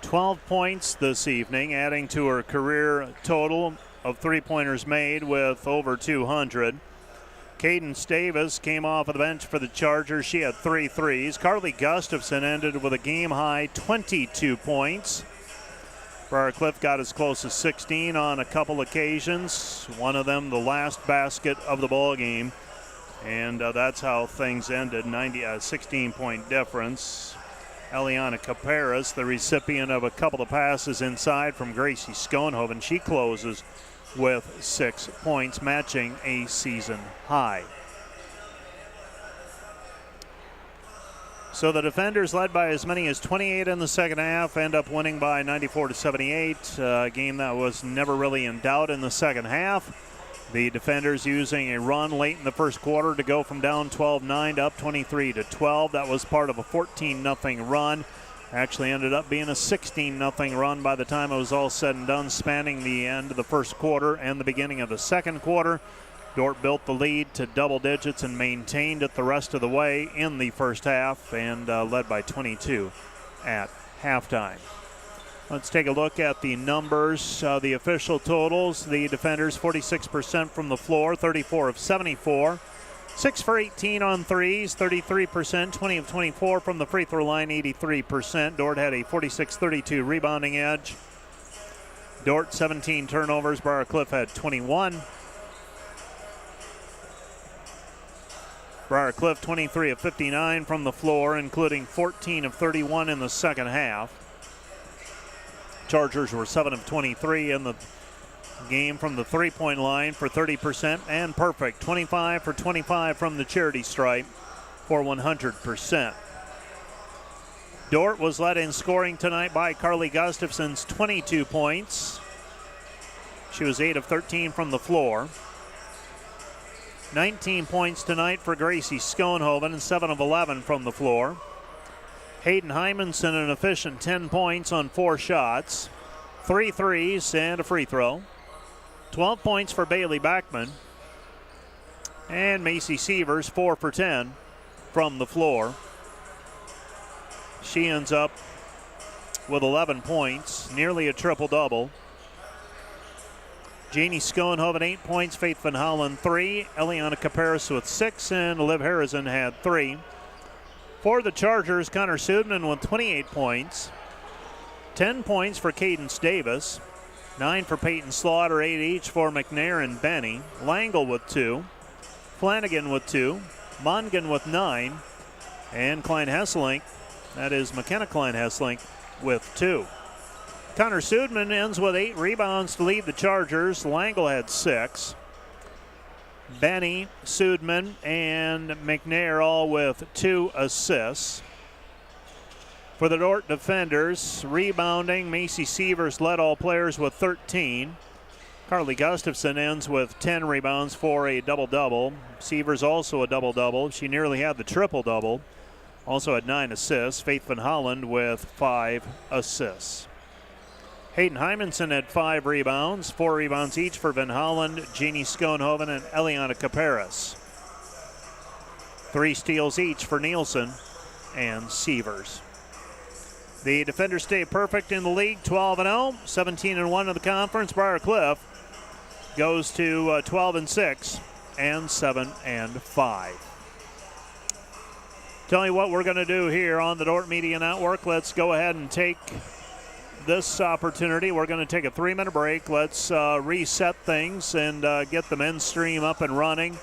12 points this evening, adding to her career total of three-pointers made with over 200. Cadence Davis came off of the bench for the Chargers. She had 3 threes. Carly Gustafson ended with a game-high 22 points. Briar Cliff got as close as 16 on a couple occasions, one of them the last basket of the ball game, and that's how things ended. 16-point difference. Eliana Caparas, the recipient of a couple of passes inside from Gracie Schoenhoven. She closes with 6 points, matching a season high. So the defenders, led by as many as 28 in the second half, end up winning by 94-78, a game that was never really in doubt in the second half. The defenders using a run late in the first quarter to go from down 12-9 to up 23-12. That was part of a 14-0 run Actually ended up being a 16-0 run by the time it was all said and done, spanning the end of the first quarter and the beginning of the second quarter. Dordt built the lead to double digits and maintained it the rest of the way in the first half, and led by 22 at halftime. Let's take a look at the numbers, the official totals. The defenders 46% from the floor, 34 of 74. 6 for 18 on threes, 33%, 20 of 24 from the free throw line, 83%. Dordt had a 46-32 rebounding edge. Dordt 17 turnovers, Briar Cliff had 21. Briar Cliff 23 of 59 from the floor, including 14 of 31 in the second half. Chargers were 7 of 23 in the game from the three-point line for 30% and perfect. 25 for 25 from the charity stripe for 100%. Dordt was led in scoring tonight by Carly Gustafson's 22 points. She was 8 of 13 from the floor. 19 points tonight for Gracie Schoenhoven and 7 of 11 from the floor. Hayden Hymanson an efficient 10 points on 4 shots, 3 threes and a free throw. 12 points for Bailey Backman. And Macy Sievers 4 for 10 from the floor. She ends up with 11 points, nearly a triple-double. Janie Schoenhoven 8 points, Faith Van Hollen 3, Eliana Caparis with 6, and Liv Harrison had 3. For the Chargers, Connor Sudman with 28 points, 10 points for Cadence Davis, 9 for Peyton Slaughter, 8 each for McNair and Benny, Langle with 2, Flanagan with 2, Mongan with 9, and Klein Hesselink, that is McKenna Klein Hesselink, with 2. Connor Sudman ends with 8 rebounds to lead the Chargers. Langle had 6. Benny, Sudman, and McNair all with 2 assists. For the Dordt defenders, rebounding, Macy Sievers led all players with 13. Carly Gustafson ends with 10 rebounds for a double-double. Sievers also a double-double. She nearly had the triple-double. Also had 9 assists. Faith Van Holland with 5 assists. Hayden Hymanson had 5 rebounds, 4 rebounds each for Van Holland, Jeannie Schoenhoven, and Eliana Caparis. 3 steals each for Nielsen and Sievers. The defenders stay perfect in the league, 12-0, 17-1 in the conference. Briar Cliff goes to 12-6 and 7-5. Tell you what we're going to do here on the Dordt Media Network. Let's go ahead and take this opportunity. We're going to take a 3-minute break. Let's reset things and get the men's stream up and running.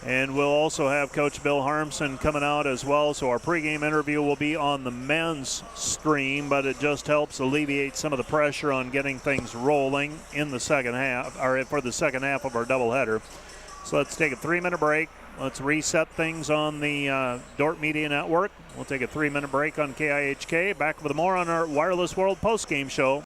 And we'll also have Coach Bill Harmson coming out as well. So our pregame interview will be on the men's stream, but it just helps alleviate some of the pressure on getting things rolling in the second half, or for the second half of our doubleheader. So let's take a 3-minute break. Let's reset things on the Dordt Media Network. We'll take a 3-minute break on KIHK. Back with more on our Wireless World postgame show